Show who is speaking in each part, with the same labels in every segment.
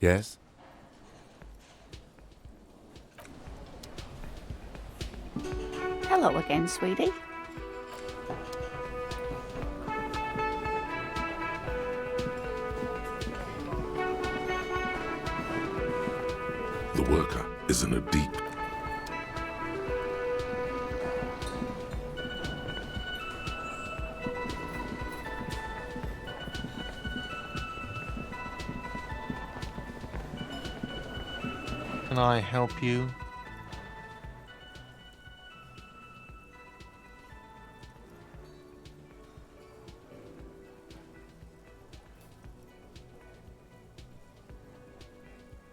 Speaker 1: Yes?
Speaker 2: Hello again, sweetie.
Speaker 3: The worker is in a deep.
Speaker 4: Can I help you?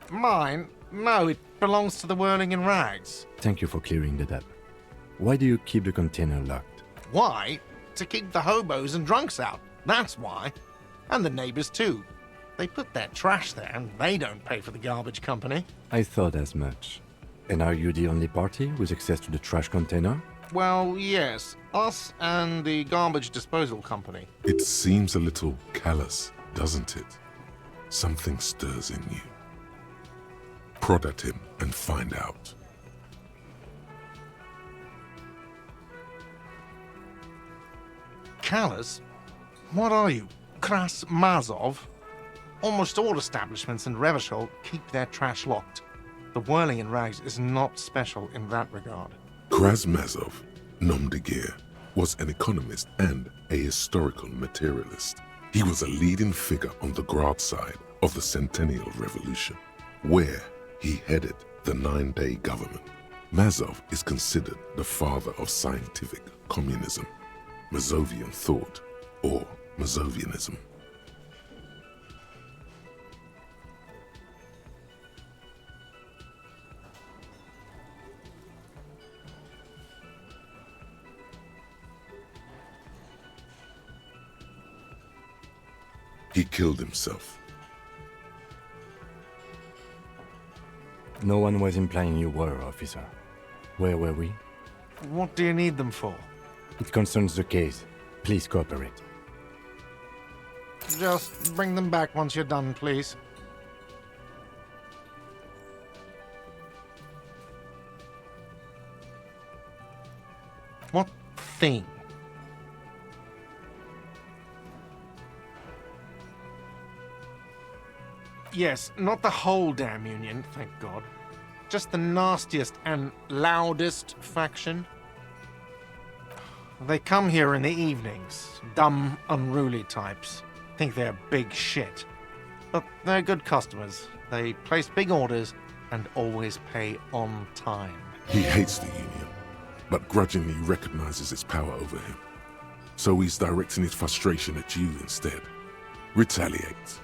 Speaker 4: Mine? No, it belongs to the Whirling in Rags.
Speaker 1: Thank you for clearing that up. Why do you keep the container locked?
Speaker 4: Why? To keep the hobos and drunks out. That's why. And the neighbors too. They put their trash there and they don't pay for the garbage company.
Speaker 1: I thought as much. And are you the only party with access to the trash container?
Speaker 4: Well, yes. Us and the garbage disposal company.
Speaker 3: It seems a little callous, doesn't it? Something stirs in you. Prod at him and find out.
Speaker 4: Callous? What are you? Kras Mazov? Almost all establishments in Revachol keep their trash locked. The Whirling in Rags is not special in that regard.
Speaker 3: Krasmazov, nom de guerre, was an economist and a historical materialist. He was a leading figure on the Grad side of the Centennial Revolution, where he headed the 9-day government. Mazov is considered the father of scientific communism, Mazovian thought, or Mazovianism. He killed himself.
Speaker 1: No one was implying you were, officer. Where were we?
Speaker 4: What do you need them for?
Speaker 1: It concerns the case. Please cooperate.
Speaker 4: Just bring them back once you're done, please. What thing? Yes, not the whole damn union, thank God. Just the nastiest and loudest faction. They come here in the evenings. Dumb, unruly types. Think they're big shit. But they're good customers. They place big orders and always pay on time.
Speaker 3: He hates the Union, but grudgingly recognizes its power over him. So he's directing his frustration at you instead. Retaliate.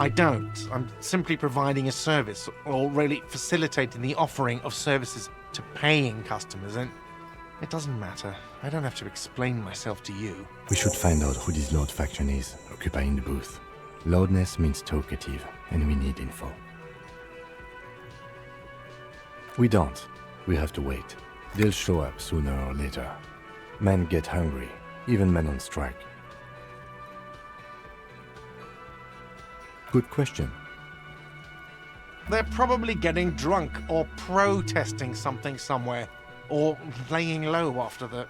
Speaker 4: I don't. I'm simply providing a service, or really facilitating the offering of services to paying customers, and it doesn't matter. I don't have to explain myself to you.
Speaker 1: We should find out who this Lord faction is, occupying the booth. Loudness means talkative, and we need info. We don't. We have to wait. They'll show up sooner or later. Men get hungry, even men on strike. Good question.
Speaker 4: They're probably getting drunk or protesting something somewhere, or laying low after the,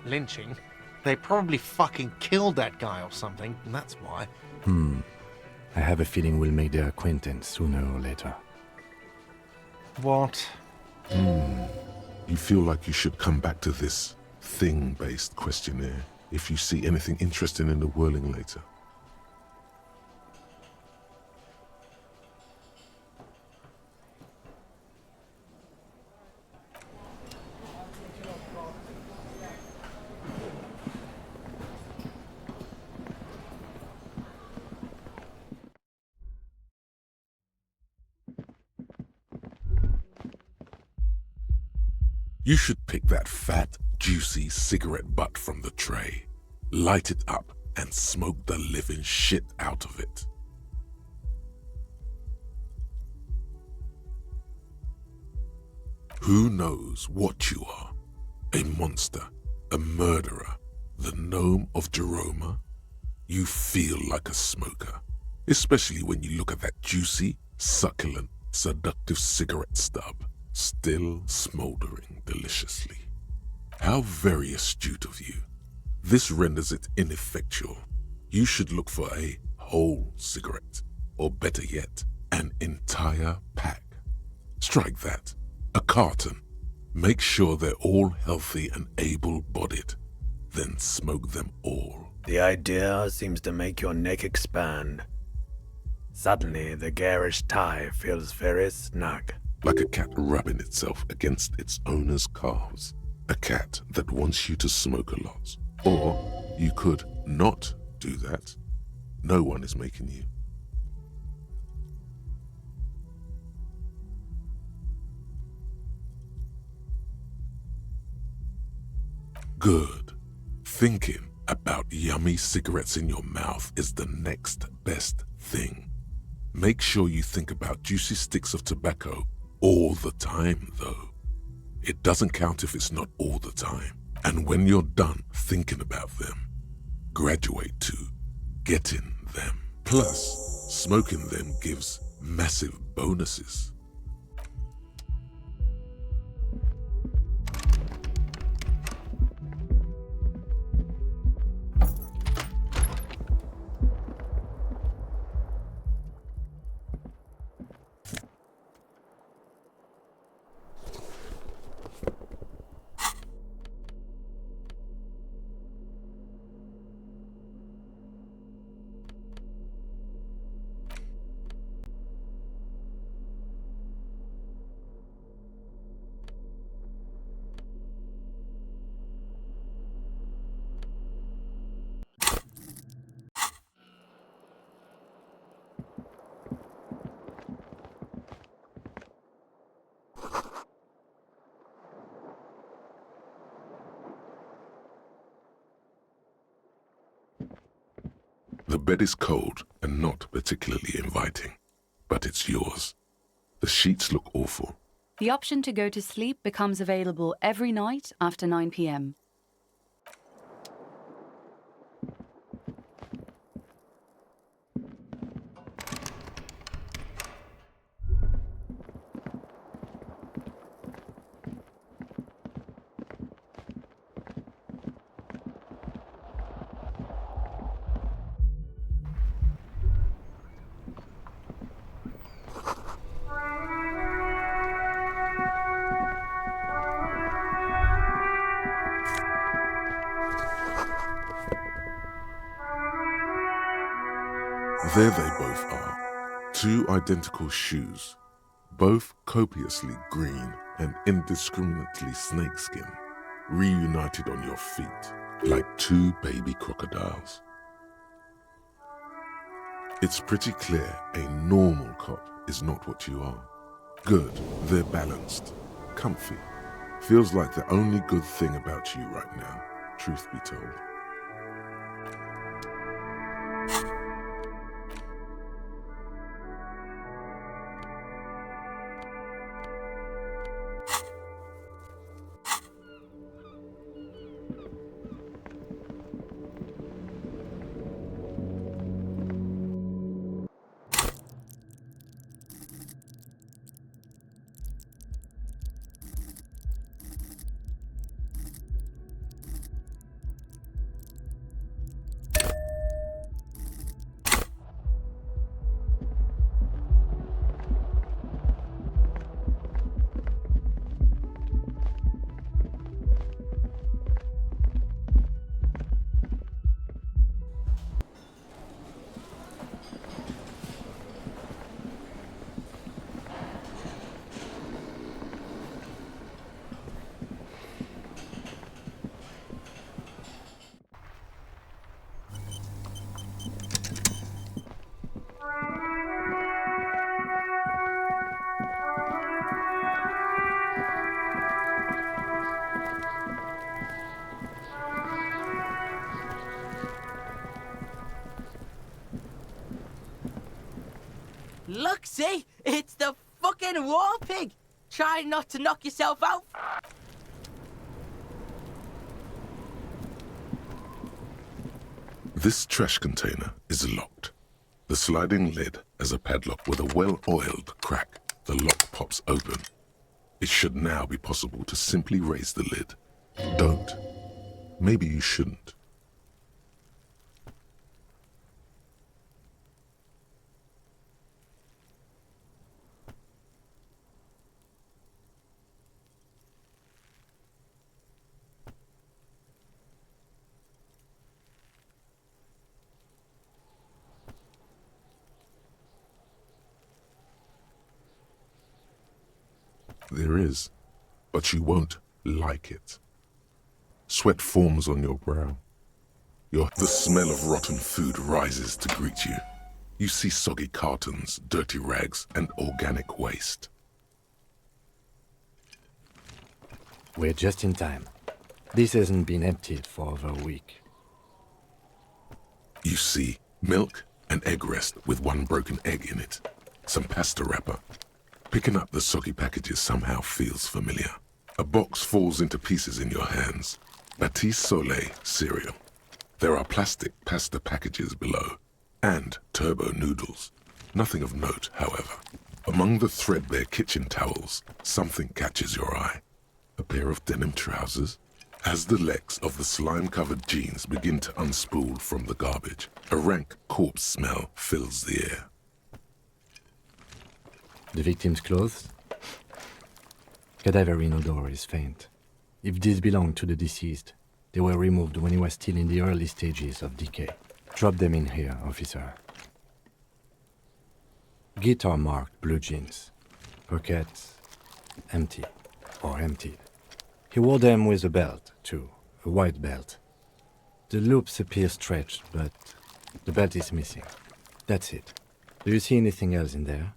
Speaker 4: lynching. They probably fucking killed that guy or something, and that's why.
Speaker 1: I have a feeling we'll make their acquaintance sooner or later.
Speaker 4: What?
Speaker 3: You feel like you should come back to this thing-based questionnaire if you see anything interesting in the Whirling later. You should pick that fat, juicy cigarette butt from the tray, light it up, and smoke the living shit out of it. Who knows what you are? A monster, a murderer, the gnome of Jeroma, you feel like a smoker, especially when you look at that juicy, succulent, seductive cigarette stub, still smoldering deliciously. How very astute of you. This renders it ineffectual. You should look for a whole cigarette, or better yet, an entire pack. Strike that. A carton. Make sure they're all healthy and able-bodied. Then smoke them all.
Speaker 5: The idea seems to make your neck expand. Suddenly, the garish tie feels very snug.
Speaker 3: Like a cat rubbing itself against its owner's calves. A cat that wants you to smoke a lot. Or you could not do that. No one is making you. Good. Thinking about yummy cigarettes in your mouth is the next best thing. Make sure you think about juicy sticks of tobacco all the time, though. It doesn't count if it's not all the time. And when you're done thinking about them, graduate to getting them. Plus, smoking them gives massive bonuses. The bed is cold and not particularly inviting, but it's yours. The sheets look awful.
Speaker 6: The option to go to sleep becomes available every night after 9 p.m.
Speaker 3: There they both are, two identical shoes, both copiously green and indiscriminately snakeskin, reunited on your feet like two baby crocodiles. It's pretty clear a normal cop is not what you are. Good, they're balanced, comfy. Feels like the only good thing about you right now, truth be told.
Speaker 7: Look, see? It's the fucking war pig! Try not to knock yourself out.
Speaker 3: This trash container is locked. The sliding lid has a padlock with a well-oiled crack. The lock pops open. It should now be possible to simply raise the lid. Don't. Maybe you shouldn't. There is, but you won't like it. Sweat forms on your brow. The smell of rotten food rises to greet you. You see soggy cartons, dirty rags, and organic waste.
Speaker 1: We're just in time. This hasn't been emptied for over a week.
Speaker 3: You see milk and egg rest with one broken egg in it. Some pasta wrapper. Picking up the soggy packages somehow feels familiar. A box falls into pieces in your hands. Batiste Soleil cereal. There are plastic pasta packages below, and turbo noodles. Nothing of note, however. Among the threadbare kitchen towels, something catches your eye. A pair of denim trousers. As the legs of the slime-covered jeans begin to unspool from the garbage, a rank corpse smell fills the air.
Speaker 1: The victim's clothes? Cadaverine odor is faint. If these belong to the deceased, they were removed when he was still in the early stages of decay. Drop them in here, officer. Guitar-marked blue jeans. Pockets empty or emptied. He wore them with a belt, too, a white belt. The loops appear stretched, but the belt is missing. That's it. Do you see anything else in there?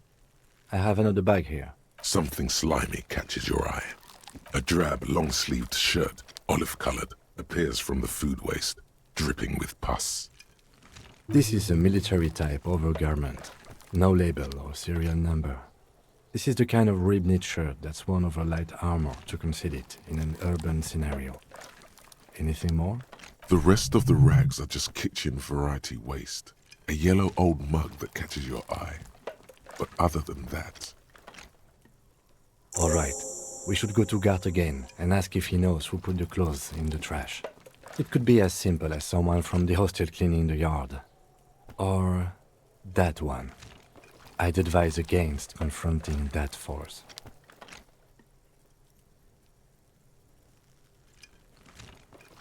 Speaker 1: I have another bag here.
Speaker 3: Something slimy catches your eye. A drab, long-sleeved shirt, olive-colored, appears from the food waste, dripping with pus.
Speaker 1: This is a military-type overgarment. No label or serial number. This is the kind of rib-knit shirt that's worn over light armor to conceal it in an urban scenario. Anything more?
Speaker 3: The rest of the rags are just kitchen variety waste. A yellow old mug that catches your eye. But other than that...
Speaker 1: All right. We should go to Gart again and ask if he knows who put the clothes in the trash. It could be as simple as someone from the hostel cleaning the yard. Or that one. I'd advise against confronting that force.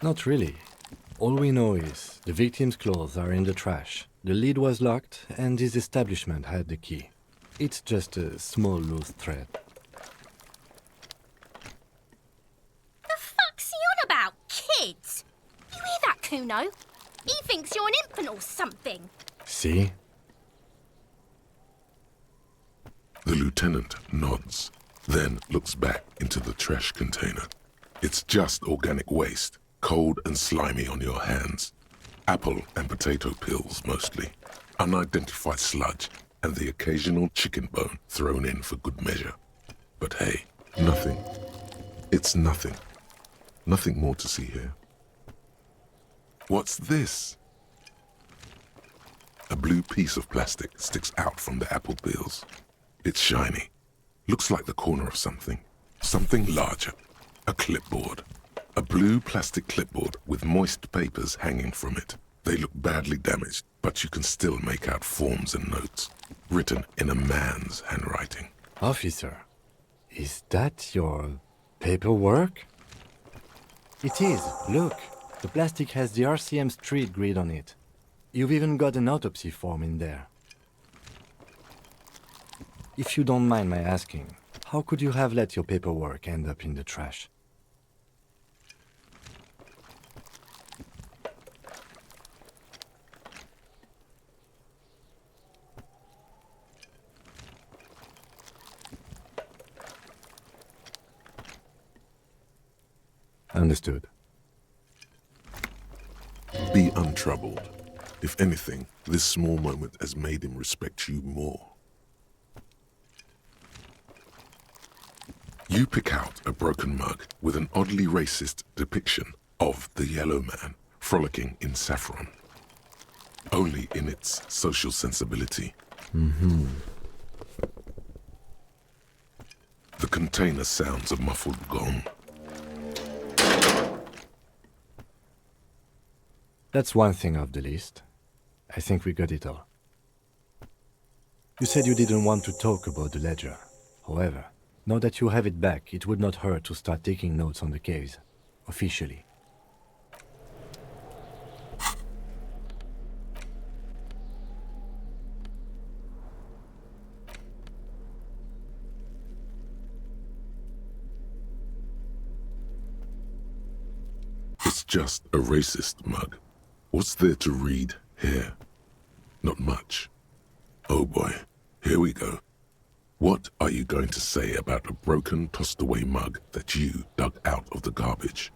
Speaker 1: Not really. All we know is the victim's clothes are in the trash. The lid was locked and his establishment had the key. It's just a small loose thread.
Speaker 8: The fuck's he on about, kids? You hear that, Kuno? He thinks you're an infant or something.
Speaker 1: See?
Speaker 3: The lieutenant nods, then looks back into the trash container. It's just organic waste, cold and slimy on your hands. Apple and potato peels, mostly. Unidentified sludge, and the occasional chicken bone thrown in for good measure. But hey, nothing. It's nothing. Nothing more to see here. What's this? A blue piece of plastic sticks out from the apple peels. It's shiny. Looks like the corner of something. Something larger. A clipboard. A blue plastic clipboard with moist papers hanging from it. They look badly damaged, but you can still make out forms and notes, written in a man's handwriting.
Speaker 1: Officer, is that your paperwork? It is. Look, the plastic has the RCM street grid on it. You've even got an autopsy form in there. If you don't mind my asking, how could you have let your paperwork end up in the trash? Understood.
Speaker 3: Be untroubled. If anything, this small moment has made him respect you more. You pick out a broken mug with an oddly racist depiction of the yellow man frolicking in saffron. only in its social sensibility. The container sounds a muffled gong.
Speaker 1: That's one thing off the list. I think we got it all. You said you didn't want to talk about the ledger. However, now that you have it back, it would not hurt to start taking notes on the case, officially.
Speaker 3: It's just a racist mug. What's there to read here? Not much. Oh boy, here we go. What are you going to say about a broken, tossed-away mug that you dug out of the garbage?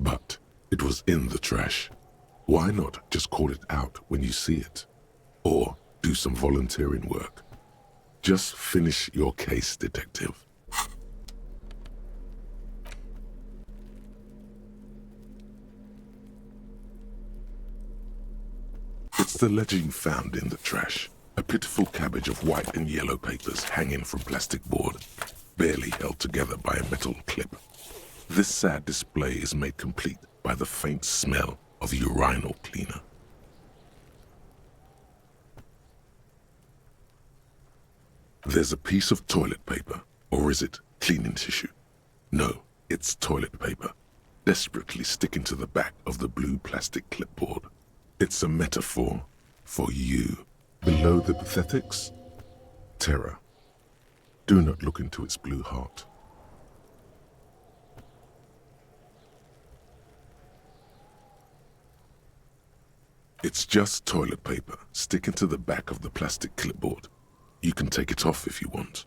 Speaker 3: But it was in the trash. Why not just call it out when you see it? Or do some volunteering work? Just finish your case, detective. It's the ledger you found in the trash. A pitiful cabbage of white and yellow papers hanging from plastic board, barely held together by a metal clip. This sad display is made complete by the faint smell of urinal cleaner. There's a piece of toilet paper, or is it cleaning tissue? No, it's toilet paper, desperately sticking to the back of the blue plastic clipboard. It's a metaphor for you. Below the pathetics, terror. Do not look into its blue heart. It's just toilet paper sticking to the back of the plastic clipboard. You can take it off if you want.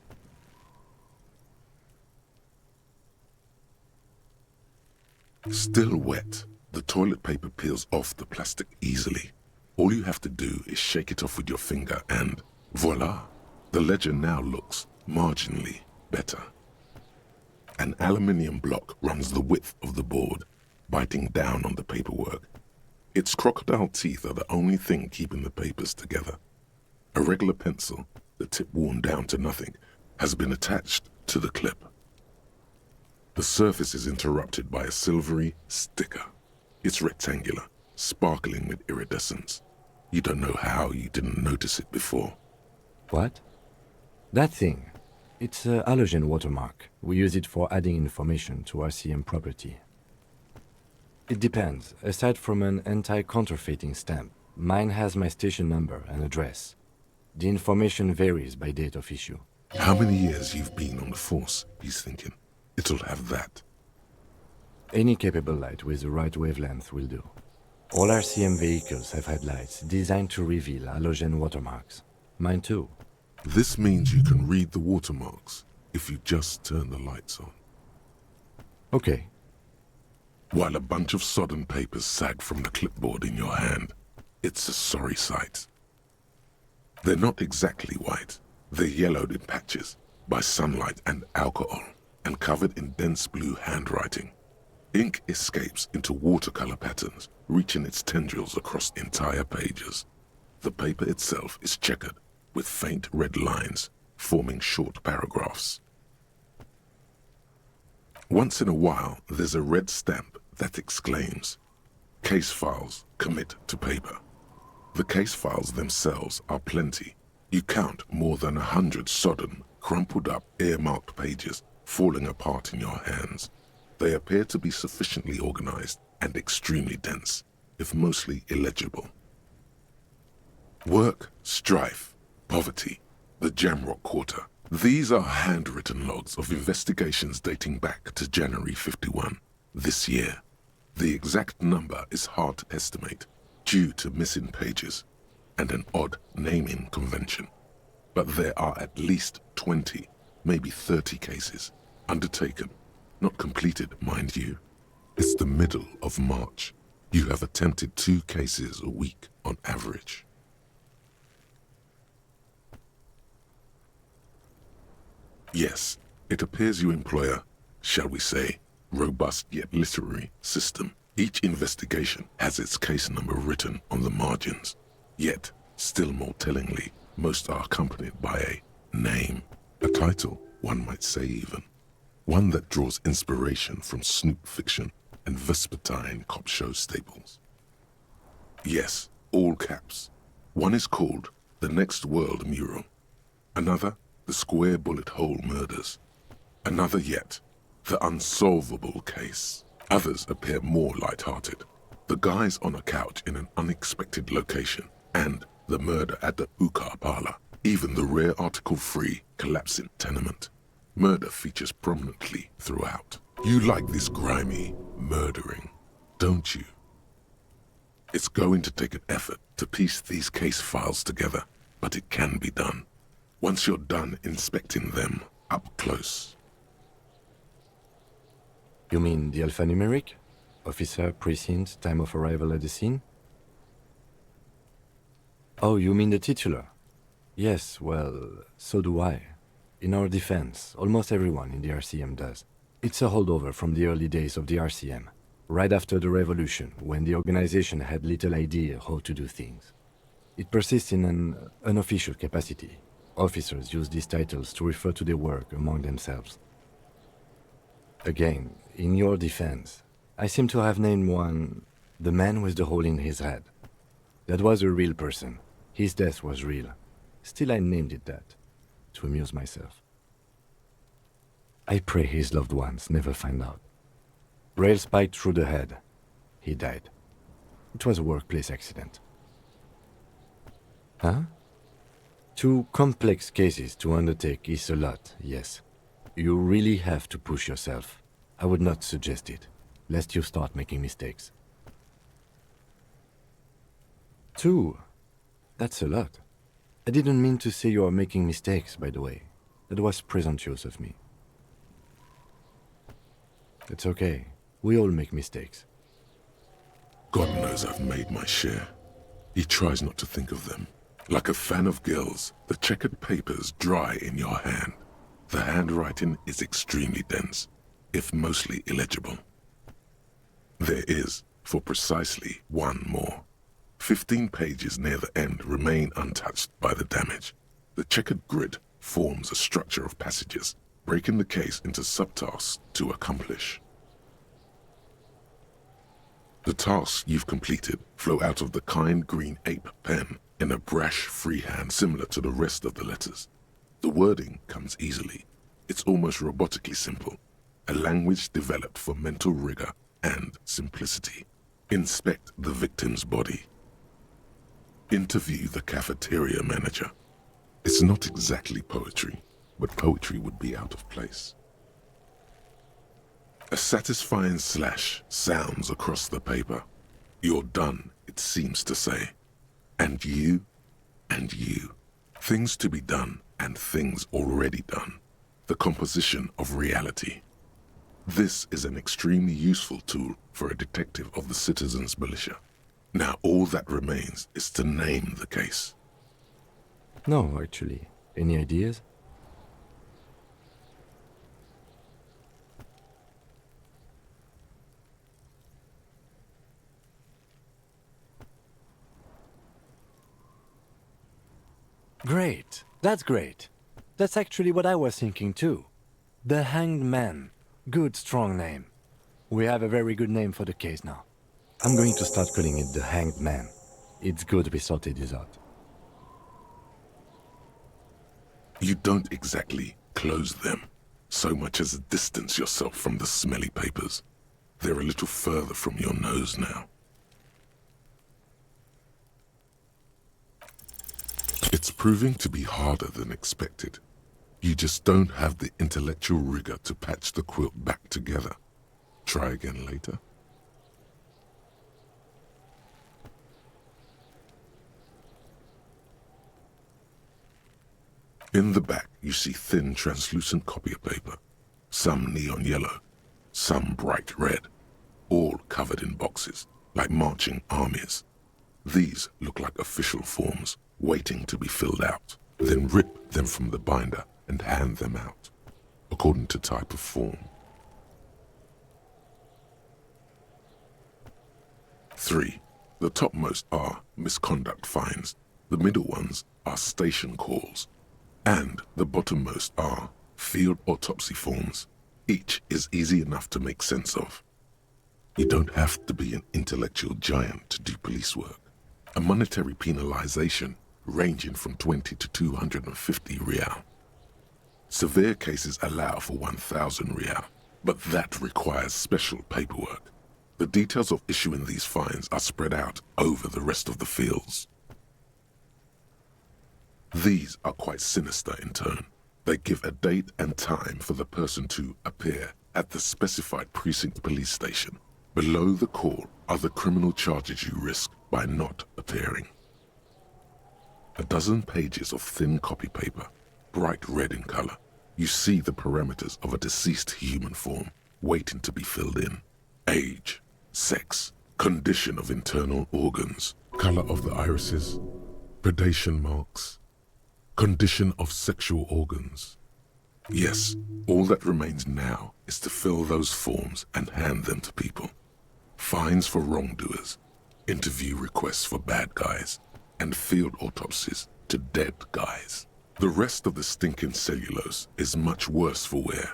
Speaker 3: Still wet, the toilet paper peels off the plastic easily. All you have to do is shake it off with your finger and voila! The ledger now looks marginally better. An aluminium block runs the width of the board, biting down on the paperwork. Its crocodile teeth are the only thing keeping the papers together. A regular pencil, the tip worn down to nothing, has been attached to the clip. The surface is interrupted by a silvery sticker. It's rectangular, sparkling with iridescence. You don't know how you didn't notice it before.
Speaker 1: What? That thing. It's a halogen watermark. We use it for adding information to RCM property. It depends. Aside from an anti-counterfeiting stamp, mine has my station number and address. The information varies by date of issue.
Speaker 3: How many years you've been on the force, he's thinking. It'll have that.
Speaker 1: Any capable light with the right wavelength will do. All RCM vehicles have had lights designed to reveal halogen watermarks. Mine too.
Speaker 3: This means you can read the watermarks if you just turn the lights on.
Speaker 1: Okay.
Speaker 3: While a bunch of sodden papers sag from the clipboard in your hand, it's a sorry sight. They're not exactly white. They're yellowed in patches by sunlight and alcohol, and covered in dense blue handwriting. Ink escapes into watercolor patterns, reaching its tendrils across entire pages. The paper itself is checkered, with faint red lines, forming short paragraphs. Once in a while, there's a red stamp that exclaims, "Case files commit to paper." The case files themselves are plenty. You count more than 100 sodden, crumpled up, earmarked pages falling apart in your hands. They appear to be sufficiently organized and extremely dense, if mostly illegible. Work, strife, poverty, the Jamrock Quarter. These are handwritten logs of investigations dating back to January 51, this year. The exact number is hard to estimate due to missing pages and an odd naming convention. But there are at least 20, maybe 30 cases undertaken, Not completed, mind you. It's the middle of March. You have attempted 2 cases a week on average. Yes, it appears you employ a, shall we say, robust yet literary system. Each investigation has its case number written on the margins. Yet, still more tellingly, most are accompanied by a name, a title, one might say even. One that draws inspiration from snoop fiction and vespertine cop show staples. Yes, all caps. One is called The Next World Mural. Another, The Square Bullet Hole Murders. Another yet, The Unsolvable Case. Others appear more light-hearted. The guys on a couch in an unexpected location, and the murder at the hookah parlor. Even the rare article-free collapsing tenement. Murder features prominently throughout. You like this grimy murdering, don't you? It's going to take an effort to piece these case files together, but it can be done. Once you're done inspecting them up close.
Speaker 1: You mean the alphanumeric? Officer, precinct, time of arrival at the scene? Oh, you mean the titular? Yes, well, so do I. In our defense, almost everyone in the RCM does. It's a holdover from the early days of the RCM, right after the revolution, when the organization had little idea how to do things. It persists in an unofficial capacity. Officers use these titles to refer to their work among themselves. Again, in your defense, I seem to have named one the man with the hole in his head. That was a real person. His death was real. Still, I named it that, to amuse myself. I pray his loved ones never find out. Rail spiked through the head. He died. It was a workplace accident. Huh? 2 complex cases to undertake is a lot, yes. You really have to push yourself. I would not suggest it, lest you start making mistakes. 2? That's a lot. I didn't mean to say you are making mistakes, by the way. That was presumptuous of me. It's okay. We all make mistakes.
Speaker 3: God knows I've made my share. He tries not to think of them. Like a fan of girls, the checkered papers dry in your hand. The handwriting is extremely dense, if mostly illegible. There is, for precisely 1 more. 15 pages near the end remain untouched by the damage. The checkered grid forms a structure of passages, breaking the case into subtasks to accomplish. The tasks you've completed flow out of the kind green ape pen in a brash freehand similar to the rest of the letters. The wording comes easily. It's almost robotically simple, a language developed for mental rigor and simplicity. Inspect the victim's body. Interview the cafeteria manager. It's not exactly poetry, but poetry would be out of place. A satisfying slash sounds across the paper. You're done, it seems to say. And you, and you. Things to be done and things already done. The composition of reality. This is an extremely useful tool for a detective of the citizens' militia. Now all that remains is to name the case.
Speaker 1: No, actually. Any ideas? Great. That's great. That's actually what I was thinking too. The Hanged Man. Good, strong name. We have a very good name for the case now. I'm going to start calling it the Hanged Man. It's good we sorted this out.
Speaker 3: You don't exactly close them, so much as distance yourself from the smelly papers. They're a little further from your nose now. It's proving to be harder than expected. You just don't have the intellectual rigor to patch the quilt back together. Try again later. In the back, you see thin, translucent copy paper, some neon yellow. some bright red, all covered in boxes, like marching armies. These look like official forms, waiting to be filled out. Then rip them from the binder and hand them out, according to type of form. 3. The topmost are misconduct fines, the middle ones are station calls, and the bottommost are field autopsy forms. Each is easy enough to make sense of. You don't have to be an intellectual giant to do police work. A monetary penalization ranging from 20 to 250 real. Severe cases allow for 1,000 real, but that requires special paperwork. The details of issuing these fines are spread out over the rest of the fields. These are quite sinister in tone. They give a date and time for the person to appear at the specified precinct police station. Below the call are the criminal charges you risk by not appearing. A dozen pages of thin copy paper, bright red in color. You see the parameters of a deceased human form waiting to be filled in. Age, sex, condition of internal organs, color of the irises, predation marks, condition of sexual organs. Yes, all that remains now is to fill those forms and hand them to people. Fines for wrongdoers, interview requests for bad guys, and field autopsies to dead guys. The rest of the stinking cellulose is much worse for wear.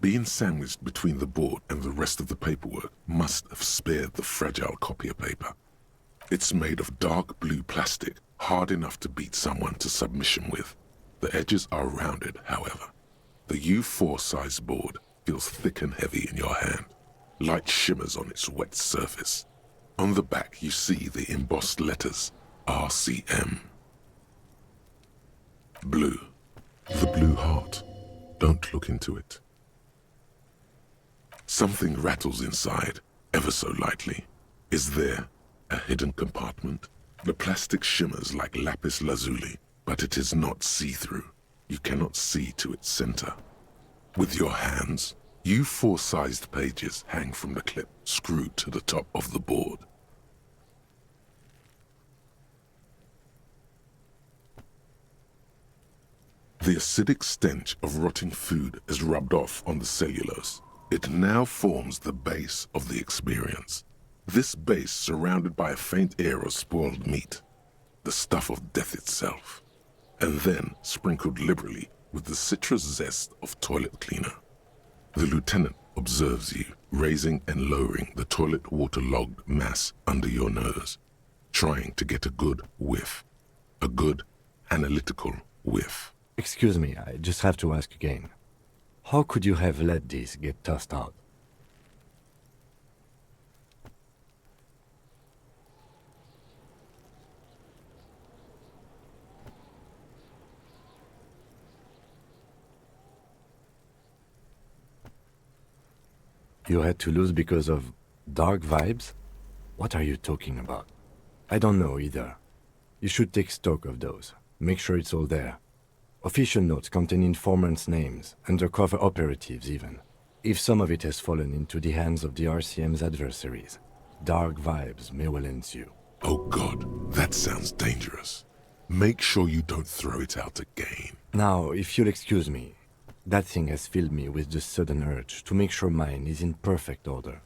Speaker 3: Being sandwiched between the board and the rest of the paperwork must have spared the fragile copier paper. It's made of dark blue plastic, hard enough to beat someone to submission with. The edges are rounded, however. The U4 size board feels thick and heavy in your hand. Light shimmers on its wet surface. On the back you see the embossed letters, RCM. Blue. The blue heart. Don't look into it. Something rattles inside, ever so lightly. Is there a hidden compartment? The plastic shimmers like lapis lazuli, but it is not see-through. You cannot see to its center. With your hands, U4-sized pages hang from the clip screwed to the top of the board. The acidic stench of rotting food is rubbed off on the cellulose. It now forms the base of the experience. This base surrounded by a faint air of spoiled meat, the stuff of death itself, and then sprinkled liberally with the citrus zest of toilet cleaner. The lieutenant observes you, raising and lowering the toilet water-logged mass under your nose, trying to get a good whiff, a good analytical whiff.
Speaker 1: Excuse me, I just have to ask again. How could you have let this get tossed out? You had to lose because of dark vibes? What are you talking about? I don't know either. You should take stock of those. Make sure it's all there. Official notes contain informants' names, undercover operatives even. If some of it has fallen into the hands of the RCM's adversaries, dark vibes may well ensue.
Speaker 3: Oh God, that sounds dangerous. Make sure you don't throw it out again.
Speaker 1: Now, if you'll excuse me, that thing has filled me with the sudden urge to make sure mine is in perfect order.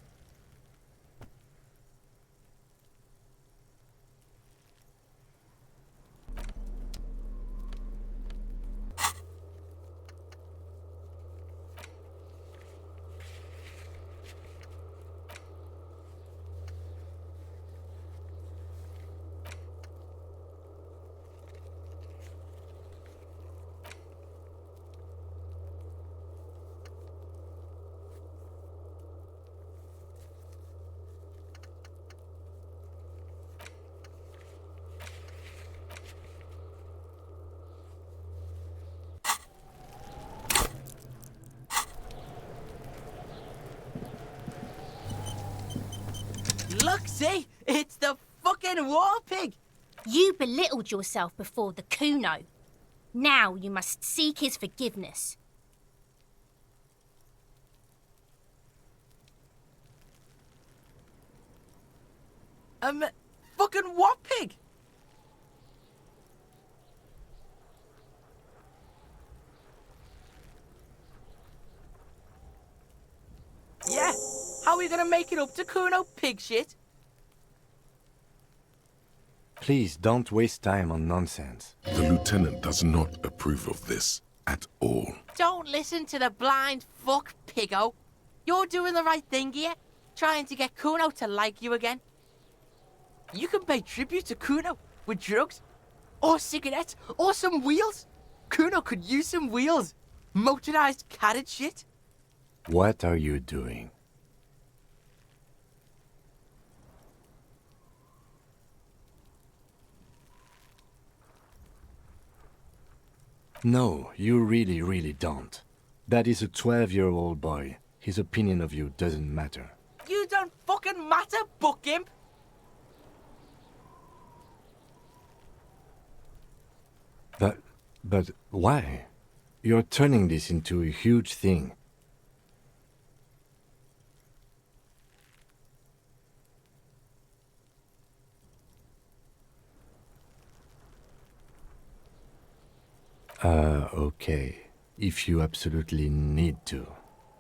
Speaker 7: Look, see? It's the fucking war pig!
Speaker 8: You belittled yourself before the Kuno. Now you must seek his forgiveness.
Speaker 7: Fucking what pig? Yeah, how are we gonna make it up to Kuno, pig shit?
Speaker 1: Please don't waste time on nonsense.
Speaker 3: The lieutenant does not approve of this at all.
Speaker 7: Don't listen to the blind fuck, piggo. You're doing the right thing here, trying to get Kuno to like you again. You can pay tribute to Kuno with drugs, or cigarettes, or some wheels. Kuno could use some wheels. Motorized carriage shit.
Speaker 1: What are you doing? No, you really don't. That is a 12-year-old boy. His opinion of you doesn't matter.
Speaker 7: You don't fucking matter, buckimp.
Speaker 1: But why? You're turning this into a huge thing. Okay. If you absolutely need to.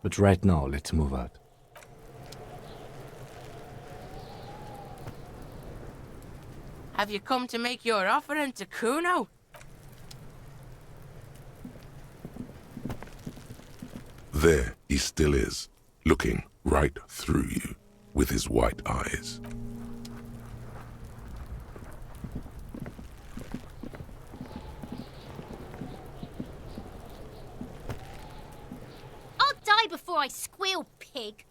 Speaker 1: But right now, let's move out.
Speaker 7: Have you come to make your offering to Kuno?
Speaker 3: There he still is, looking right through you with his white eyes.
Speaker 8: I'll die before I squeal, pig.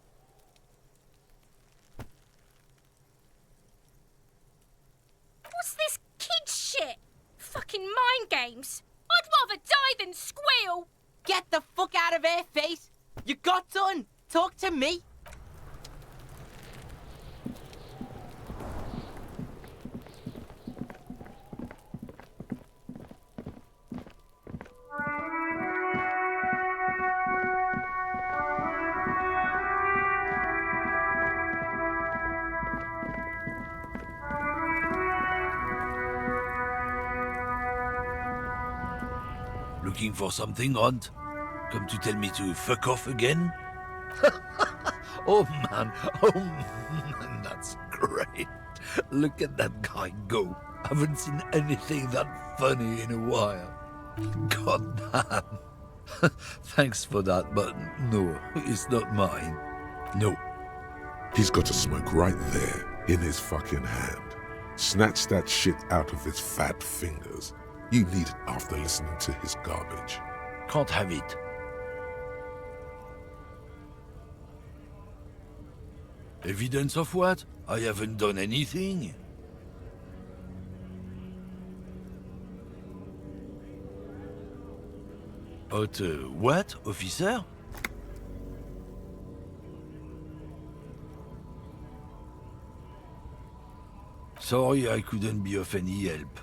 Speaker 8: What's this kid shit? Fucking mind games. I'd rather die than squeal.
Speaker 7: Get the fuck out of here, face! You got done! Talk to me!
Speaker 9: Looking for something, Hunt? Come to tell me to fuck off again? Oh man, that's great. Look at that guy go. Haven't seen anything that funny in a while. God damn. Thanks for that, but no, it's not mine. No.
Speaker 3: He's got a smoke right there in his fucking hand. Snatch that shit out of his fat fingers. You need it after listening to his garbage.
Speaker 9: Can't have it. Evidence of what? I haven't done anything. What, officer? Sorry I couldn't be of any help.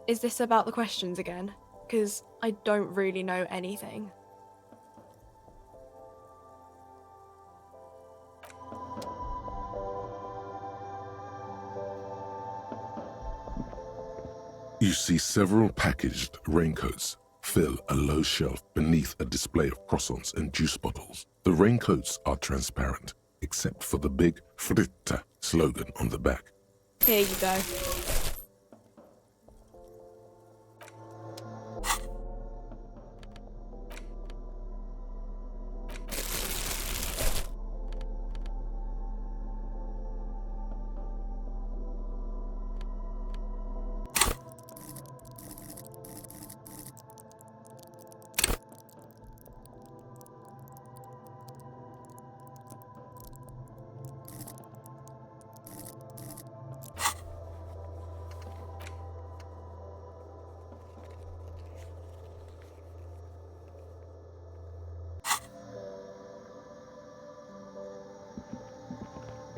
Speaker 10: Is this about the questions again? Because I don't really know anything.
Speaker 3: You see several packaged raincoats fill a low shelf beneath a display of croissants and juice bottles. The raincoats are transparent, except for the big Fritta slogan on the back.
Speaker 10: Here you go.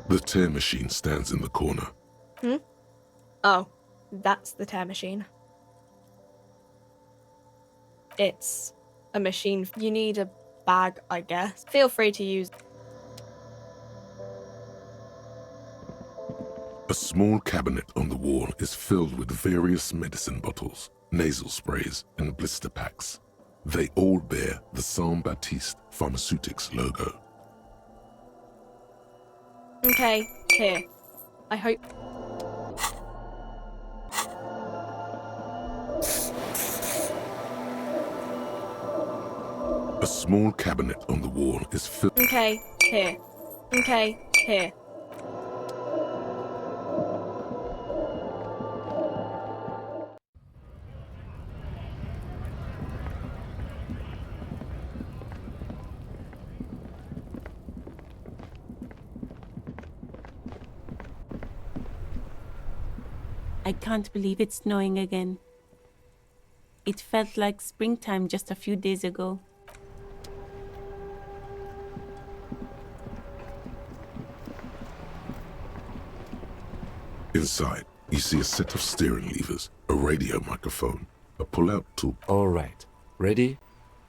Speaker 3: The tear machine stands in the corner.
Speaker 10: Oh, that's the tear machine. It's a machine. You need a bag, I guess. Feel free to use.
Speaker 3: A small cabinet on the wall is filled with various medicine bottles, nasal sprays, and blister packs. They all bear the Saint Baptiste Pharmaceutics logo.
Speaker 10: Okay, here. I hope.
Speaker 3: A small cabinet on the wall is filled.
Speaker 10: Okay, here. Okay, here.
Speaker 11: I can't believe it's snowing again. It felt like springtime just a few days ago.
Speaker 3: Inside, you see a set of steering levers, a radio microphone, a pull-out tool.
Speaker 1: All right. Ready?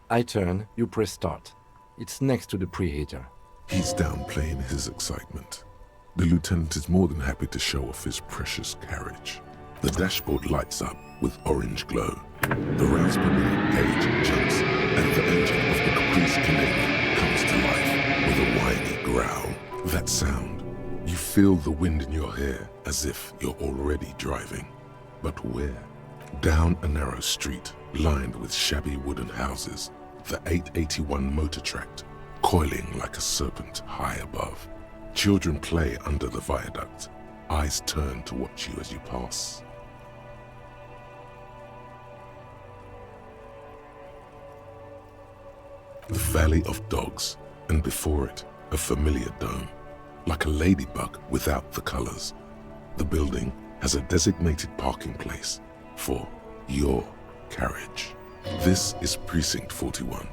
Speaker 1: I turn, you press start. It's next to the preheater.
Speaker 3: He's downplaying his excitement. The lieutenant is more than happy to show off his precious carriage. The dashboard lights up with orange glow. The rounds per minute gauge jumps, and the engine of the Caprice Canadian comes to life with a whiny growl. That sound, you feel the wind in your hair as if you're already driving. But where? Down a narrow street lined with shabby wooden houses, the 881 motor tract coiling like a serpent high above. Children play under the viaduct, eyes turn to watch you as you pass. The Valley of Dogs, and before it, a familiar dome, like a ladybug without the colors. The building has a designated parking place for your carriage. This is Precinct 41,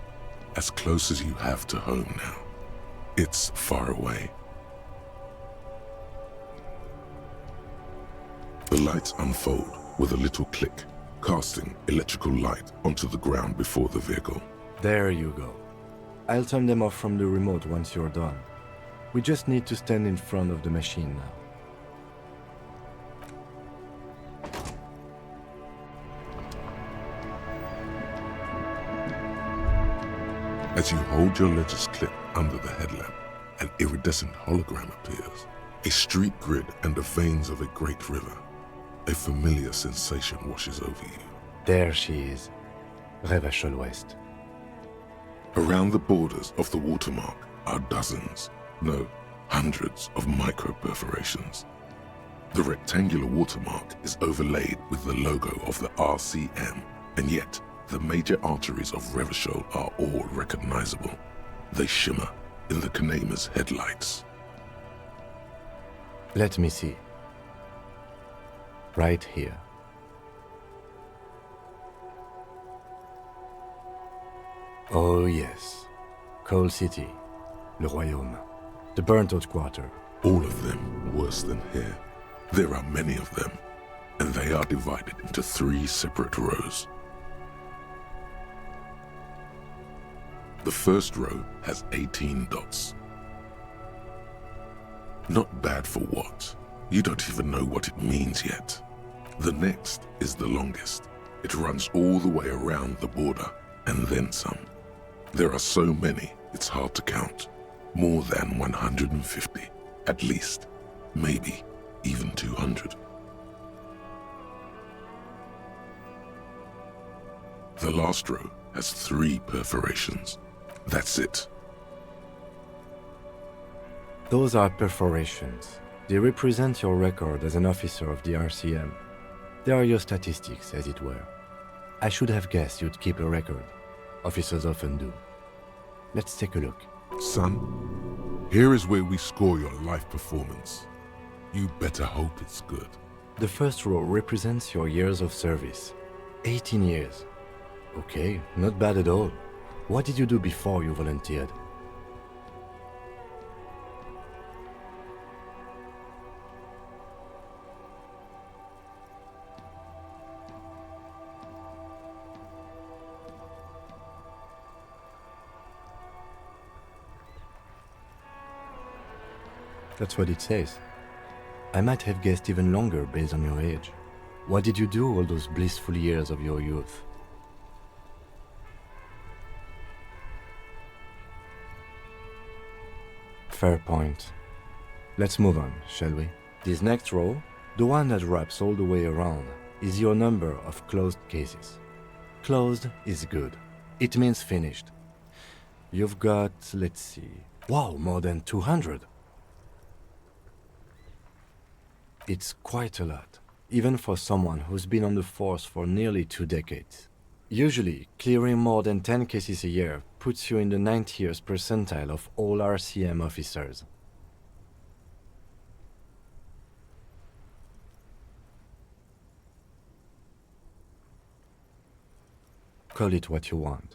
Speaker 3: as close as you have to home now. It's far away. The lights unfold with a little click, casting electrical light onto the ground before the vehicle.
Speaker 1: There you go. I'll turn them off from the remote once you're done. We just need to stand in front of the machine now.
Speaker 3: As you hold your ledger's clip under the headlamp, an iridescent hologram appears. A street grid and the veins of a great river. A familiar sensation washes over you.
Speaker 1: There she is. Revachol West.
Speaker 3: Around the borders of the watermark are dozens, no, hundreds of micro-perforations. The rectangular watermark is overlaid with the logo of the RCM, and yet the major arteries of Revachol are all recognizable. They shimmer in the Kanema's headlights.
Speaker 1: Let me see. Right here. Oh yes. Coal City. Le Royaume. The burnt-out quarter.
Speaker 3: All of them worse than here. There are many of them, and they are divided into 3 separate rows. The first row has 18 dots. Not bad for what? You don't even know what it means yet. The next is the longest. It runs all the way around the border, and then some. There are so many, it's hard to count. More than 150, at least. Maybe even 200. The last row has 3 perforations. That's it.
Speaker 1: Those are perforations. They represent your record as an officer of the RCM. They are your statistics, as it were. I should have guessed you'd keep a record. Officers often do. Let's take a look.
Speaker 3: Son, here is where we score your life performance. You better hope it's good.
Speaker 1: The first row represents your years of service. 18 years. Okay, not bad at all. What did you do before you volunteered? That's what it says. I might have guessed even longer based on your age. What did you do all those blissful years of your youth? Fair point. Let's move on, shall we? This next row, the one that wraps all the way around, is your number of closed cases. Closed is good. It means finished. You've got, let's see, wow, more than 200. It's quite a lot, even for someone who's been on the force for nearly 2 decades. Usually, clearing more than 10 cases a year puts you in the 90th percentile of all RCM officers. Call it what you want.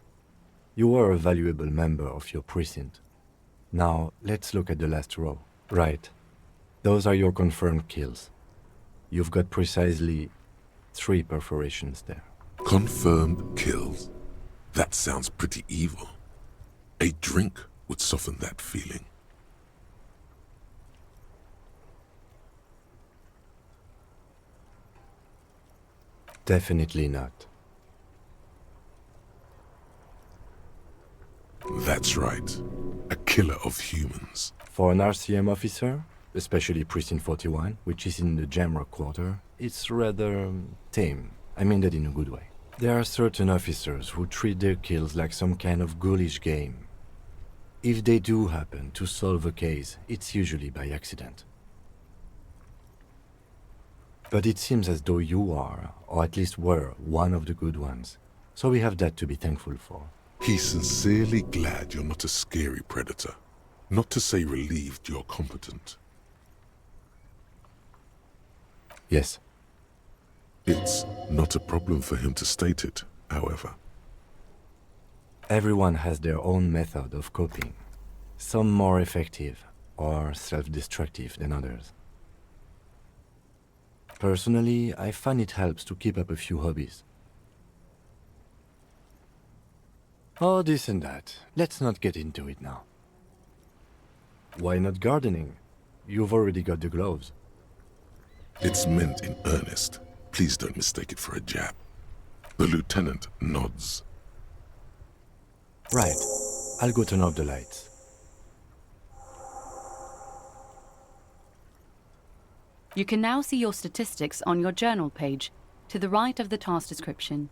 Speaker 1: You are a valuable member of your precinct. Now, let's look at the last row. Right. Those are your confirmed kills. You've got precisely 3 perforations there.
Speaker 3: Confirmed kills. That sounds pretty evil. A drink would soften that feeling.
Speaker 1: Definitely not.
Speaker 3: That's right. A killer of humans.
Speaker 1: For an RCM officer, especially Precinct 41, which is in the Jamrock Quarter, it's rather tame. I mean that in a good way. There are certain officers who treat their kills like some kind of ghoulish game. If they do happen to solve a case, it's usually by accident. But it seems as though you are, or at least were, one of the good ones. So we have that to be thankful for.
Speaker 3: He's sincerely glad you're not a scary predator. Not to say relieved you're competent.
Speaker 1: Yes.
Speaker 3: It's not a problem for him to state it, however.
Speaker 1: Everyone has their own method of coping. Some more effective or self-destructive than others. Personally, I find it helps to keep up a few hobbies. Oh, this and that. Let's not get into it now. Why not gardening? You've already got the gloves.
Speaker 3: It's meant in earnest. Please don't mistake it for a jab. The lieutenant nods.
Speaker 1: Right. I'll go turn off the lights.
Speaker 6: You can now see your statistics on your journal page, to the right of the task description.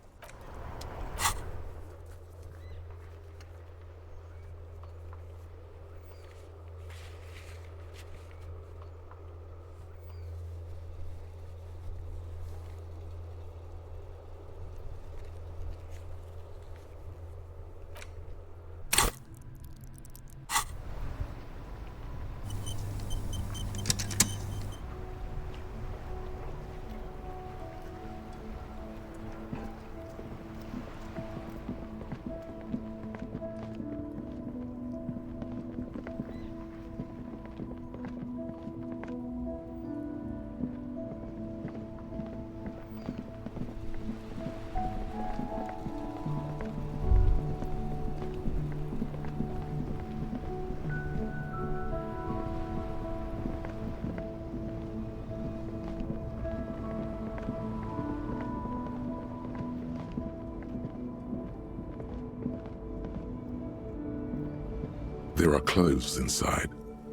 Speaker 3: There are clothes inside.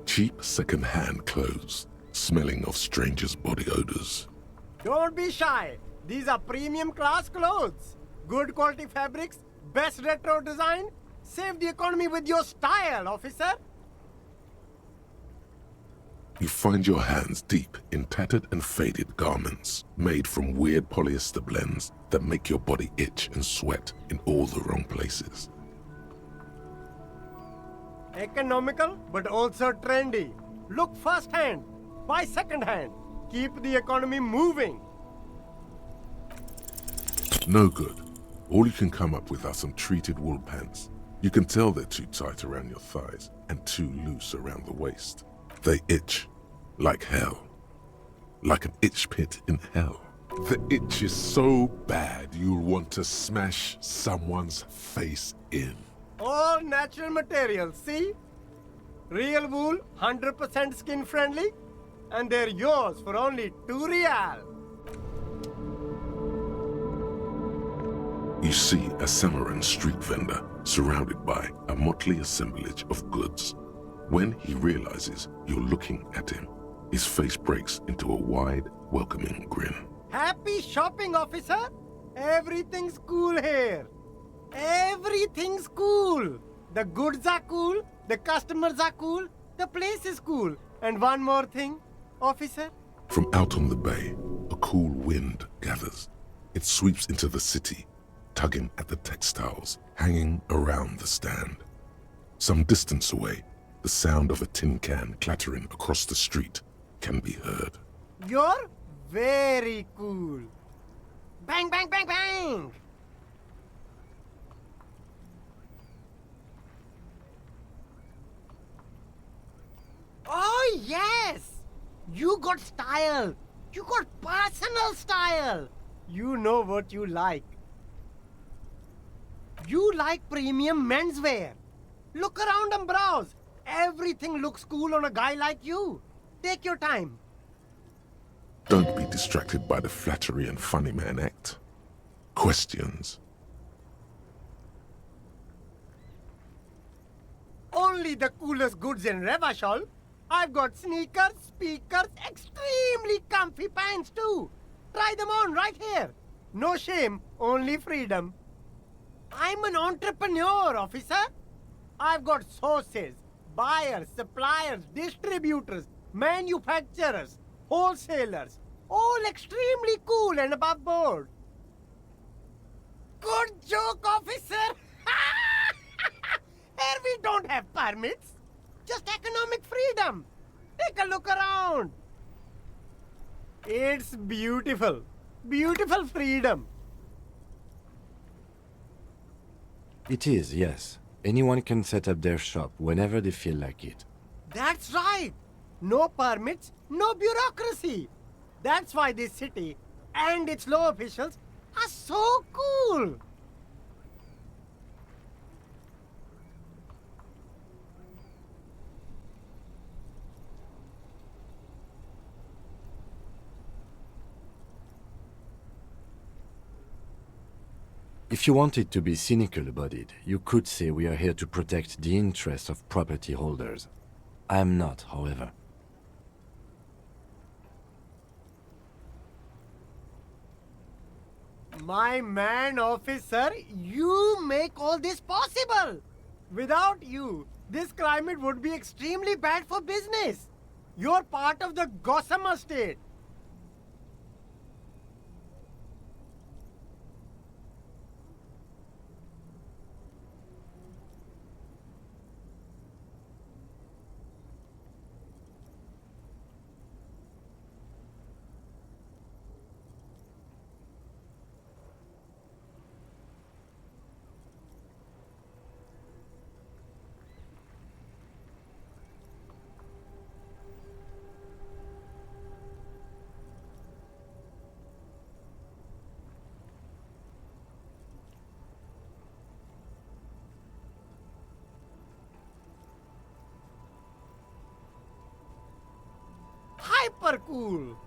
Speaker 3: Cheap second-hand clothes, smelling of strangers' body odors.
Speaker 12: Don't be shy. These are premium class clothes. Good quality fabrics, best retro design. Save the economy with your style, officer.
Speaker 3: You find your hands deep in tattered and faded garments made from weird polyester blends that make your body itch and sweat in all the wrong places.
Speaker 12: Economical, but also trendy. Look first-hand, buy second-hand. Keep the economy moving.
Speaker 3: No good. All you can come up with are some treated wool pants. You can tell they're too tight around your thighs and too loose around the waist. They itch like hell. Like an itch pit in hell. The itch is so bad you'll want to smash someone's face in.
Speaker 12: All natural materials, see? Real wool, 100% skin friendly, and they're yours for only 2 real.
Speaker 3: You see a Samaran street vendor surrounded by a motley assemblage of goods. When he realizes you're looking at him, his face breaks into a wide, welcoming grin.
Speaker 12: Happy shopping, officer! Everything's cool here. Everything's cool. The goods are cool, the customers are cool, the place is cool. And one more thing, officer.
Speaker 3: From out on the bay, a cool wind gathers. It sweeps into the city, tugging at the textiles hanging around the stand. Some distance away, the sound of a tin can clattering across the street can be heard.
Speaker 12: You're very cool. Bang, bang, bang, bang! Oh, yes! You got style. You got personal style. You know what you like. You like premium menswear. Look around and browse. Everything looks cool on a guy like you. Take your time.
Speaker 3: Don't be distracted by the flattery and funny man act. Questions.
Speaker 12: Only the coolest goods in Revachol. I've got sneakers, speakers, extremely comfy pants too. Try them on right here. No shame, only freedom. I'm an entrepreneur, officer. I've got sources, buyers, suppliers, distributors, manufacturers, wholesalers, all extremely cool and above board. Good joke, officer. Here we don't have permits, just economic freedom. Take a look around. It's beautiful. Beautiful freedom.
Speaker 1: It is, yes. Anyone can set up their shop whenever they feel like it.
Speaker 12: That's right. No permits, no bureaucracy. That's why this city and its law officials are so cool.
Speaker 1: If you wanted to be cynical about it, you could say we are here to protect the interests of property holders. I am not, however.
Speaker 12: My man, officer, you make all this possible. Without you, this climate would be extremely bad for business. You're part of the Gossamer state. Hyper cool.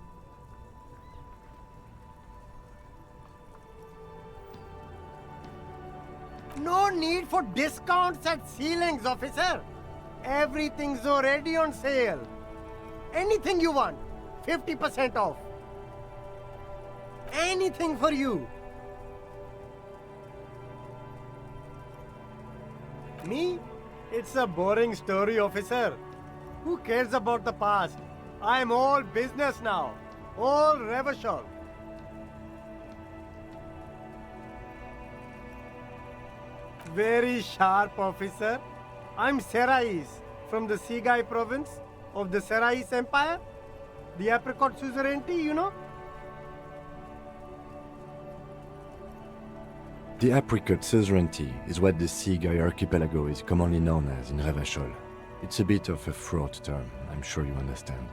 Speaker 12: No need for discounts at ceilings, officer. Everything's already on sale. Anything you want, 50% off. Anything for you. Me? It's a boring story, officer. Who cares about the past? I'm all business now. All Revachol. Very sharp, officer. I'm Serais from the Sigai province of the Serais Empire. The apricot suzerainty, you know?
Speaker 1: The apricot suzerainty is what the Sigai archipelago is commonly known as in Revachol. It's a bit of a fraught term, I'm sure you understand.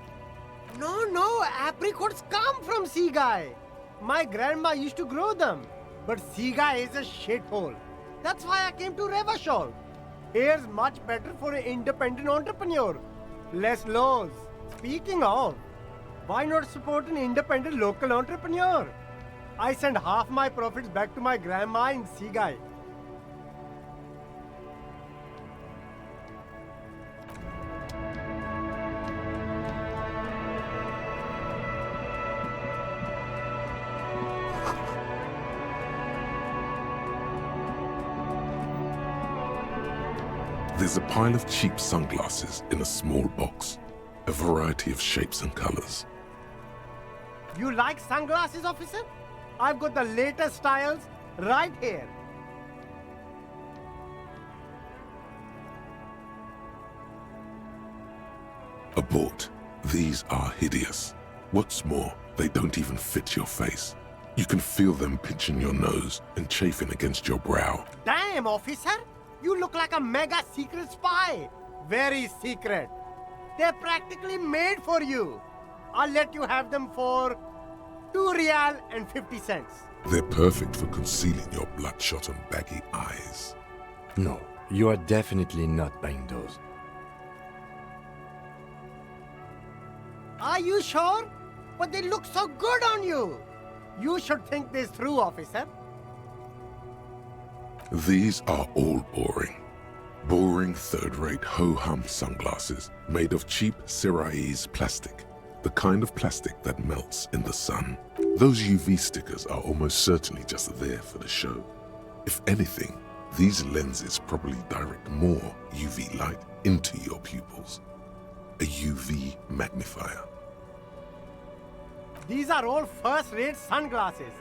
Speaker 12: No, apricots come from Sigai. My grandma used to grow them. But Sigai is a shithole. That's why I came to Revachol. Here's much better for an independent entrepreneur. Less laws. Speaking of, why not support an independent local entrepreneur? I send half my profits back to my grandma in Sigai.
Speaker 3: There's a pile of cheap sunglasses in a small box, a variety of shapes and colors.
Speaker 12: You like sunglasses, officer? I've got the latest styles right here.
Speaker 3: Abort. These are hideous. What's more, they don't even fit your face. You can feel them pinching your nose and chafing against your brow.
Speaker 12: Damn, officer! You look like a mega secret spy. Very secret. They're practically made for you. I'll let you have them for 2 real and 50 cents.
Speaker 3: They're perfect for concealing your bloodshot and baggy eyes.
Speaker 1: No, you are definitely not buying those.
Speaker 12: Are you sure? But they look so good on you. You should think this through, officer.
Speaker 3: These are all boring. Boring third-rate ho-hum sunglasses made of cheap Syrahese plastic. The kind of plastic that melts in the sun. Those UV stickers are almost certainly just there for the show. If anything, these lenses probably direct more UV light into your pupils. A UV magnifier.
Speaker 12: These are all first-rate sunglasses.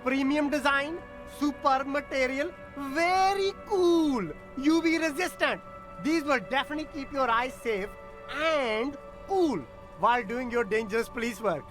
Speaker 12: Premium design, super material, very cool, UV resistant. These will definitely keep your eyes safe and cool while doing your dangerous police work.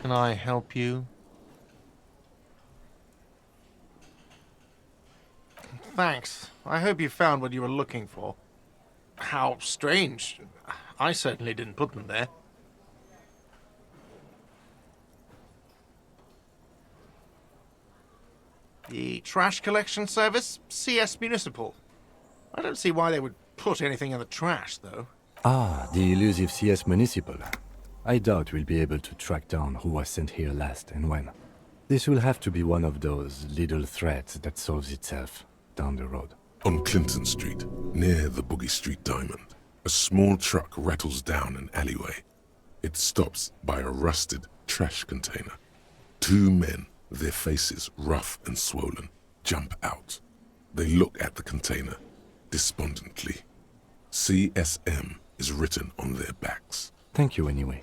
Speaker 4: Can I help you? Thanks. I hope you found what you were looking for. How strange. I certainly didn't put them there. The trash collection service? CS Municipal. I don't see why they would put anything in the trash, though.
Speaker 1: Ah, the elusive CS Municipal. I doubt we'll be able to track down who was sent here last and when. This will have to be one of those little threats that solves itself down the road.
Speaker 3: On Clinton Street, near the Boogie Street Diamond, a small truck rattles down an alleyway. It stops by a rusted trash container. 2 men, their faces rough and swollen, jump out. They look at the container, despondently. CSM is written on their backs.
Speaker 1: Thank you anyway.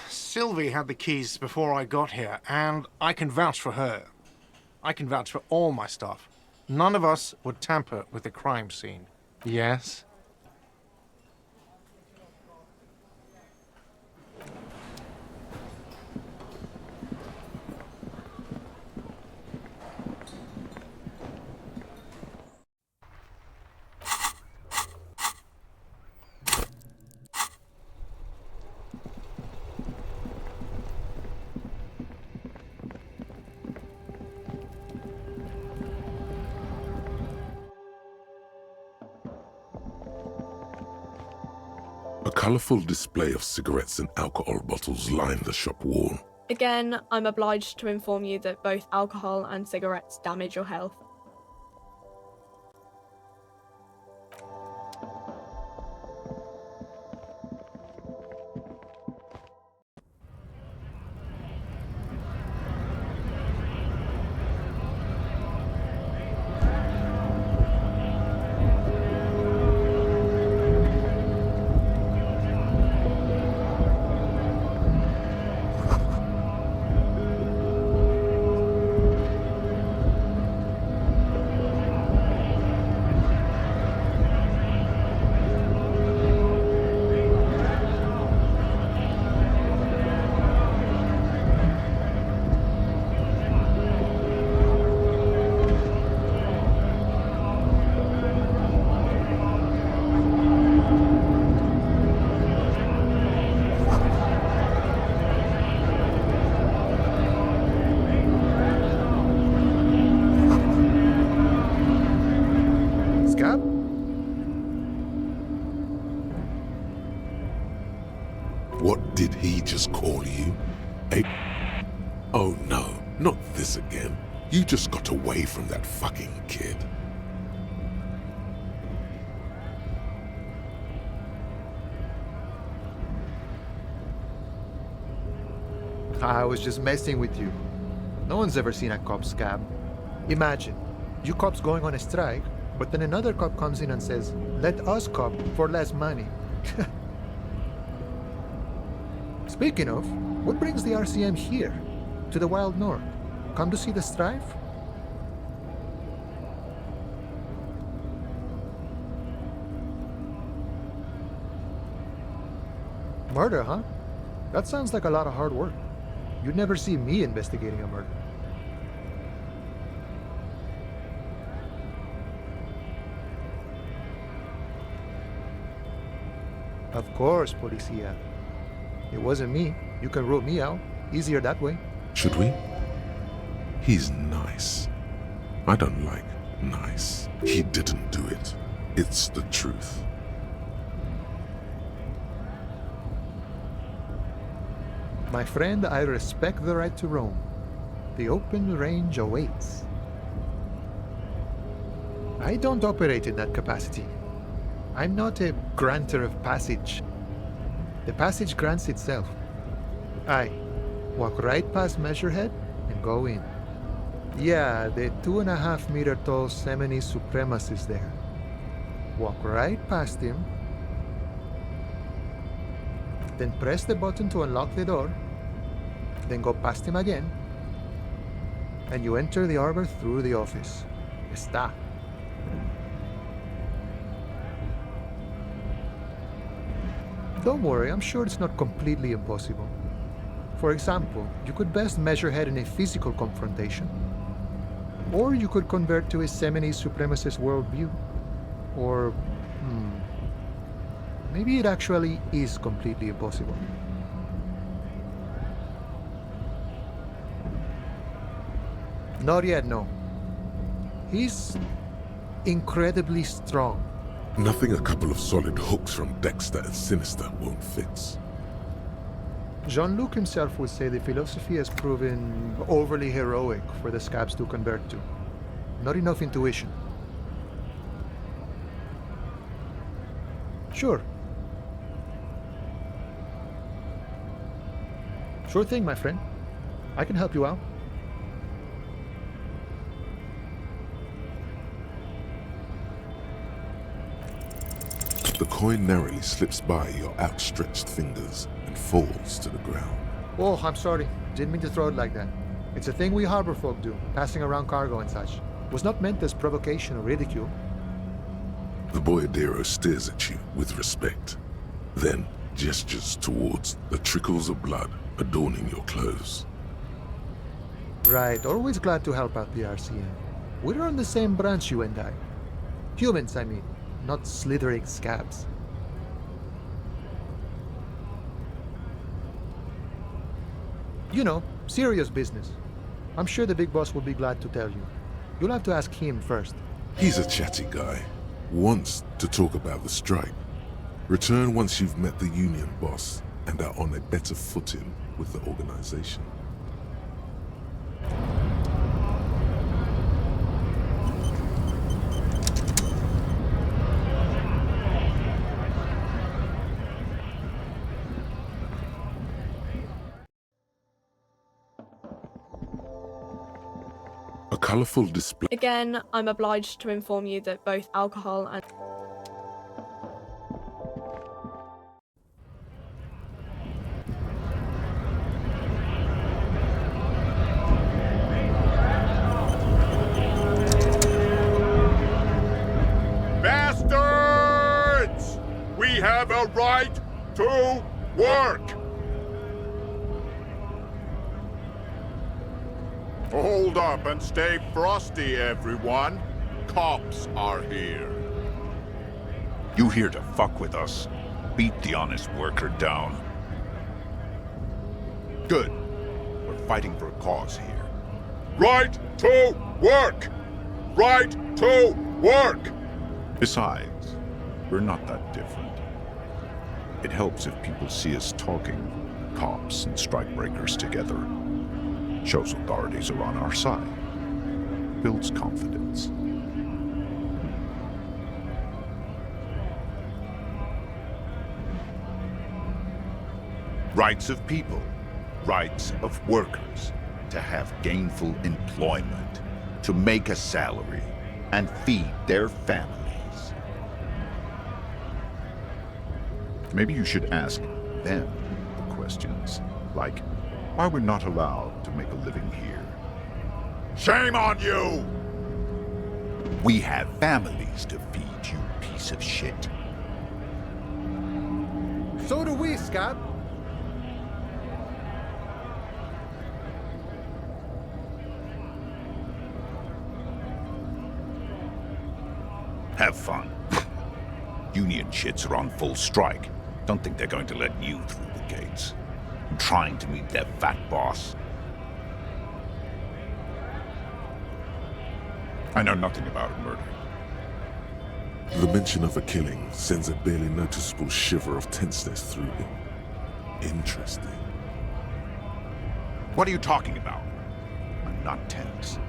Speaker 4: Sylvie had the keys before I got here, and I can vouch for her. I can vouch for all my stuff. None of us would tamper with the crime scene. Yes?
Speaker 3: colorful display of cigarettes and alcohol bottles lined the shop wall.
Speaker 10: Again, I'm obliged to inform you that both alcohol and cigarettes damage your health.
Speaker 3: What did he just call you? Oh no, not this again. You just got away from that fucking kid.
Speaker 13: I was just messing with you. No one's ever seen a cop scab. Imagine, you cops going on a strike, but then another cop comes in and says, "Let us cop for less money." Speaking of, what brings the RCM here, to the Wild North? Come to see the strife? Murder, huh? That sounds like a lot of hard work. You'd never see me investigating a murder. Of course, Policia. It wasn't me. You can rule me out. Easier that way.
Speaker 3: Should we? He's nice. I don't like nice. He didn't do it. It's the truth.
Speaker 13: My friend, I respect the right to roam. The open range awaits. I don't operate in that capacity. I'm not a granter of passage. The passage grants itself. I walk right past Measurehead and go in. Yeah, the 2.5 meter tall Semini Supremacist is there. Walk right past him, then press the button to unlock the door, then go past him again, and you enter the arbor through the office. Está. Don't worry, I'm sure it's not completely impossible. For example, you could best Measurehead in a physical confrontation. Or you could convert to a Semini Supremacist worldview. Or, maybe it actually is completely impossible. Not yet, no. He's incredibly strong.
Speaker 3: Nothing a couple of solid hooks from Dexter and Sinister won't fix.
Speaker 13: Jean-Luc himself would say the philosophy has proven overly heroic for the scabs to convert to. Not enough intuition. Sure. Sure thing, my friend. I can help you out.
Speaker 3: The coin narrowly slips by your outstretched fingers and falls to the ground.
Speaker 13: Oh, I'm sorry. Didn't mean to throw it like that. It's a thing we harbor folk do, passing around cargo and such. Was not meant as provocation or ridicule.
Speaker 3: The boyadero stares at you with respect, then gestures towards the trickles of blood adorning your clothes.
Speaker 13: Right, always glad to help out the RCM. We're on the same branch, you and I. Humans, I mean. Not slithering scabs. You know, serious business. I'm sure the big boss will be glad to tell you. You'll have to ask him first.
Speaker 3: He's a chatty guy. Wants to talk about the strike. Return once you've met the Union boss and are on a better footing with the organization. A colorful display.
Speaker 10: Again, I'm obliged to inform you that both alcohol and
Speaker 14: Bastards! We have a right to work! Hold up and stay frosty, everyone. Cops are here.
Speaker 15: You here to fuck with us? Beat the honest worker down. Good. We're fighting for a cause here.
Speaker 14: Right to work! Right to work!
Speaker 15: Besides, we're not that different. It helps if people see us talking, cops and strikebreakers together. Shows authorities are on our side. Builds confidence. Rights of people, rights of workers, to have gainful employment, to make a salary, and feed their families. Maybe you should ask them the questions, like why we're not allowed to make a living here.
Speaker 14: Shame on you!
Speaker 15: We have families to feed, you piece of shit.
Speaker 13: So do we, Scab.
Speaker 15: Have fun. Union shits are on full strike. Don't think they're going to let you through the gates. I'm trying to meet their fat boss. I know nothing about a murder.
Speaker 3: The mention of a killing sends a barely noticeable shiver of tenseness through him. Interesting.
Speaker 15: What are you talking about? I'm not tense.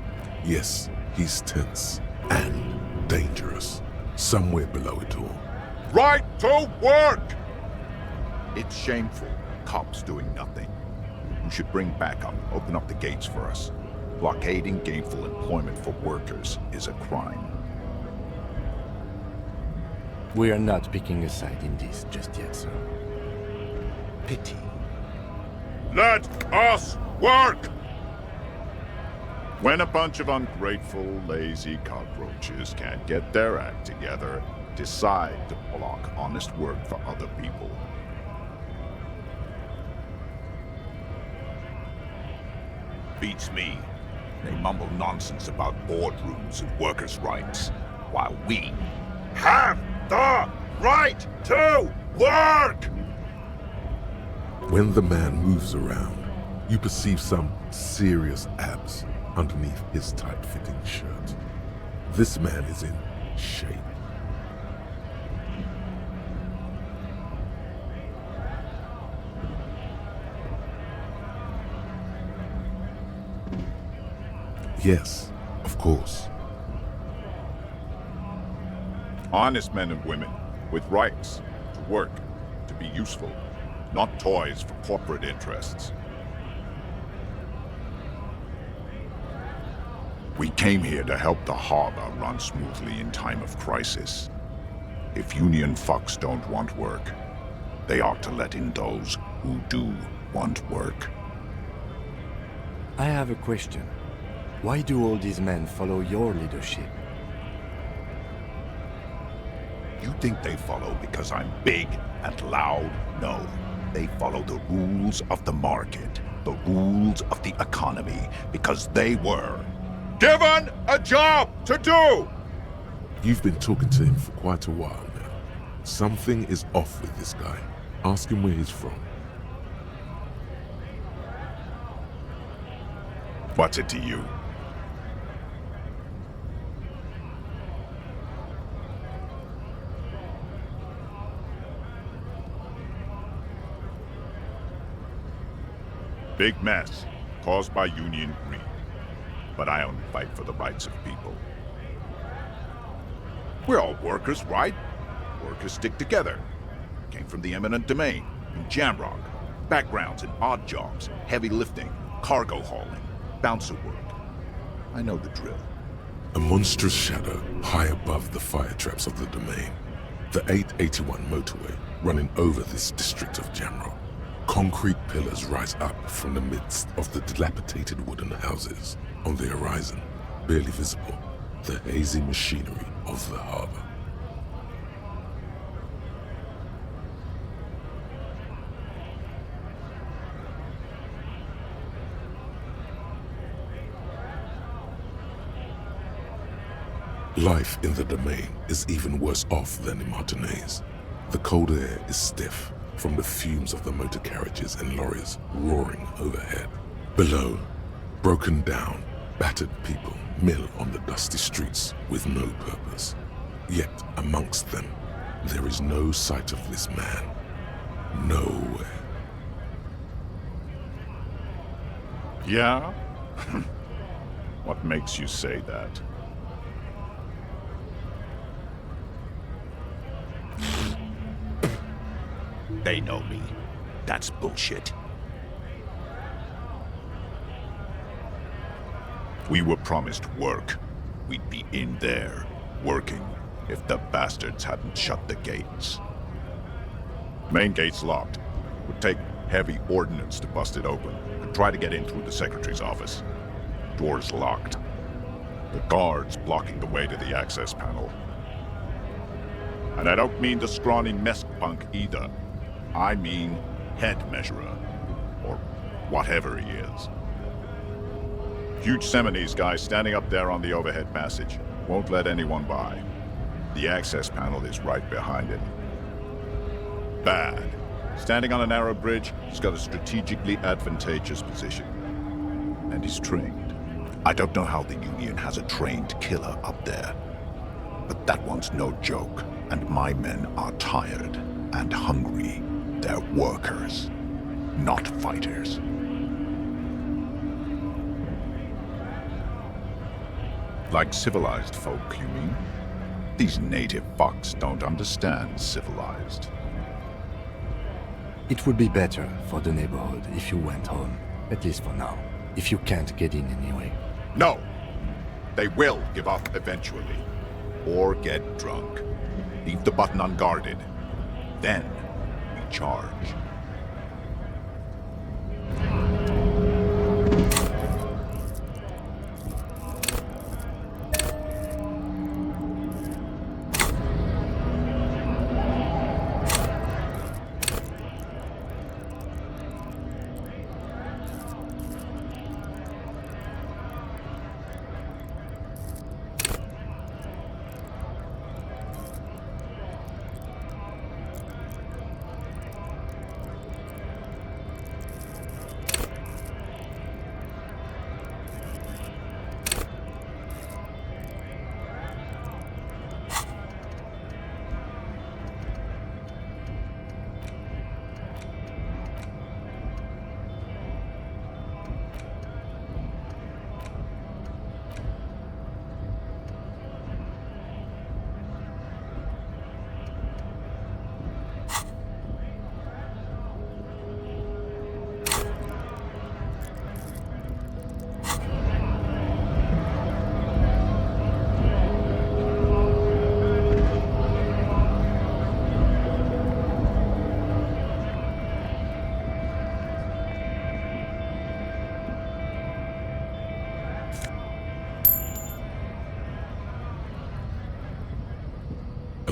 Speaker 3: Yes, he's tense and dangerous. Somewhere below it all.
Speaker 14: Right to work!
Speaker 15: It's shameful. Cops doing nothing. You should bring backup, open up the gates for us. Blockading gainful employment for workers is a crime.
Speaker 1: We are not picking a side in this just yet, sir.
Speaker 15: Pity.
Speaker 14: Let us work!
Speaker 15: When a bunch of ungrateful, lazy cockroaches can't get their act together, decide to block honest work for other people. Beats me. They mumble nonsense about boardrooms and workers' rights, while we
Speaker 14: have the right to work!
Speaker 3: When the man moves around, you perceive some serious abs underneath his tight-fitting shirt. This man is in shape. Yes, of course.
Speaker 15: Honest men and women with rights to work, to be useful, not toys for corporate interests. We came here to help the harbor run smoothly in time of crisis. If Union fucks don't want work, they ought to let in those who do want work.
Speaker 1: I have a question. Why do all these men follow your leadership?
Speaker 15: You think they follow because I'm big and loud? No. They follow the rules of the market, the rules of the economy, because they were
Speaker 14: given a job to do!
Speaker 3: You've been talking to him for quite a while now. Something is off with this guy. Ask him where he's from.
Speaker 15: What's it to you? Big mess, caused by Union greed. But I only fight for the rights of people. We're all workers, right? Workers stick together. Came from the eminent domain, in Jamrock. Backgrounds in odd jobs, heavy lifting, cargo hauling, bouncer work. I know the drill.
Speaker 3: A monstrous shadow high above the fire traps of the domain. The 881 motorway running over this district of Jamrock. Concrete pillars rise up from the midst of the dilapidated wooden houses. On the horizon, barely visible, the hazy machinery of the harbor. Life in the domain is even worse off than in Martinez. The cold air is stiff from the fumes of the motor carriages and lorries roaring overhead. Below, broken down, battered people mill on the dusty streets with no purpose. Yet amongst them, there is no sight of this man. Nowhere.
Speaker 15: Yeah? What makes you say that?
Speaker 9: They know me. That's bullshit.
Speaker 15: We were promised work. We'd be in there, working, if the bastards hadn't shut the gates. Main gate's locked. Would take heavy ordnance to bust it open. Could try to get in through the secretary's office. Door's locked. The guard's blocking the way to the access panel. And I don't mean the scrawny mess punk either. I mean head measurer, or whatever he is. Huge Seminese guy standing up there on the overhead passage. Won't let anyone by. The access panel is right behind him. Bad. Standing on a narrow bridge, he's got a strategically advantageous position. And he's trained. I don't know how the Union has a trained killer up there. But that one's no joke, and my men are tired and hungry. They're workers, not fighters. Like civilized folk, you mean? These native fucks don't understand civilized.
Speaker 1: It would be better for the neighborhood if you went home, at least for now, if you can't get in anyway.
Speaker 15: No! They will give up eventually. Or get drunk. Leave the button unguarded. Then we charge.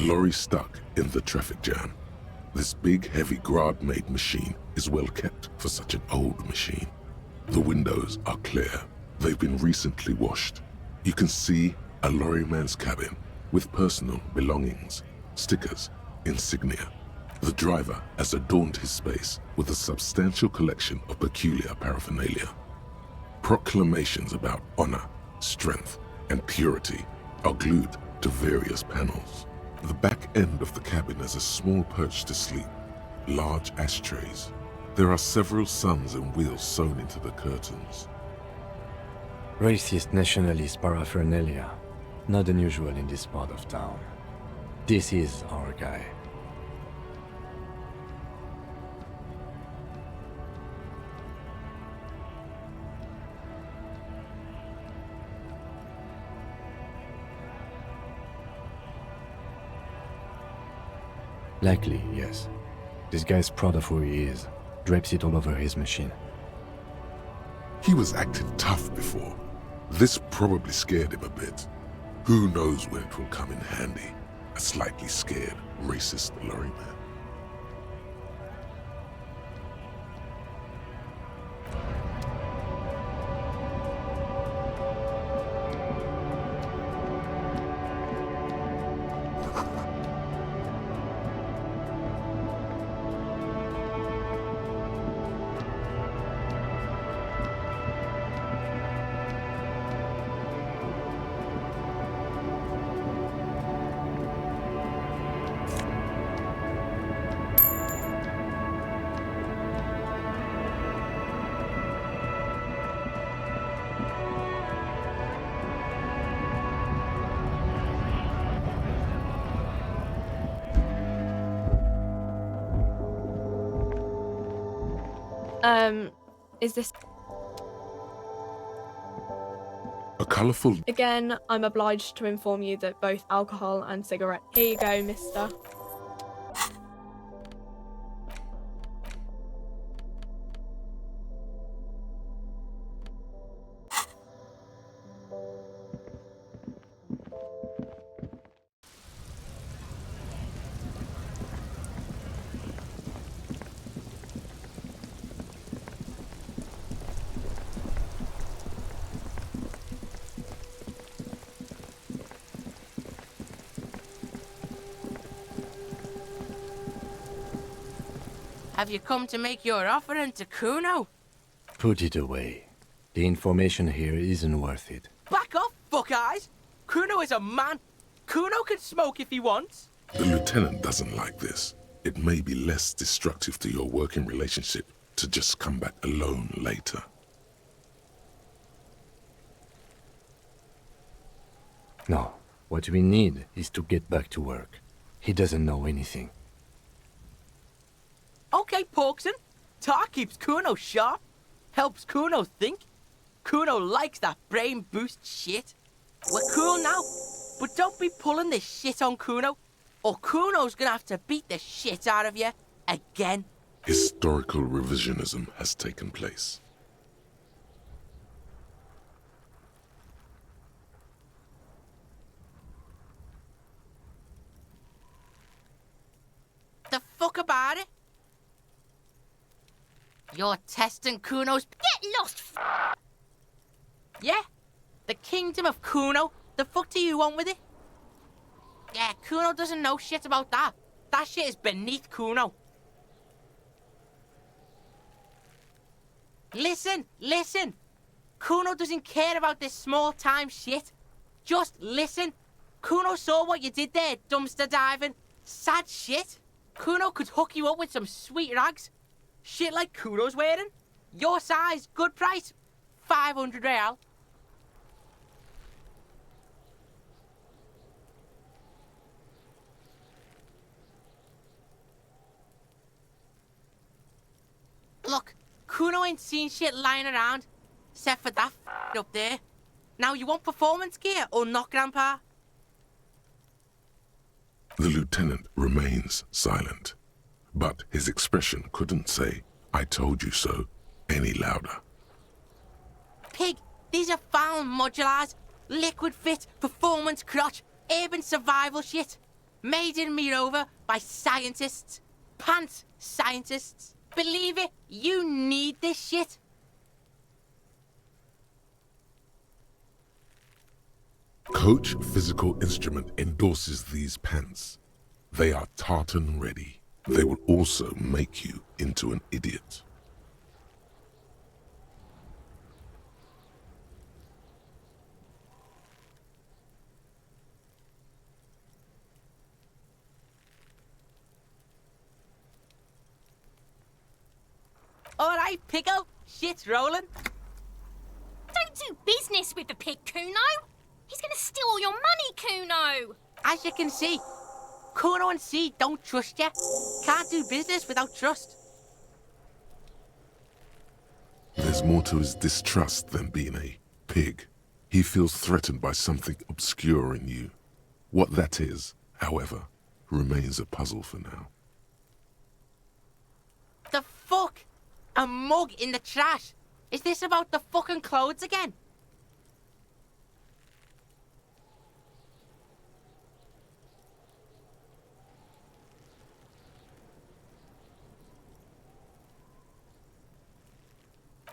Speaker 3: Lorry stuck in the traffic jam. This big, heavy Grad-made machine is well kept for such an old machine. The windows are clear. They've been recently washed. You can see a lorryman's cabin with personal belongings, stickers, insignia. The driver has adorned his space with a substantial collection of peculiar paraphernalia. Proclamations about honor, strength, and purity are glued to various panels. The back end of the cabin has a small perch to sleep, large ashtrays, There are several suns and wheels sewn into the curtains.
Speaker 1: Racist nationalist paraphernalia. Not unusual in this part of town. This is our guy. Likely, yes. This guy's proud of who he is. Drapes it all over his machine.
Speaker 3: He was acting tough before. This probably scared him a bit. Who knows when it will come in handy? A slightly scared, racist lorryman.
Speaker 10: Is this...
Speaker 3: A colourful...
Speaker 10: Again, I'm obliged to inform you that both alcohol and cigarette... Here you go, mister.
Speaker 7: Have you come to make your offering to Kuno?
Speaker 1: Put it away. The information here isn't worth it.
Speaker 7: Back off, fuck eyes! Kuno is a man. Kuno can smoke if he wants.
Speaker 3: The lieutenant doesn't like this. It may be less destructive to your working relationship to just come back alone later.
Speaker 1: No, what we need is to get back to work. He doesn't know anything.
Speaker 7: Okay, Porkson. Tar keeps Kuno sharp. Helps Kuno think. Kuno likes that brain boost shit. We're cool now, but don't be pulling this shit on Kuno, or Kuno's gonna have to beat the shit out of you again.
Speaker 3: Historical revisionism has taken place.
Speaker 7: The fuck about it? You're testing Kuno's...
Speaker 8: Get lost,
Speaker 7: Yeah? The kingdom of Kuno? The fuck do you want with it? Yeah, Kuno doesn't know shit about that. That shit is beneath Kuno. Listen, listen. Kuno doesn't care about this small-time shit. Just listen. Kuno saw what you did there, dumpster diving. Sad shit. Kuno could hook you up with some sweet rags. Shit like Kuno's wearing. Your size, good price. 500 real. Look, Kuno ain't seen shit lying around, except for that up there. Now you want performance gear or not, Grandpa?
Speaker 3: The lieutenant remains silent, but his expression couldn't say, "I told you so," any louder.
Speaker 7: Pig, these are found modulars, liquid fit, performance crotch, urban survival shit. Made in Mirova by scientists. Pants scientists. Believe it, you need this shit.
Speaker 3: Coach Physical Instrument endorses these pants. They are tartan ready. They will also make you into an idiot.
Speaker 7: right, Piggo? Shit's rolling.
Speaker 8: Don't do business with the pig, Kuno. He's gonna steal all your money, Kuno.
Speaker 7: As you can see, Kuno and C don't trust you. Can't do business without trust.
Speaker 3: There's more to his distrust than being a pig. He feels threatened by something obscure in you. What that is, however, remains a puzzle for now.
Speaker 7: The fuck? A mug in the trash? Is this about the fucking clothes again?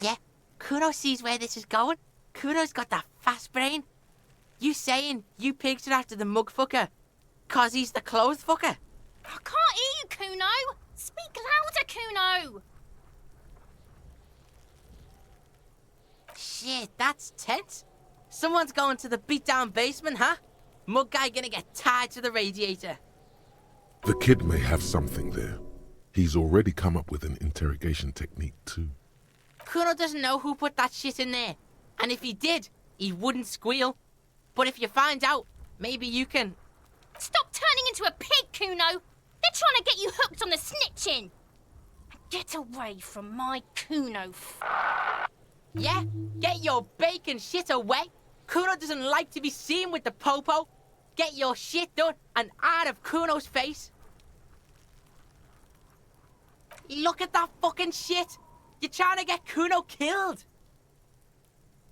Speaker 7: Yeah, Kuno sees where this is going. Kuno's got that fast brain. You saying you pigs are after the mug fucker, 'cause he's the clothes fucker?
Speaker 8: I can't hear you, Kuno. Speak louder, Kuno.
Speaker 7: Shit, that's tense. Someone's going to the beat-down basement, huh? Mug guy gonna get tied to the radiator.
Speaker 3: The kid may have something there. He's already come up with an interrogation technique too.
Speaker 7: Kuno doesn't know who put that shit in there. And if he did, he wouldn't squeal. But if you find out, maybe you can...
Speaker 8: Stop turning into a pig, Kuno. They're trying to get you hooked on the snitching. Get away from my Kuno.
Speaker 7: Yeah? Get your bacon shit away. Kuno doesn't like to be seen with the popo. Get your shit done and out of Kuno's face. Look at that fucking shit. You're trying to get Kuno killed.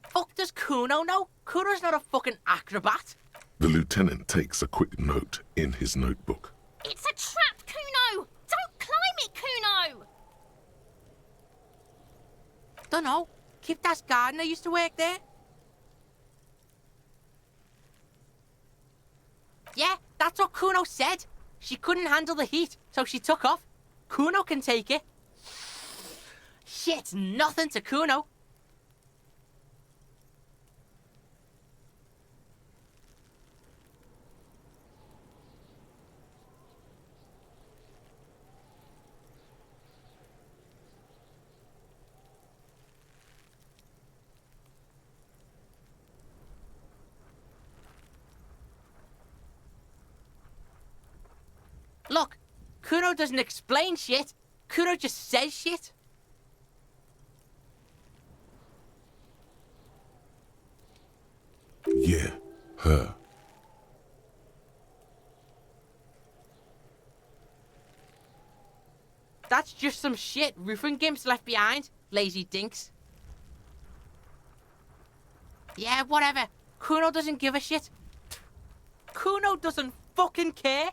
Speaker 7: Fuck does Kuno know? Kuno's not a fucking acrobat.
Speaker 3: The lieutenant takes a quick note in his notebook.
Speaker 8: It's a trap, Kuno. Don't climb it, Kuno.
Speaker 7: Dunno. Kiptas gardener used to work there. Yeah, that's what Kuno said. She couldn't handle the heat, so she took off. Kuno can take it. Shit's nothing to Kuno. Look, Kuno doesn't explain shit. Kuno just says shit.
Speaker 3: Yeah, her.
Speaker 7: That's just some shit roofing gimps left behind, lazy dinks. Yeah, whatever. Kuno doesn't give a shit. Kuno doesn't fucking care.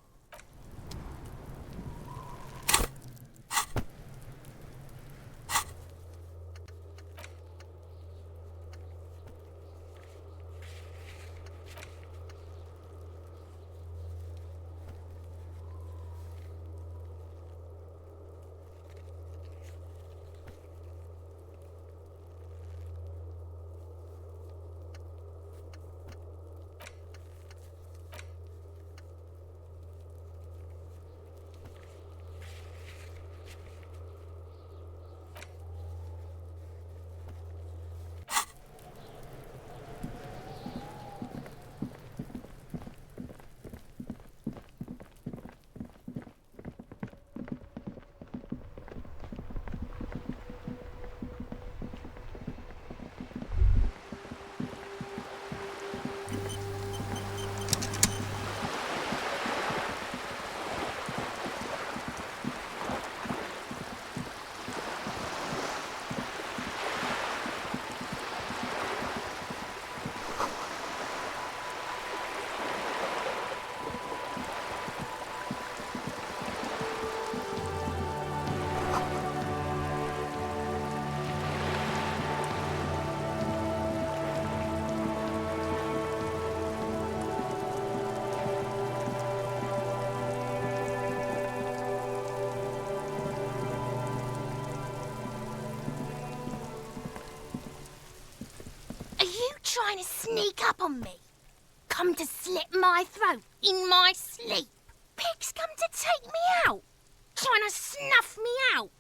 Speaker 8: Trying to sneak up on me? Come to slit my throat in my sleep? Pigs come to take me out? Trying to snuff me out?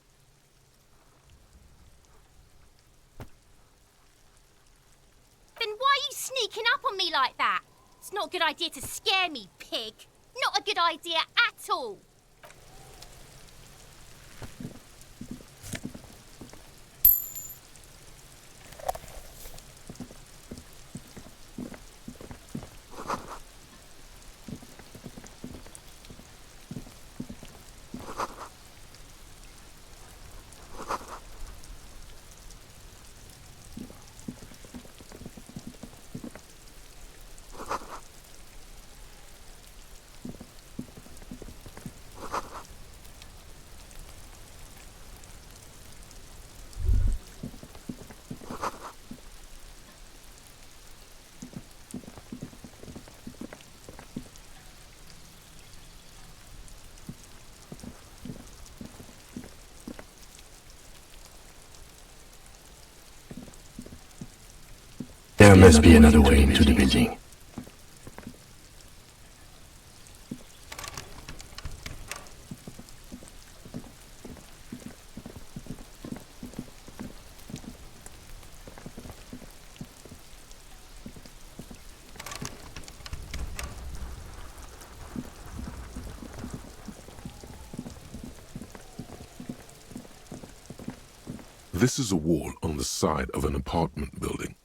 Speaker 8: sneaking up on me like that? It's not a good idea to scare me, pig. Not a good idea at all.
Speaker 1: There must be another way into the building.
Speaker 3: This is a wall on the side of an apartment building.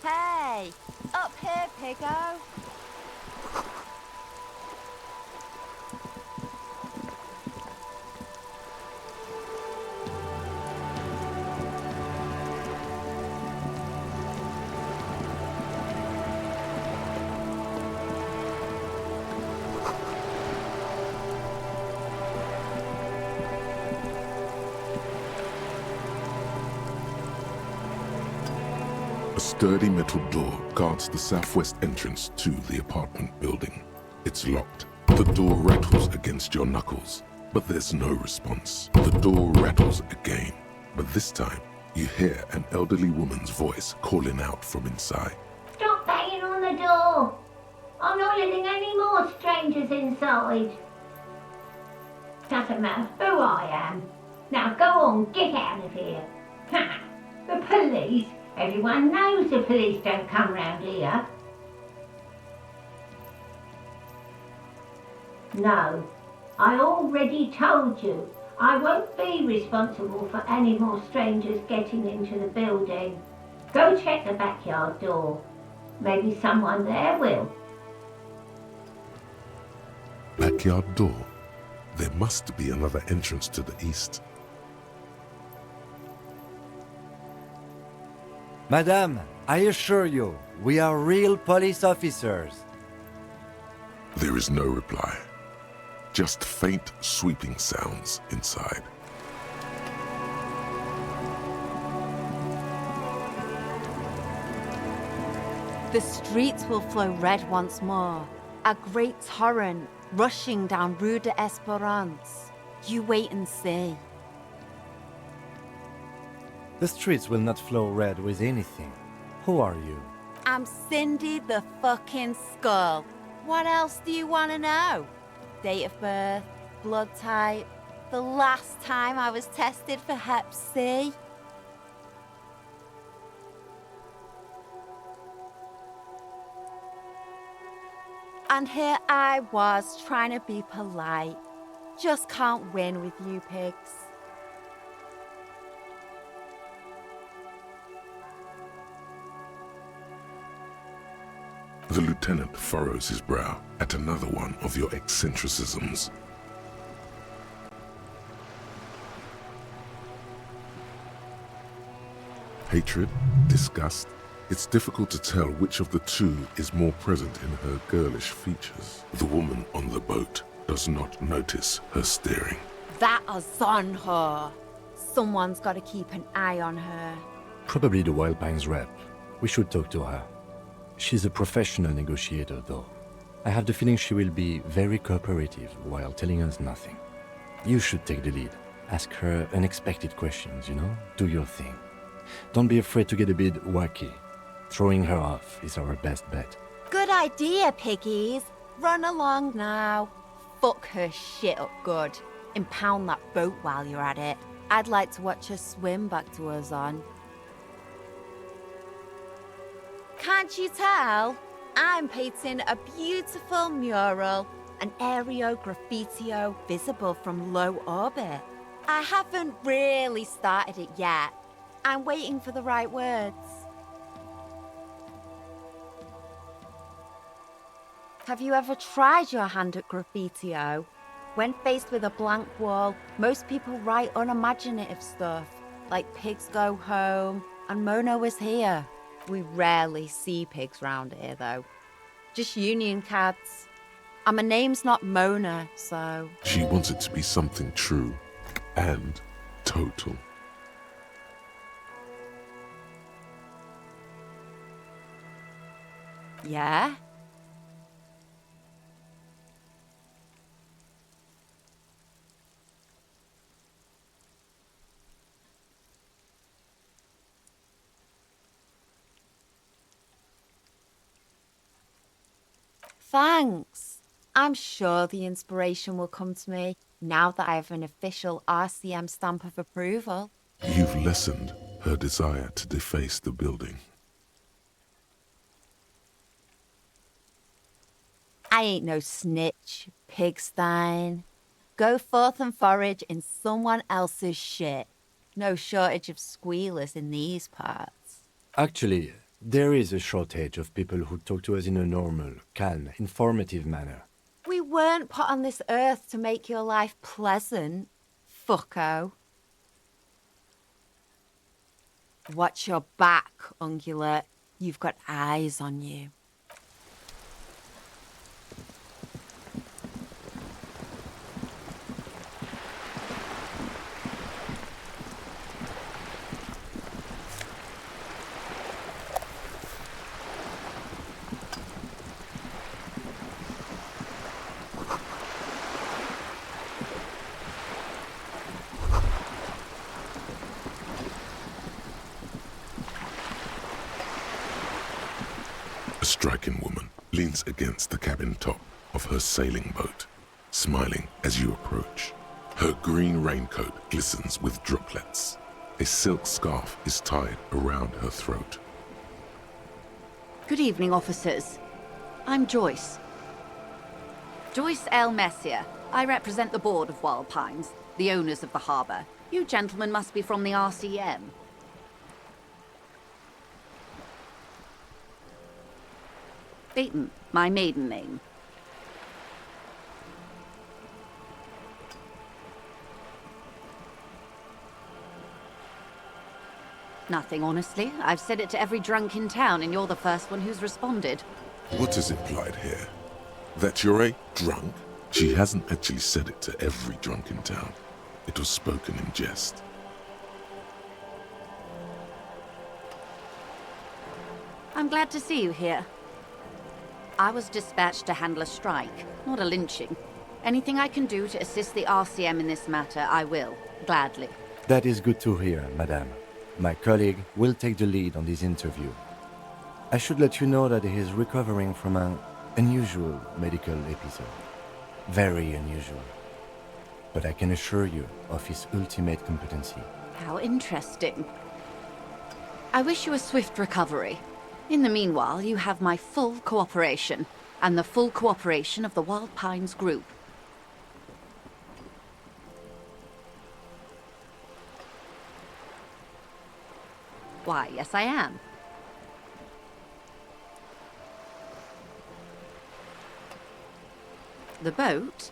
Speaker 2: Hey, up here, piggo.
Speaker 3: A sturdy metal door guards the southwest entrance to the apartment building. It's locked. The door rattles against your knuckles, but there's no response. The door rattles again, but this time you hear an elderly woman's voice calling out from inside.
Speaker 16: Stop banging on the door! I'm not letting any more strangers inside. Doesn't matter who I am. Now go on, get out of here. Ha! The police? Everyone knows the police don't come round here. No, I already told you. I won't be responsible for any more strangers getting into the building. Go check the backyard door. Maybe someone there will.
Speaker 3: Backyard door? There must be another entrance to the east.
Speaker 17: Madame, I assure you, we are real police officers.
Speaker 3: There is no reply. Just faint, sweeping sounds inside.
Speaker 2: The streets will flow red once more. A great torrent rushing down Rue de Esperance. You wait and see.
Speaker 1: The streets will not flow red with anything. Who are you?
Speaker 2: I'm Cindy the fucking Skull. What else do you want to know? Date of birth, blood type, the last time I was tested for Hep C. And here I was trying to be polite. Just can't win with you pigs.
Speaker 3: The lieutenant furrows his brow at another one of your eccentricisms. Hatred, disgust. It's difficult to tell which of the two is more present in her girlish features. The woman on the boat does not notice her staring.
Speaker 2: That is on her. Someone's got to keep an eye on her.
Speaker 1: Probably the Wild Pines rep. We should talk to her. She's a professional negotiator, though. I have the feeling she will be very cooperative while telling us nothing. You should take the lead. Ask her unexpected questions, you know? Do your thing. Don't be afraid to get a bit wacky. Throwing her off is our best bet.
Speaker 2: Good idea, piggies. Run along now. Fuck her shit up good. Impound that boat while you're at it. I'd like to watch her swim back to us on. Can't you tell? I'm painting a beautiful mural, an aereo graffitio visible from low orbit. I haven't really started it yet. I'm waiting for the right words. Have you ever tried your hand at graffitio? When faced with a blank wall, most people write unimaginative stuff, like pigs go home and Mona was here. We rarely see pigs round here, though. Just union cards. And my name's not Mona, so...
Speaker 3: She wants it to be something true and total.
Speaker 2: Yeah? Thanks. I'm sure the inspiration will come to me now that I have an official RCM stamp of approval.
Speaker 3: You've lessened her desire to deface the building.
Speaker 2: I ain't no snitch, pigstein. Go forth and forage in someone else's shit. No shortage of squealers in these parts.
Speaker 1: Actually, there is a shortage of people who talk to us in a normal, calm, informative manner.
Speaker 2: We weren't put on this earth to make your life pleasant, fucko. Watch your back, ungulate. You've got eyes on you.
Speaker 3: A striking woman leans against the cabin top of her sailing boat, smiling as you approach. Her green raincoat glistens with droplets. A silk scarf is tied around her throat.
Speaker 6: Good evening, officers. I'm Joyce. Joyce L. Messier. I represent the board of Wild Pines, the owners of the harbour. You gentlemen must be from the RCM. Beaton, my maiden name. Nothing, honestly. I've said it to every drunk in town, and you're the first one who's responded.
Speaker 3: What is implied here? That you're a drunk? She hasn't actually said it to every drunk in town. It was spoken in jest.
Speaker 6: I'm glad to see you here. I was dispatched to handle a strike, not a lynching. Anything I can do to assist the RCM in this matter, I will, gladly.
Speaker 1: That is good to hear, madame. My colleague will take the lead on this interview. I should let you know that he is recovering from an unusual medical episode. Very unusual. But I can assure you of his ultimate competency.
Speaker 6: How interesting. I wish you a swift recovery. In the meanwhile, you have my full cooperation, and the full cooperation of the Wild Pines Group. Why, yes I am. The boat?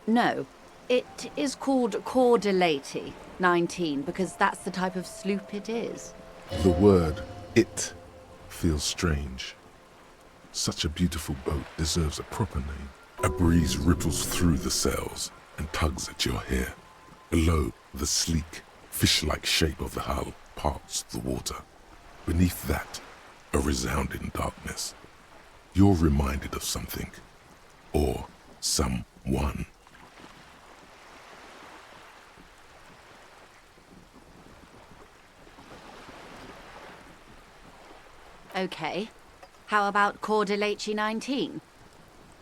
Speaker 6: No. It is called Cordelati 19, because that's the type of sloop it is.
Speaker 3: The word, it, feels strange. Such a beautiful boat deserves a proper name. A breeze ripples through the sails and tugs at your hair. Below, the sleek, fish-like shape of the hull parts the water. Beneath that, a resounding darkness. you're reminded of something. Or someone.
Speaker 6: Okay. How about Cordelechi 19?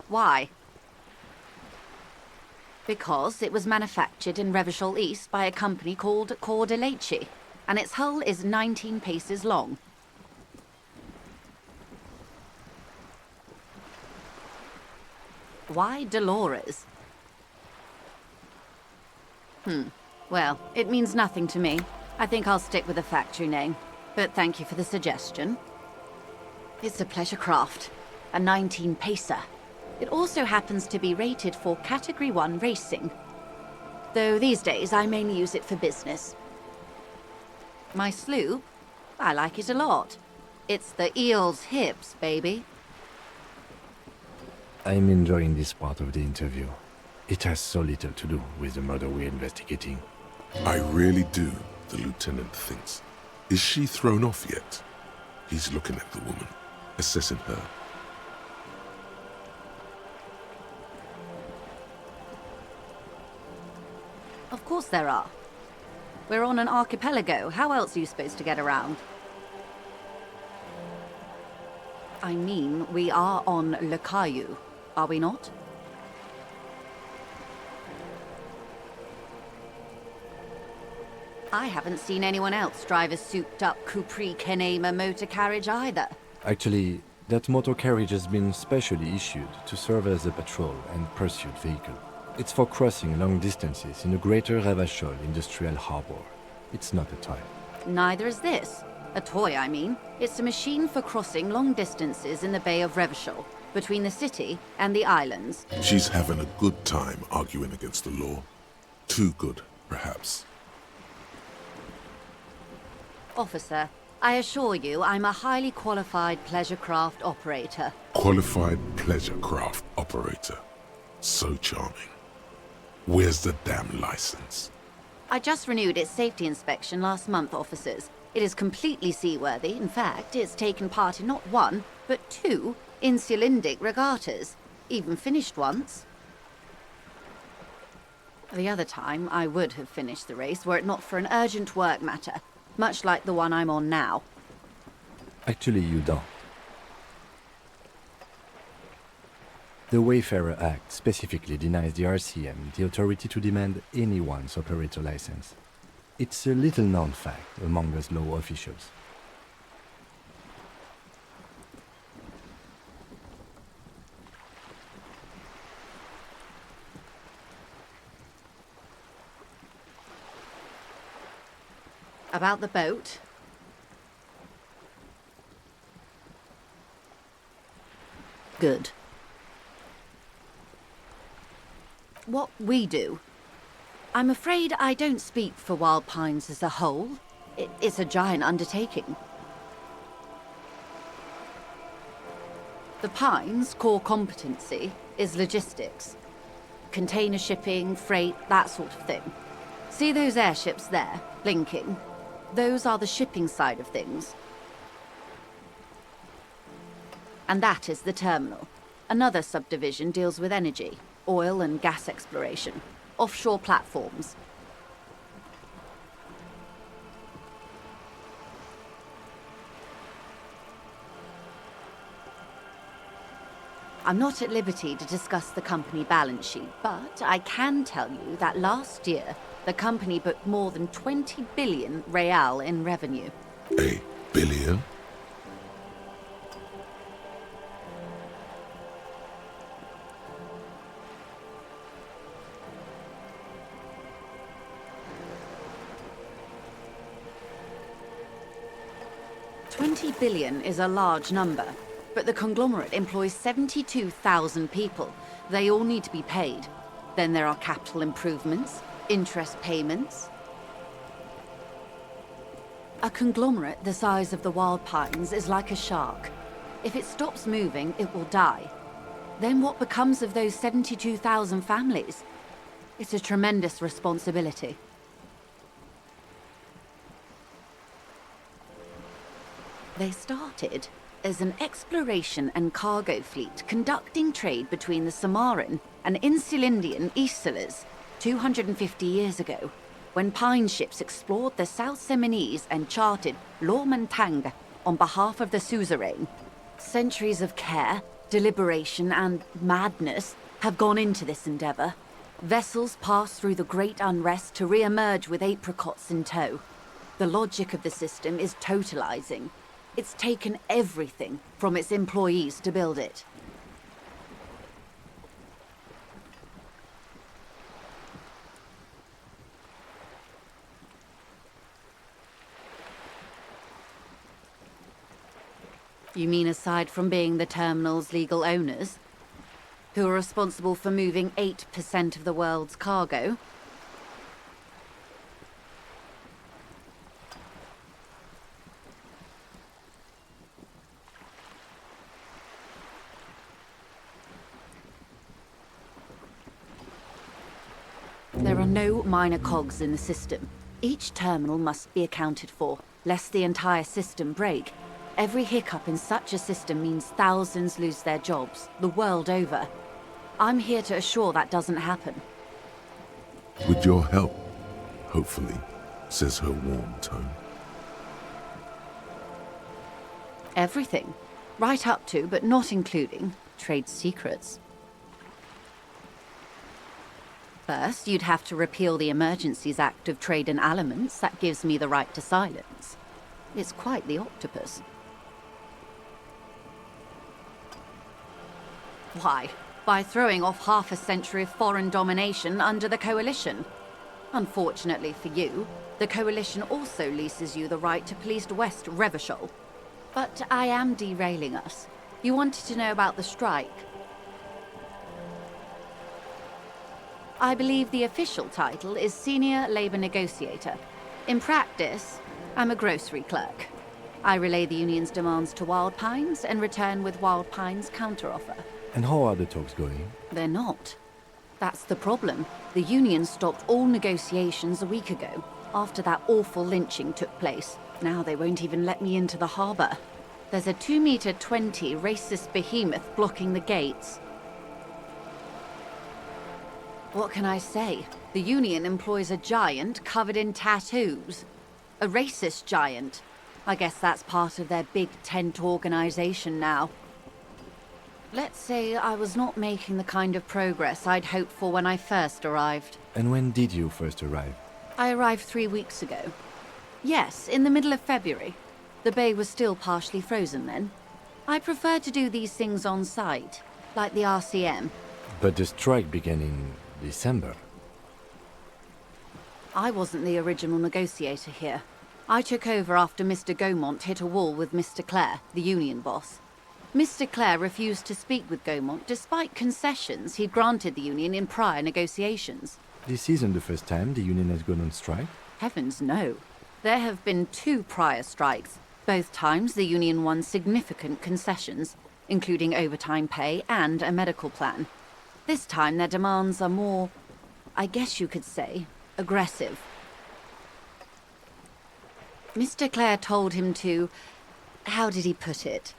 Speaker 6: Why? Because it was manufactured in Revachol East by a company called Cordelechi, and its hull is 19 paces long. Why Dolores? Well, it means nothing to me. I think I'll stick with the factory name. But thank you for the suggestion. It's a pleasure craft. A 19-pacer. It also happens to be rated for Category 1 racing. Though these days I mainly use it for business. My sloop? I like it a lot. It's the eel's hips, baby.
Speaker 1: I'm enjoying this part of the interview. It has so little to do with the murder we're investigating.
Speaker 3: I really do, the lieutenant thinks. Is she thrown off yet? He's looking at the woman, assessing her.
Speaker 6: Of course there are. We're on an archipelago. How else are you supposed to get around? I mean, we are on Le Caillou, are we not? I haven't seen anyone else drive a souped-up Capri Kenema motor carriage either.
Speaker 1: Actually, that motor carriage has been specially issued to serve as a patrol and pursuit vehicle. It's for crossing long distances in the greater Revachol industrial harbor. It's not a toy.
Speaker 6: Neither is this. A toy, I mean. It's a machine for crossing long distances in the Bay of Revachol, between the city and the islands.
Speaker 3: She's having a good time arguing against the law. Too good, perhaps.
Speaker 6: Officer, I assure you I'm a highly qualified pleasure craft operator.
Speaker 3: Qualified pleasure craft operator. So charming. Where's the damn license?
Speaker 6: I just renewed its safety inspection last month, officers. It is completely seaworthy. In fact, it's taken part in not one, but 2 insulindic regattas. Even finished once. The other time, I would have finished the race were it not for an urgent work matter, much like the one I'm on now.
Speaker 1: Actually, you don't. The Wayfarer Act specifically denies the RCM the authority to demand anyone's operator license. It's a little-known fact among us law officials.
Speaker 6: About the boat? Good. What we do? I'm afraid I don't speak for Wild Pines as a whole. It's a giant undertaking. The Pines' core competency is logistics. Container shipping, freight, that sort of thing. See those airships there, blinking? Those are the shipping side of things. And that is the terminal. Another subdivision deals with energy, oil and gas exploration, offshore platforms. I'm not at liberty to discuss the company balance sheet, but I can tell you that last year, the company booked more than 20 billion real in revenue.
Speaker 3: A billion?
Speaker 6: $20 billion is a large number, but the conglomerate employs 72,000 people. They all need to be paid. Then there are capital improvements, interest payments. A conglomerate the size of the Wild Pines is like a shark. If it stops moving, it will die. Then what becomes of those 72,000 families? It's a tremendous responsibility. They started as an exploration and cargo fleet conducting trade between the Samaran and Insulindian Isolas 250 years ago, when Pine ships explored the South Seminese and charted Lomantang on behalf of the suzerain. Centuries of care, deliberation, and madness have gone into this endeavor. Vessels pass through the Great Unrest to re-emerge with apricots in tow. The logic of the system is totalizing. It's taken everything from its employees to build it. You mean aside from being the terminal's legal owners, who are responsible for moving 8% of the world's cargo? There are no minor cogs in the system. Each terminal must be accounted for, lest the entire system break. Every hiccup in such a system means thousands lose their jobs, the world over. I'm here to assure that doesn't happen.
Speaker 3: With your help, hopefully, says her warm tone.
Speaker 6: Everything. Right up to, but not including, trade secrets. First, you'd have to repeal the Emergencies Act of Trade in Elements that gives me the right to silence. It's quite the octopus. Why? By throwing off half a century of foreign domination under the Coalition. Unfortunately for you, the Coalition also leases you the right to police West Revachol. But I am derailing us. You wanted to know about the strike. I believe the official title is Senior Labor Negotiator. In practice, I'm a grocery clerk. I relay the union's demands to Wild Pines and return with Wild Pines' counteroffer.
Speaker 1: And how are the talks going?
Speaker 6: They're not. That's the problem. The union stopped all negotiations a week ago, after that awful lynching took place. Now they won't even let me into the harbor. There's a 2-meter-20 racist behemoth blocking the gates. What can I say? The union employs a giant covered in tattoos. A racist giant. I guess that's part of their big tent organization now. Let's say I was not making the kind of progress I'd hoped for when I first arrived.
Speaker 1: And when did you first arrive?
Speaker 6: I arrived 3 weeks ago. Yes, in the middle of February. The bay was still partially frozen then. I prefer to do these things on site, like the RCM.
Speaker 1: But the strike began in December.
Speaker 6: I wasn't the original negotiator here. I took over after Mr. Gaumont hit a wall with Mr. Clare, the union boss. Mr. Clare refused to speak with Gaumont despite concessions he'd granted the union in prior negotiations.
Speaker 1: This isn't the first time the union has gone on strike?
Speaker 6: Heavens no. There have been 2 prior strikes. Both times the union won significant concessions, including overtime pay and a medical plan. This time their demands are more, I guess you could say, aggressive. Mr. Clare told him to... how did he put it?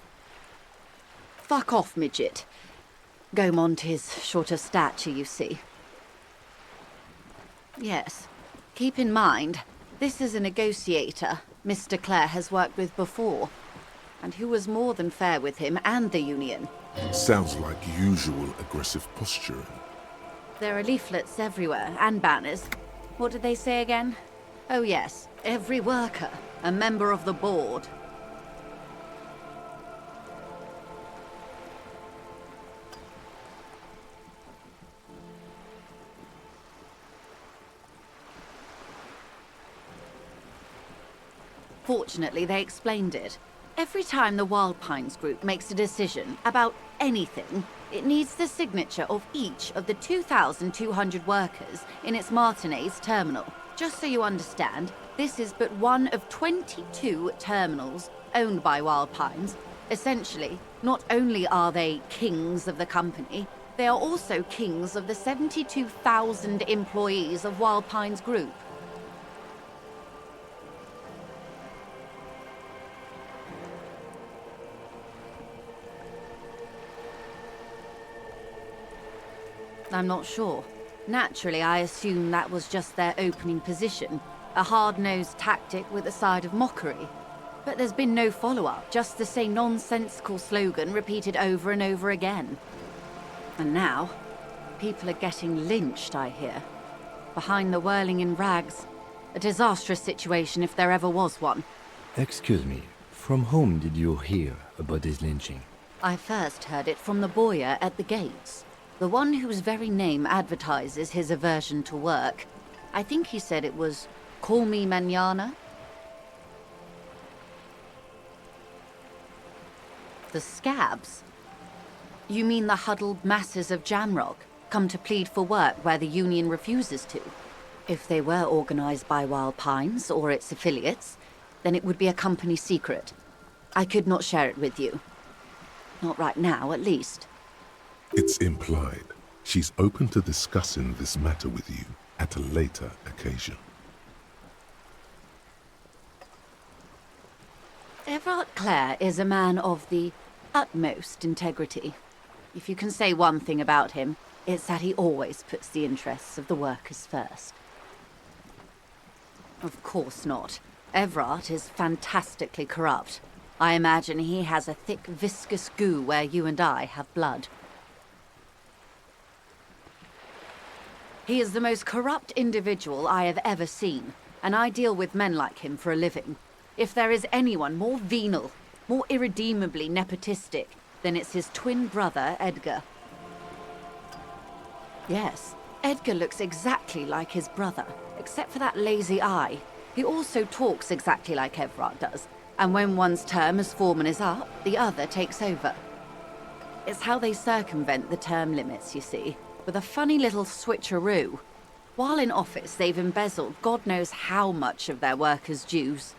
Speaker 6: Fuck off, midget. Gaumont is short of stature, you see. Yes. Keep in mind, this is a negotiator Mr. Clare has worked with before, and who was more than fair with him and the union.
Speaker 3: Sounds like usual aggressive posturing.
Speaker 6: There are leaflets everywhere, and banners. What did they say again? Oh yes, every worker, a member of the board. Fortunately, they explained it. Every time the Wild Pines group makes a decision about anything, it needs the signature of each of the 2,200 workers in its Martinez terminal. Just so you understand, this is but one of 22 terminals owned by Wild Pines. Essentially, not only are they kings of the company, they are also kings of the 72,000 employees of Wild Pines Group. I'm not sure. Naturally, I assume that was just their opening position, a hard-nosed tactic with a side of mockery. But there's been no follow-up, just the same nonsensical slogan repeated over and over again. And now, people are getting lynched, I hear. Behind the whirling in rags. A disastrous situation if there ever was one.
Speaker 1: Excuse me, from whom did you hear about this lynching?
Speaker 6: I first heard it from the boyar at the gates. The one whose very name advertises his aversion to work. I think he said it was, "Call me mañana." The scabs? You mean the huddled masses of Jamrock, come to plead for work where the Union refuses to? If they were organized by Wild Pines or its affiliates, then it would be a company secret. I could not share it with you. Not right now, at least.
Speaker 3: It's implied she's open to discussing this matter with you at a later occasion.
Speaker 6: Everard Clare is a man of the utmost integrity. If you can say one thing about him, it's that he always puts the interests of the workers first. Of course not. Everard is fantastically corrupt. I imagine he has a thick, viscous goo where you and I have blood. He is the most corrupt individual I have ever seen, and I deal with men like him for a living. If there is anyone more venal, more irredeemably nepotistic, then it's his twin brother, Edgar. Yes, Edgar looks exactly like his brother, except for that lazy eye. He also talks exactly like Everard does, and when one's term as foreman is up, the other takes over. It's how they circumvent the term limits, you see, with a funny little switcheroo. While in office, they've embezzled God knows how much of their workers' dues.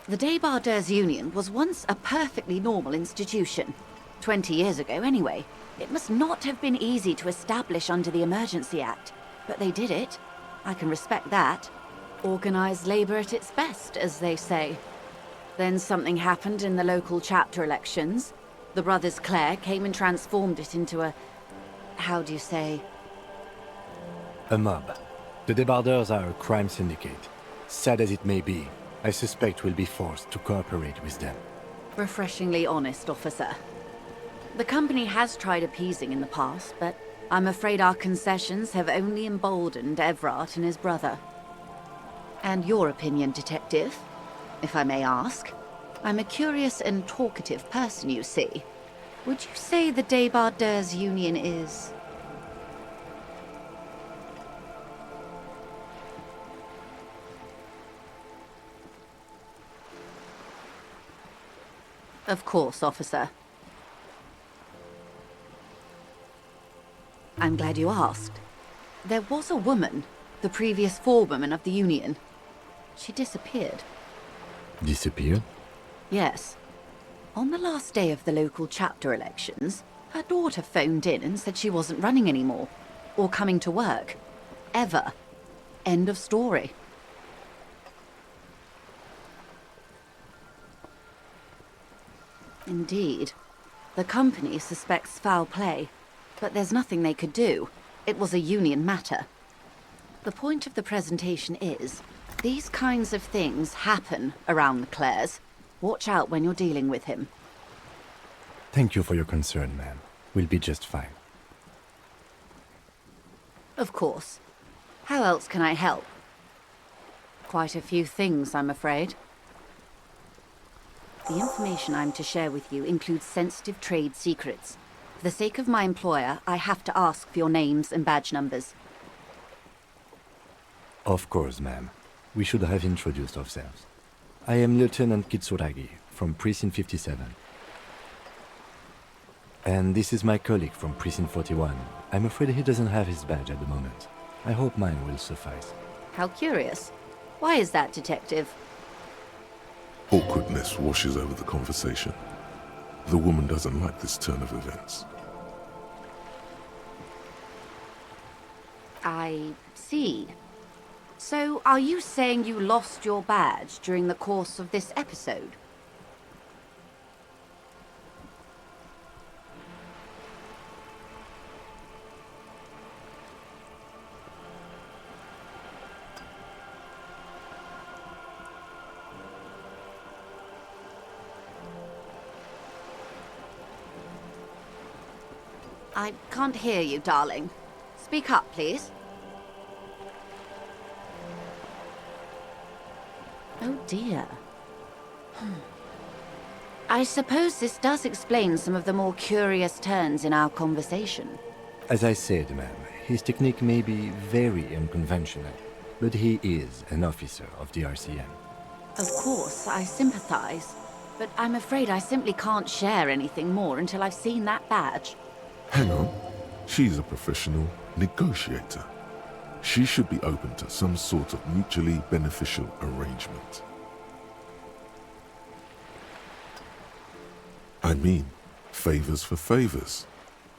Speaker 6: The Débardeurs Union was once a perfectly normal institution. 20 years ago, anyway. It must not have been easy to establish under the Emergency Act, but they did it. I can respect that. Organised labour at its best, as they say. Then something happened in the local chapter elections. The brothers Clare came and transformed it into a... how do you say?
Speaker 1: A mob. The Débardeurs are a crime syndicate. Sad as it may be, I suspect we'll be forced to cooperate with them.
Speaker 6: Refreshingly honest, officer. The company has tried appeasing in the past, but I'm afraid our concessions have only emboldened Everard and his brother. And your opinion, detective, if I may ask? I'm a curious and talkative person, you see. Would you say the Débardeurs Union is... Of course, officer. I'm glad you asked. There was a woman, the previous forewoman of the Union. She disappeared.
Speaker 1: Disappeared?
Speaker 6: Yes. On the last day of the local chapter elections, her daughter phoned in and said she wasn't running anymore, or coming to work. Ever. End of story. Indeed. The company suspects foul play, but there's nothing they could do. It was a union matter. The point of the presentation is, these kinds of things happen around the Clares. Watch out when you're dealing with him.
Speaker 1: Thank you for your concern, ma'am. We'll be just fine.
Speaker 6: Of course. How else can I help? Quite a few things, I'm afraid. The information I'm to share with you includes sensitive trade secrets. For the sake of my employer, I have to ask for your names and badge numbers.
Speaker 1: Of course, ma'am. We should have introduced ourselves. I am Lieutenant Kitsuragi, from Precinct 57. And this is my colleague from Precinct 41. I'm afraid he doesn't have his badge at the moment. I hope mine will suffice.
Speaker 6: How curious. Why is that, Detective?
Speaker 3: Awkwardness washes over the conversation. The woman doesn't like this turn of events.
Speaker 6: I see. So, are you saying you lost your badge during the course of this episode? I can't hear you, darling. Speak up, please. Oh dear. I suppose this does explain some of the more curious turns in our conversation.
Speaker 1: As I said, ma'am, his technique may be very unconventional, but he is an officer of the RCM.
Speaker 6: Of course, I sympathize, but I'm afraid I simply can't share anything more until I've seen that badge.
Speaker 3: Hang on. She's a professional negotiator. She should be open to some sort of mutually beneficial arrangement. I mean, favors for favors.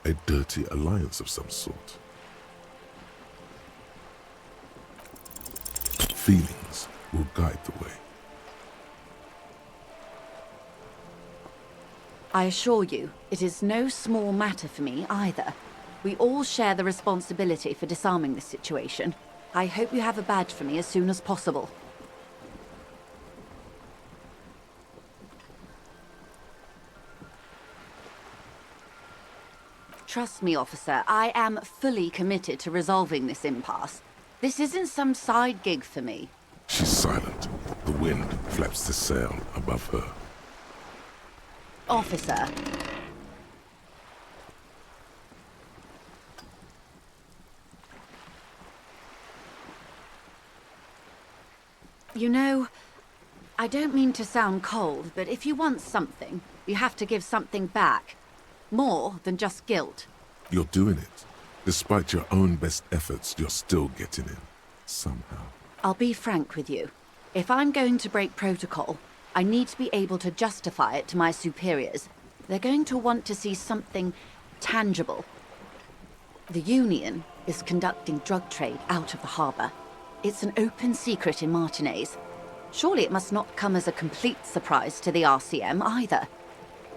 Speaker 3: A dirty alliance of some sort. Feelings will guide the way.
Speaker 6: I assure you, it is no small matter for me either. We all share the responsibility for disarming this situation. I hope you have a badge for me as soon as possible. Trust me, officer, I am fully committed to resolving this impasse. This isn't some side gig for me.
Speaker 3: She's silent. The wind flaps the sail above her.
Speaker 6: Officer. You know, I don't mean to sound cold, but if you want something, you have to give something back. More than just guilt.
Speaker 3: You're doing it. Despite your own best efforts, you're still getting in. Somehow.
Speaker 6: I'll be frank with you. If I'm going to break protocol, I need to be able to justify it to my superiors. They're going to want to see something tangible. The Union is conducting drug trade out of the harbor. It's an open secret in Martinez. Surely it must not come as a complete surprise to the RCM either.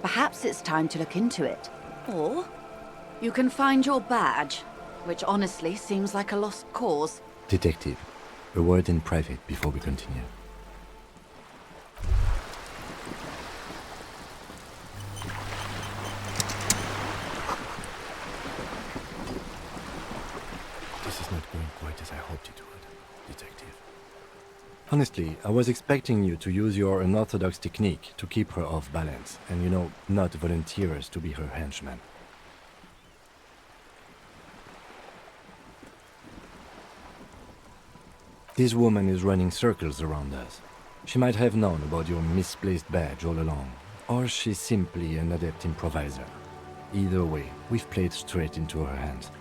Speaker 6: Perhaps it's time to look into it. Or you can find your badge, which honestly seems like a lost cause.
Speaker 1: Detective, a word in private before we continue. This is not going quite as I hoped it would, Detective. Honestly, I was expecting you to use your unorthodox technique to keep her off balance, and not volunteer us to be her henchman. This woman is running circles around us. She might have known about your misplaced badge all along, or she's simply an adept improviser. Either way, we've played straight into her hands.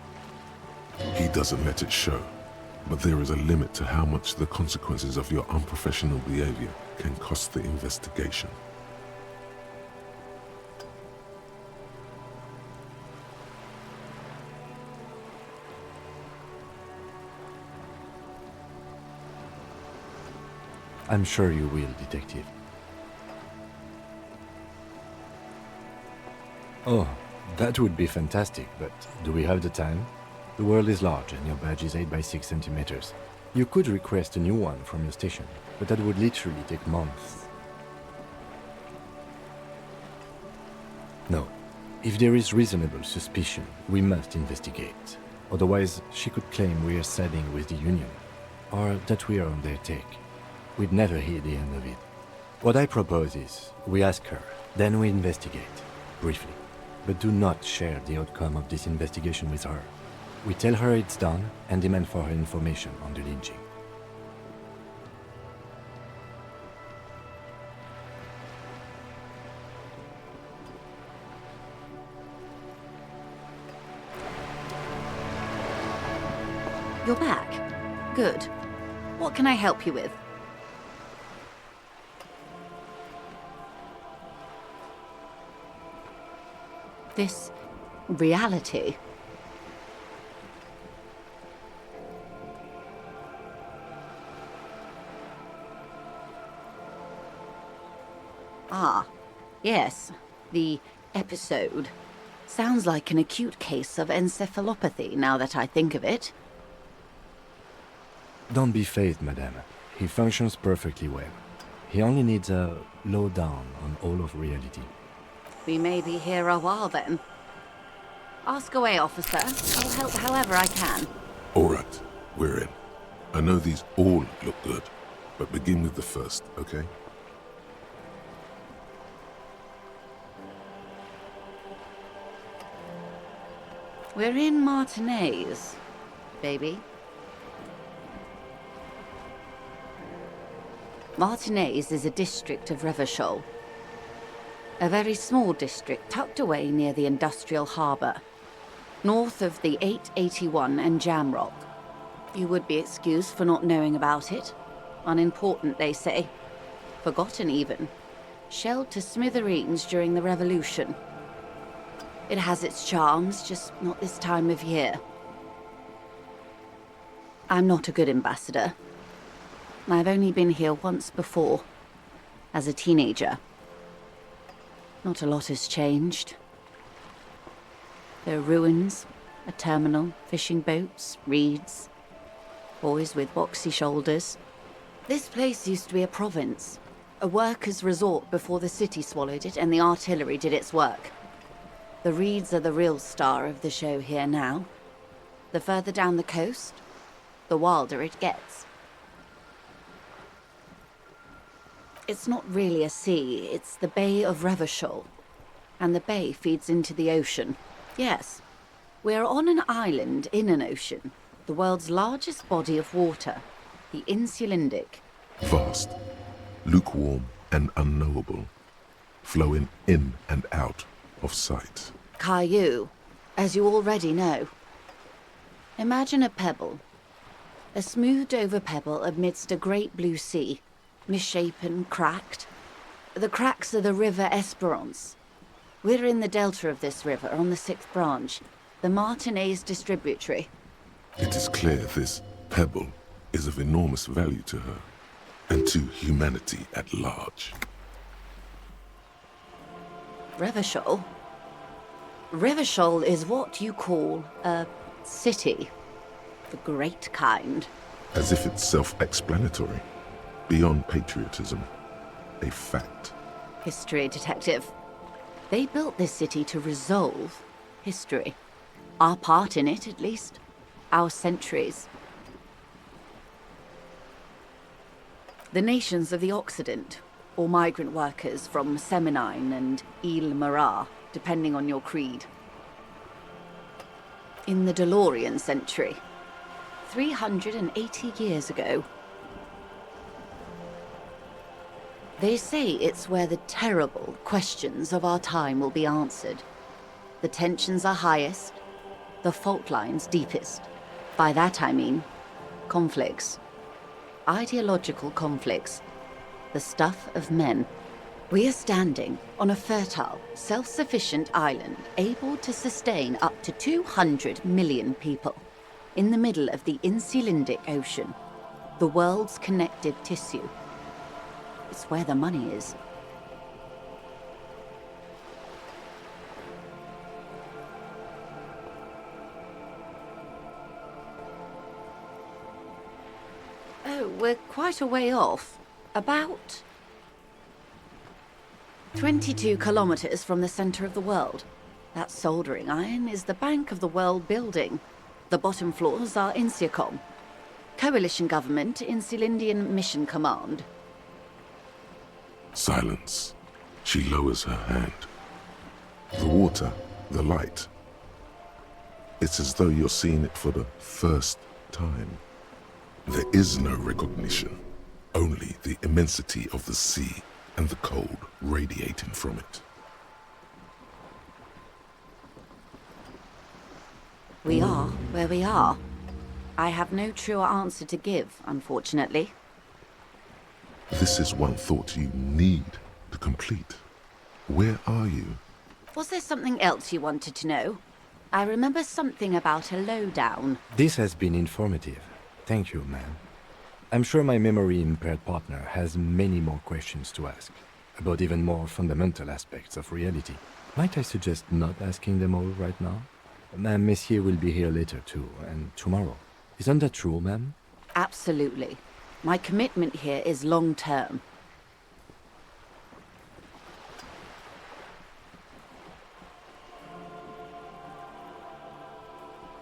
Speaker 3: He doesn't let it show. But there is a limit to how much the consequences of your unprofessional behavior can cost the investigation.
Speaker 1: I'm sure you will, Detective. Oh, that would be fantastic, but do we have the time? The world is large and your badge is 8 by 6 centimeters. You could request a new one from your station, but that would literally take months. No. If there is reasonable suspicion, we must investigate. Otherwise, she could claim we are siding with the Union, or that we are on their take. We'd never hear the end of it. What I propose is, we ask her, then we investigate, briefly. But do not share the outcome of this investigation with her. We tell her it's done and demand for her information on the lynching.
Speaker 6: You're back. Good. What can I help you with? This reality. Ah, yes, the episode. Sounds like an acute case of encephalopathy now that I think of it.
Speaker 1: Don't be phased, madame. He functions perfectly well. He only needs a lowdown on all of reality.
Speaker 6: We may be here a while then. Ask away, officer. I'll help however I can.
Speaker 3: All right, we're in. I know these all look good, but begin with the first, okay?
Speaker 6: We're in Martinez, baby. Martinez is a district of Revachol. A very small district tucked away near the industrial harbour, north of the 881 and Jamrock. You would be excused for not knowing about it. Unimportant, they say. Forgotten, even. Shelled to smithereens during the Revolution. It has its charms, just not this time of year. I'm not a good ambassador. I've only been here once before, as a teenager. Not a lot has changed. There are ruins, a terminal, fishing boats, reeds, boys with boxy shoulders. This place used to be a province, a workers' resort before the city swallowed it and the artillery did its work. The reeds are the real star of the show here now. The further down the coast, the wilder it gets. It's not really a sea, it's the Bay of Revachol. And the bay feeds into the ocean. Yes, we're on an island in an ocean, the world's largest body of water, the Insulindic.
Speaker 3: Vast, lukewarm and unknowable, flowing in and out of sight.
Speaker 6: Caillou, as you already know. Imagine a pebble. A smoothed-over pebble amidst a great blue sea, misshapen, cracked. The cracks are the River Esperance. We're in the delta of this river, on the 6th branch, the Martinez distributary.
Speaker 3: It is clear this pebble is of enormous value to her, and to humanity at large.
Speaker 6: Revachol? Revachol is what you call a city. The great kind.
Speaker 3: As if it's self-explanatory, beyond patriotism, a fact.
Speaker 6: History detective. They built this city to resolve history. Our part in it, at least. Our centuries. The nations of the Occident, or migrant workers from Seminine and Ile-Marat, depending on your creed. In the DeLorean century, 380 years ago. They say it's where the terrible questions of our time will be answered. The tensions are highest, the fault lines deepest. By that I mean conflicts. Ideological conflicts. The stuff of men. We are standing on a fertile, self-sufficient island able to sustain up to 200 million people in the middle of the Insulindic Ocean, the world's connective tissue. It's where the money is. Oh, we're quite a way off. About 22 kilometers from the center of the world. That soldering iron is the Bank of the World building. The bottom floors are Insiacom. Coalition government, Insulindian Mission Command.
Speaker 3: Silence. She lowers her hand. The water, the light. It's as though you're seeing it for the first time. There is no recognition, only the immensity of the sea and the cold radiating from it.
Speaker 6: We are where we are. I have no truer answer to give, unfortunately.
Speaker 3: This is one thought you need to complete. Where are you?
Speaker 6: Was there something else you wanted to know? I remember something about a lowdown.
Speaker 1: This has been informative. Thank you, ma'am. I'm sure my memory-impaired partner has many more questions to ask, about even more fundamental aspects of reality. Might I suggest not asking them all right now? Ma'am, Messier will be here later too, and tomorrow. Isn't that true, ma'am?
Speaker 6: Absolutely. My commitment here is long-term.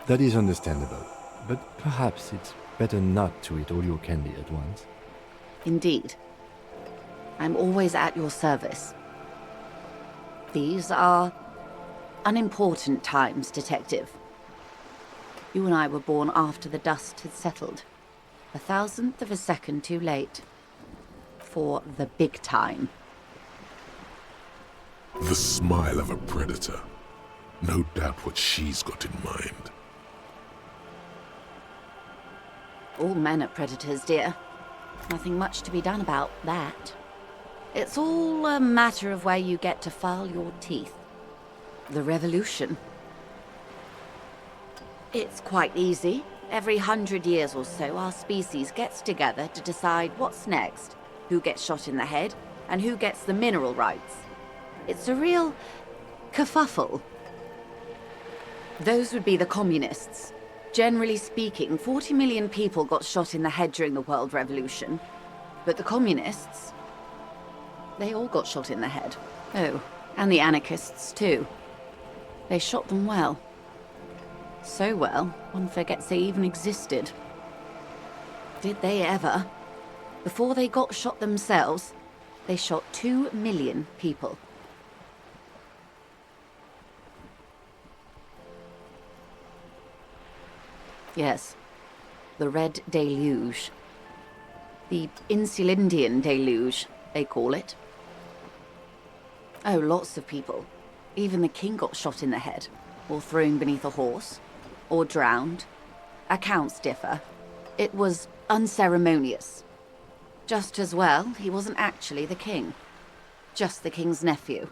Speaker 1: That is understandable, but perhaps it's better not to eat all your candy at once.
Speaker 6: Indeed. I'm always at your service. These are unimportant times, Detective. You and I were born after the dust had settled. 1,000th of a second too late. For the big time.
Speaker 3: The smile of a predator. No doubt what she's got in mind.
Speaker 6: All men are predators, dear. Nothing much to be done about that. It's all a matter of where you get to file your teeth. The revolution. It's quite easy. Every 100 years or so, our species gets together to decide what's next, who gets shot in the head, and who gets the mineral rights. It's a real kerfuffle. Those would be the communists. Generally speaking, 40 million people got shot in the head during the World Revolution. But the communists, they all got shot in the head. Oh, and the anarchists too. They shot them well. So well, one forgets they even existed. Did they ever? Before they got shot themselves, they shot 2 million people. Yes, the Red Deluge. The Insulindian Deluge, they call it. Oh, lots of people. Even the king got shot in the head, or thrown beneath a horse, or drowned. Accounts differ. It was unceremonious. Just as well, he wasn't actually the king. Just the king's nephew.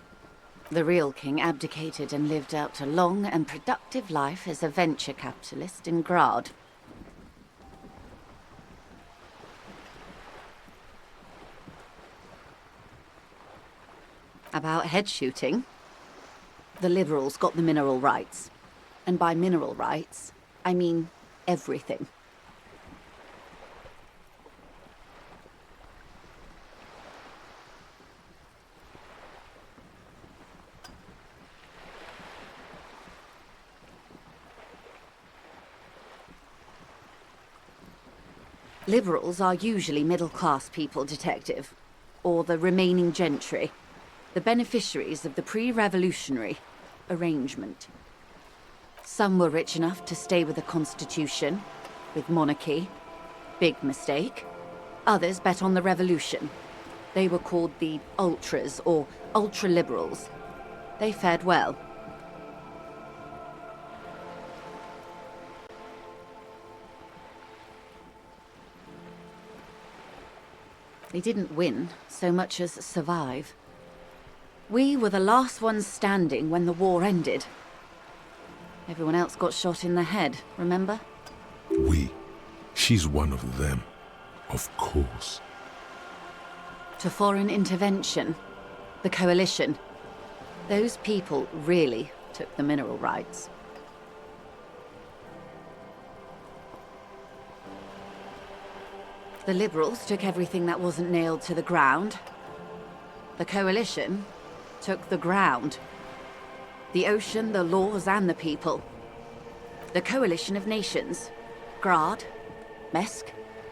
Speaker 6: The real king abdicated and lived out a long and productive life as a venture capitalist in Grad. About head shooting, the liberals got the mineral rights. And by mineral rights, I mean everything. Liberals are usually middle-class people, Detective. Or the remaining gentry. The beneficiaries of the pre-revolutionary arrangement. Some were rich enough to stay with the Constitution, with monarchy. Big mistake. Others bet on the revolution. They were called the ultras, or ultra-liberals. They fared well. They didn't win so much as survive. We were the last ones standing when the war ended. Everyone else got shot in the head, remember?
Speaker 3: We. She's one of them. Of course.
Speaker 6: To foreign intervention. The coalition. Those people really took the mineral rights. The liberals took everything that wasn't nailed to the ground. The coalition took the ground. The ocean, the laws, and the people. The coalition of nations. Grad, Mesk,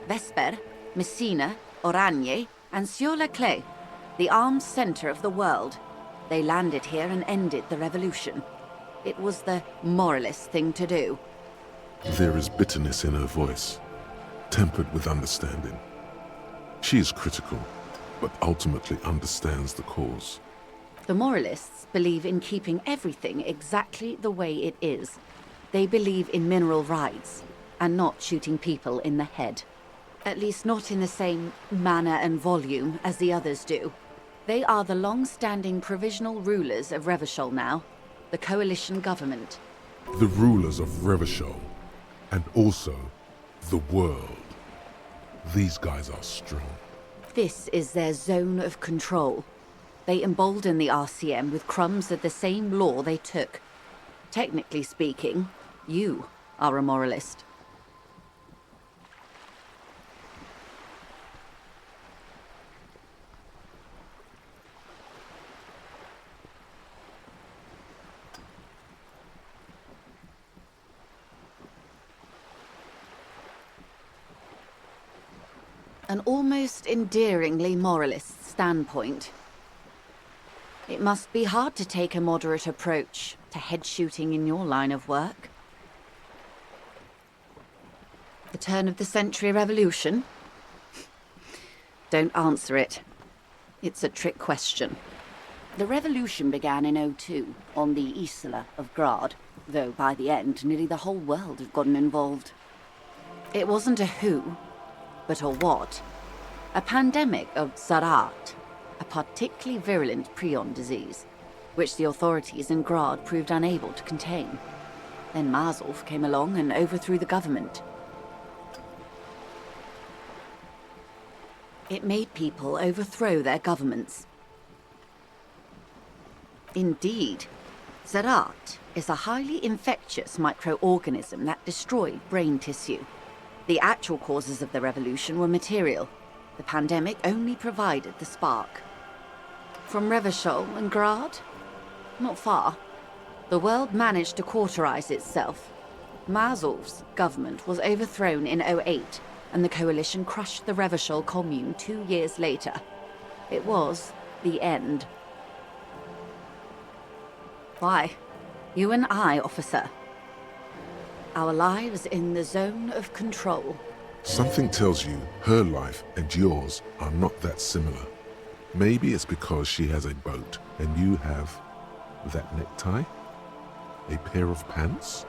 Speaker 6: Vesper, Messina, Oranje, and Sur-la-Clay. The armed center of the world. They landed here and ended the revolution. It was the moralist thing to do.
Speaker 3: There is bitterness in her voice, tempered with understanding. She is critical, but ultimately understands the cause.
Speaker 6: The moralists believe in keeping everything exactly the way it is. They believe in mineral rights, and not shooting people in the head. At least not in the same manner and volume as the others do. They are the long-standing provisional rulers of Revachol now, the coalition government.
Speaker 3: The rulers of Revachol, and also the world. These guys are strong.
Speaker 6: This is their zone of control. They embolden the RCM with crumbs of the same law they took. Technically speaking, you are a moralist. an almost endearingly moralist standpoint. It must be hard to take a moderate approach to head shooting in your line of work. The turn of the century revolution? Don't answer it. It's a trick question. The revolution began in '02 on the Isla of Grad, though by the end nearly the whole world had gotten involved. It wasn't a who, but a what. A pandemic of Zarat, a particularly virulent prion disease, which the authorities in Grad proved unable to contain. Then Mazov came along and overthrew the government. It made people overthrow their governments. Indeed, Zarat is a highly infectious microorganism that destroyed brain tissue. The actual causes of the revolution were material. The pandemic only provided the spark. From Revachol and Grad? Not far. The world managed to cauterize itself. Mazov's government was overthrown in '08, and the coalition crushed the Revachol commune 2 years later. It was the end. Why? You and I, officer. Our lives in the zone of control.
Speaker 3: Something tells you her life and yours are not that similar. Maybe it's because she has a boat and you have that necktie? A pair of pants?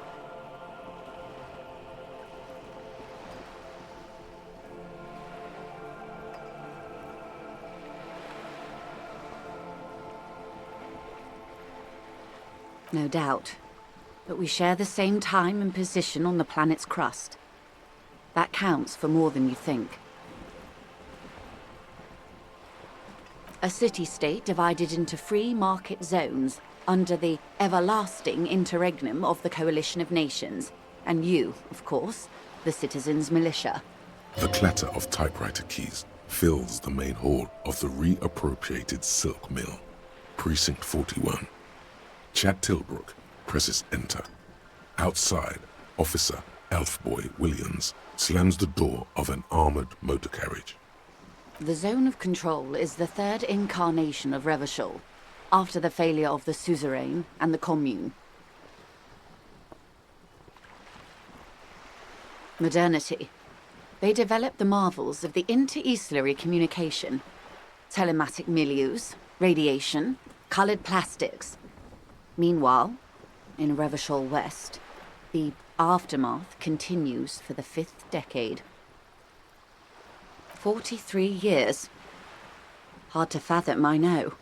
Speaker 6: No doubt. But we share the same time and position on the planet's crust. That counts for more than you think. A city-state divided into free market zones under the everlasting interregnum of the Coalition of Nations. And you, of course, the citizens' militia.
Speaker 3: The clatter of typewriter keys fills the main hall of the reappropriated silk mill. Precinct 41. Chad Tilbrook presses enter. Outside, Officer Elfboy Williams slams the door of an armored motor carriage.
Speaker 6: The zone of control is the third incarnation of Revachol, after the failure of the suzerain and the commune. Modernity. They developed the marvels of the inter-eslary communication, telematic milieus, radiation, colored plastics. Meanwhile, in Revachol West, the aftermath continues for the 5th decade. 43 years. Hard to fathom, I know.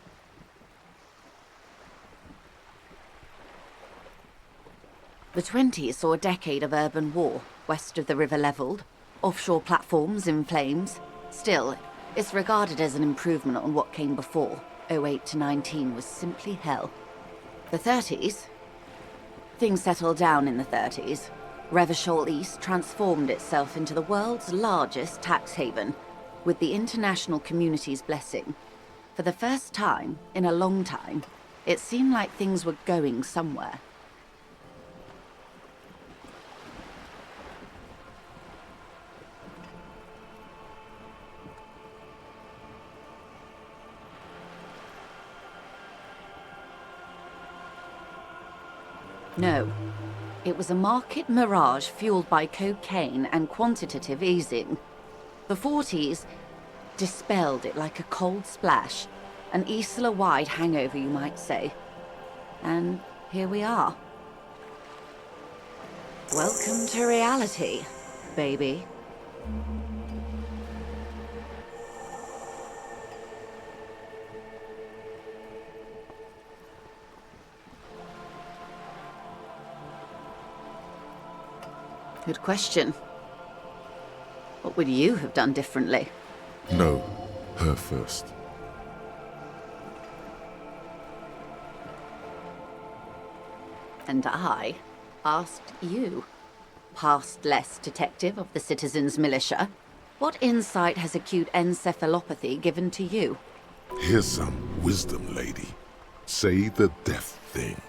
Speaker 6: The 20s saw a decade of urban war, west of the river leveled, offshore platforms in flames. Still, it's regarded as an improvement on what came before. '08 to '19 was simply hell. The 30s? Things settled down in the 30s. Revachol East transformed itself into the world's largest tax haven, with the international community's blessing. For the first time in a long time, it seemed like things were going somewhere. No. It was a market mirage fueled by cocaine and quantitative easing. The 40s dispelled it like a cold splash, an Isla-wide hangover, you might say. And here we are. Welcome to reality, baby. Good question. What would you have done differently?
Speaker 3: No, her first.
Speaker 6: And I asked you, past-less detective of the Citizens Militia, what insight has acute encephalopathy given to you?
Speaker 3: Here's some wisdom, lady. Say the death thing.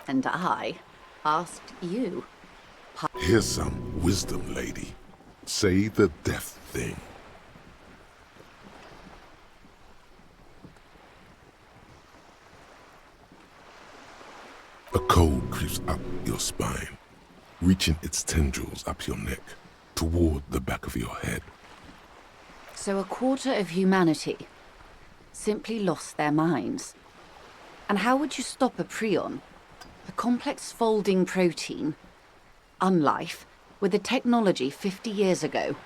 Speaker 6: And I asked you.
Speaker 3: Here's some wisdom, lady. Say the death thing. A cold creeps up your spine, reaching its tendrils up your neck, toward the back of your head.
Speaker 6: So a quarter of humanity simply lost their minds. And how would you stop a prion, a complex folding protein, unlife, with the technology 50 years ago?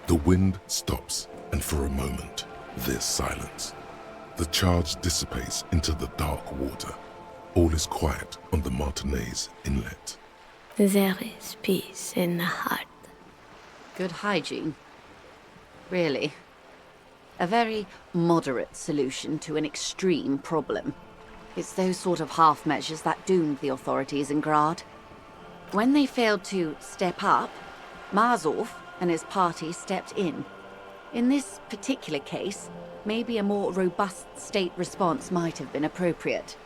Speaker 3: The wind stops, and for a moment, there's silence. The charge dissipates into the dark water. All is quiet on the Martinez inlet.
Speaker 18: There is peace in the heart.
Speaker 6: Good hygiene. Really. A very moderate solution to an extreme problem. It's those sort of half measures that doomed the authorities in Grad. When they failed to step up, Marzov and his party stepped in. In this particular case, maybe a more robust state response might have been appropriate.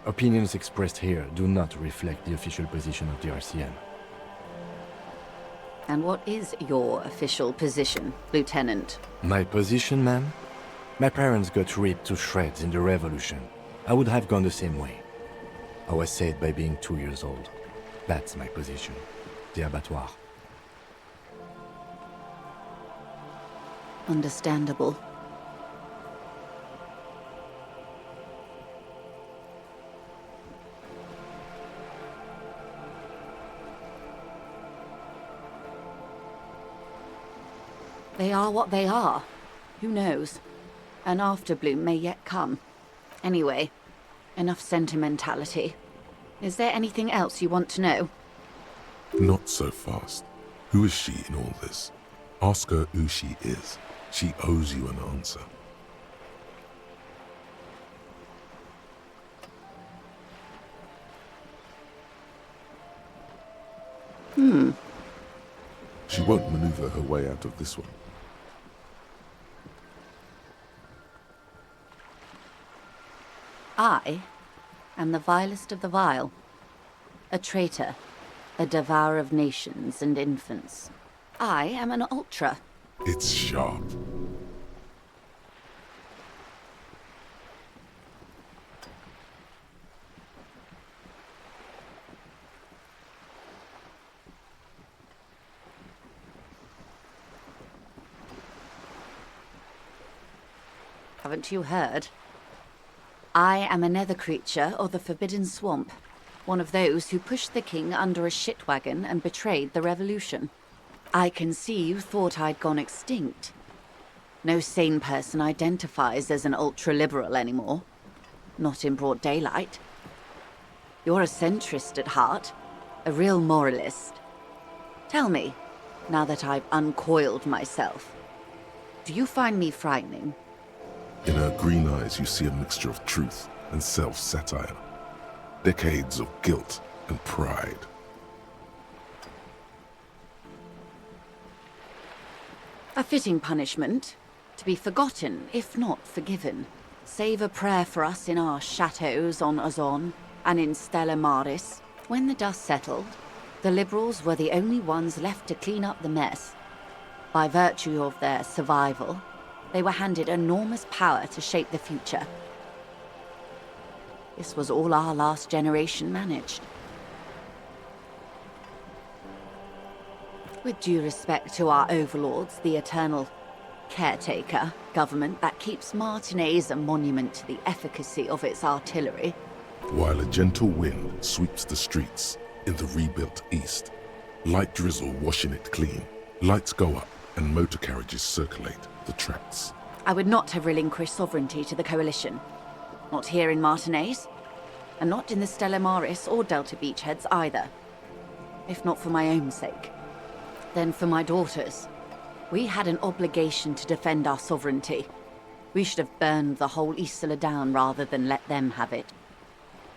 Speaker 1: Opinions expressed here do not reflect the official position of the RCM.
Speaker 6: And what is your official position, Lieutenant?
Speaker 1: My position, ma'am? My parents got ripped to shreds in the revolution. I would have gone the same way. I was saved by being 2 years old. That's my position. The abattoir.
Speaker 6: Understandable. They are what they are. Who knows? An afterbloom may yet come. Anyway, enough sentimentality. Is there anything else you want to know?
Speaker 3: Not so fast. Who is she in all this? Ask her who she is. She owes you an answer. She won't maneuver her way out of this one.
Speaker 6: I am the vilest of the vile. A traitor, a devourer of nations and infants. I am an ultra.
Speaker 3: It's sharp.
Speaker 6: Haven't you heard? I am a nether creature of the Forbidden Swamp. One of those who pushed the king under a shit wagon and betrayed the revolution. I can see you thought I'd gone extinct. No sane person identifies as an ultra-liberal anymore. Not in broad daylight. You're a centrist at heart. A real moralist. Tell me, now that I've uncoiled myself, do you find me frightening?
Speaker 3: In her green eyes you see a mixture of truth and self-satire. Decades of guilt and pride.
Speaker 6: A fitting punishment, to be forgotten, if not forgiven. Save a prayer for us in our chateaus on Ozon and in Stella Maris. When the dust settled, the Liberals were the only ones left to clean up the mess. By virtue of their survival, they were handed enormous power to shape the future. This was all our last generation managed. With due respect to our overlords, the eternal caretaker government that keeps Martinez a monument to the efficacy of its artillery.
Speaker 3: While a gentle wind sweeps the streets in the rebuilt east, light drizzle washing it clean, lights go up and motor carriages circulate the tracks.
Speaker 6: I would not have relinquished sovereignty to the Coalition. Not here in Martinez, and not in the Stella Maris or Delta Beachheads either. If not for my own sake, then for my daughters. We had an obligation to defend our sovereignty. We should have burned the whole Isola down rather than let them have it.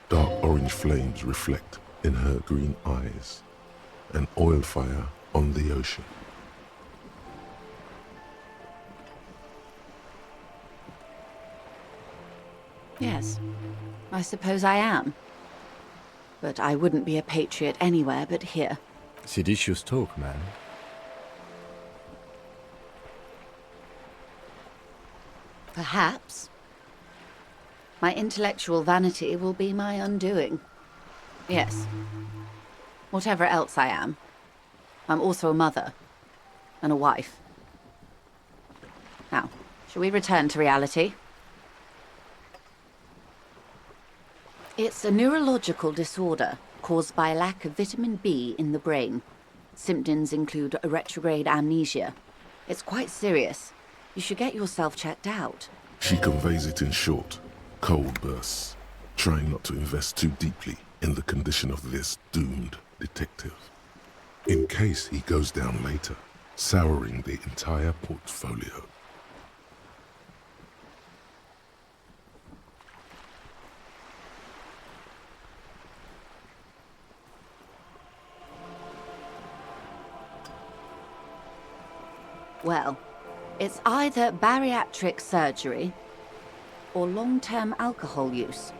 Speaker 3: Dark orange flames reflect in her green eyes. An oil fire on the ocean.
Speaker 6: Yes, I suppose I am. But I wouldn't be a patriot anywhere but here.
Speaker 1: Seditious talk, man.
Speaker 6: Perhaps. My intellectual vanity will be my undoing. Yes. Whatever else I am, I'm also a mother. And a wife. Now, shall we return to reality? It's a neurological disorder caused by a lack of vitamin B in the brain. Symptoms include a retrograde amnesia. It's quite serious. You should get yourself checked out.
Speaker 3: She conveys it in short, cold bursts, trying not to invest too deeply in the condition of this doomed detective. In case he goes down later, souring the entire portfolio.
Speaker 6: Well, it's either bariatric surgery or long-term alcohol use.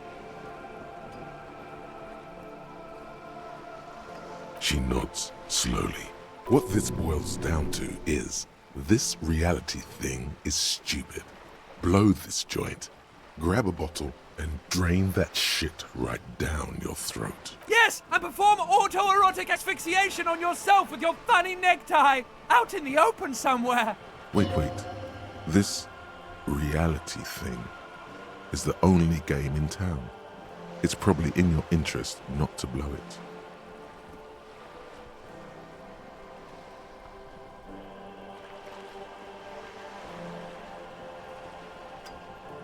Speaker 3: She nods slowly. What this boils down to is, this reality thing is stupid. Blow this joint, grab a bottle, and drain that shit right down your throat.
Speaker 19: Yes, and perform autoerotic asphyxiation on yourself with your funny necktie, out in the open somewhere.
Speaker 3: Wait. This reality thing is the only game in town. It's probably in your interest not to blow it.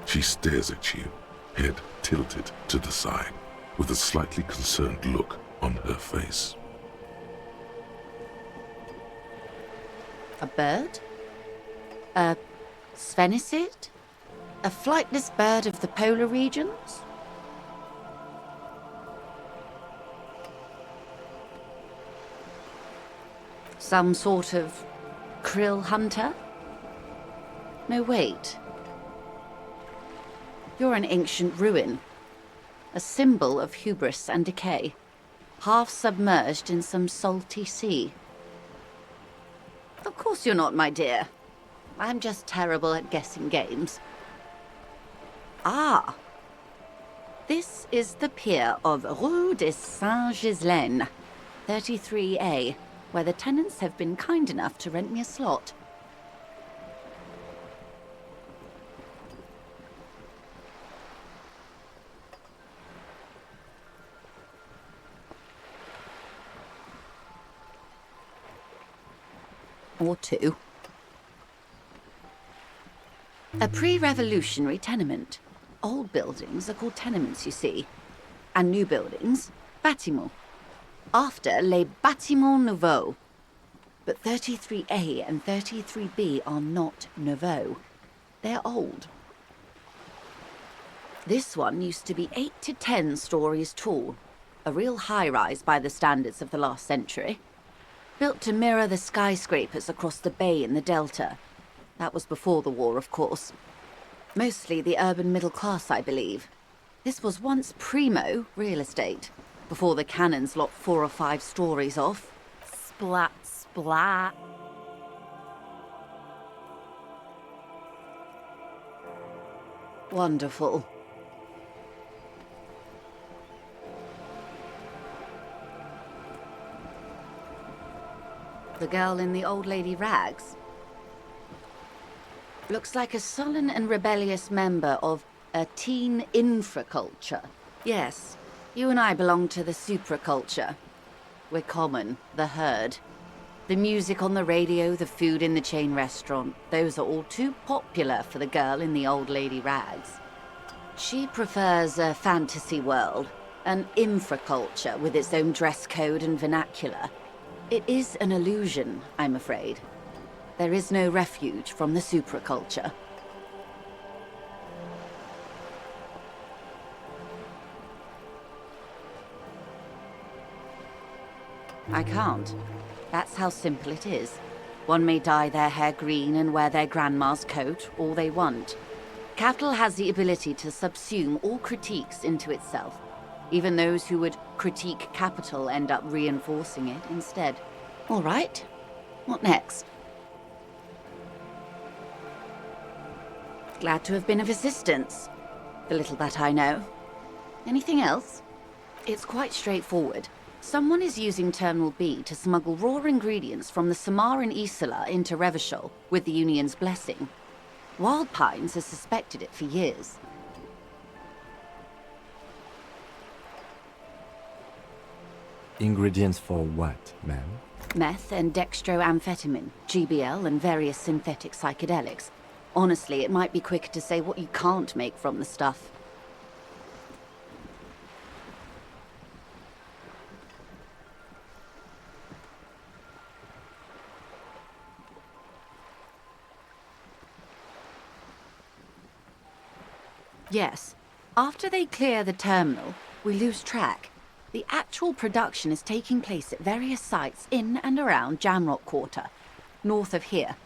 Speaker 3: She stares at you, head tilted to the side, with a slightly concerned look on her face.
Speaker 6: A bird? A sphenicid? A flightless bird of the polar regions? Some sort of krill hunter? No, wait. You're an ancient ruin. A symbol of hubris and decay. Half submerged in some salty sea. Of course you're not, my dear. I'm just terrible at guessing games. Ah! This is the pier of Rue de Saint-Ghislain, 33A, where the tenants have been kind enough to rent me a slot. Or two. A pre-revolutionary tenement. Old buildings are called tenements, you see. And new buildings, bâtiments. After les bâtiments nouveaux. But 33A and 33B are not nouveaux. They're old. This one used to be 8 to 10 stories tall. A real high-rise by the standards of the last century. Built to mirror the skyscrapers across the bay in the Delta. That was before the war, of course. Mostly the urban middle class, I believe. This was once primo real estate, before the cannons lopped 4 or 5 stories off.
Speaker 2: Splat, splat.
Speaker 6: Wonderful. The girl in the old lady rags. Looks like a sullen and rebellious member of a teen infraculture. Yes, you and I belong to the supraculture. We're common, the herd. The music on the radio, the food in the chain restaurant, those are all too popular for the girl in the old lady rags. She prefers a fantasy world, an infraculture with its own dress code and vernacular. It is an illusion, I'm afraid. There is no refuge from the supraculture. I can't. That's how simple it is. One may dye their hair green and wear their grandma's coat all they want. Capital has the ability to subsume all critiques into itself. Even those who would critique capital end up reinforcing it instead. All right. What next? Glad to have been of assistance. The little that I know. Anything else? It's quite straightforward. Someone is using Terminal B to smuggle raw ingredients from the Samaran Isola into Revachol with the Union's blessing. Wild Pines has suspected it for years.
Speaker 1: Ingredients for what, ma'am?
Speaker 6: Meth and dextroamphetamine, GBL and various synthetic psychedelics. Honestly, it might be quicker to say what you can't make from the stuff. Yes. After they clear the terminal, we lose track. The actual production is taking place at various sites in and around Jamrock Quarter, north of here.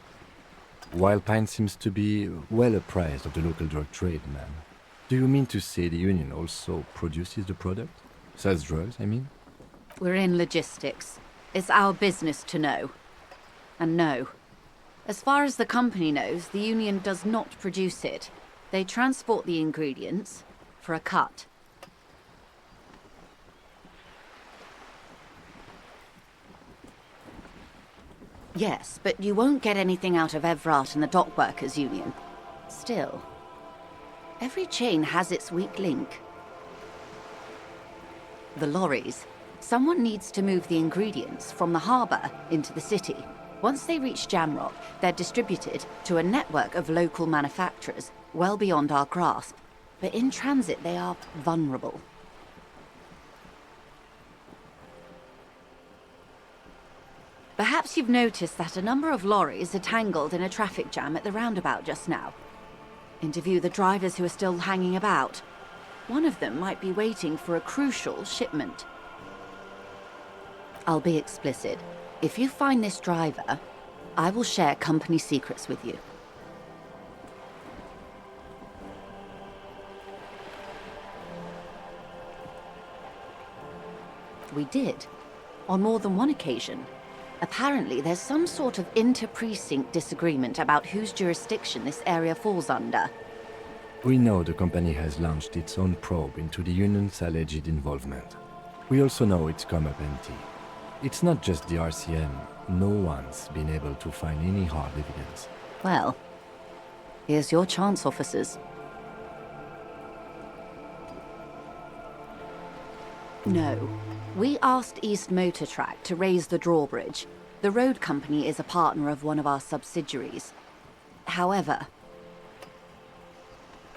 Speaker 1: Wild Pine seems to be well apprised of the local drug trade, ma'am. Do you mean to say the Union also produces the product? Sells drugs, I mean?
Speaker 6: We're in logistics. It's our business to know. And no. As far as the company knows, the Union does not produce it. They transport the ingredients for a cut. Yes, but you won't get anything out of Evrat and the Dock Workers Union. Still, every chain has its weak link. The lorries. Someone needs to move the ingredients from the harbour into the city. Once they reach Jamrock, they're distributed to a network of local manufacturers well beyond our grasp. But in transit, they are vulnerable. Perhaps you've noticed that a number of lorries are tangled in a traffic jam at the roundabout just now. Interview the drivers who are still hanging about. One of them might be waiting for a crucial shipment. I'll be explicit. If you find this driver, I will share company secrets with you. We did, on more than one occasion. Apparently, there's some sort of inter-precinct disagreement about whose jurisdiction this area falls under.
Speaker 1: We know the company has launched its own probe into the Union's alleged involvement. We also know it's come up empty. It's not just the RCM. No one's been able to find any hard evidence.
Speaker 6: Well, here's your chance, officers. No. We asked East Motor Track to raise the drawbridge. The road company is a partner of one of our subsidiaries. However,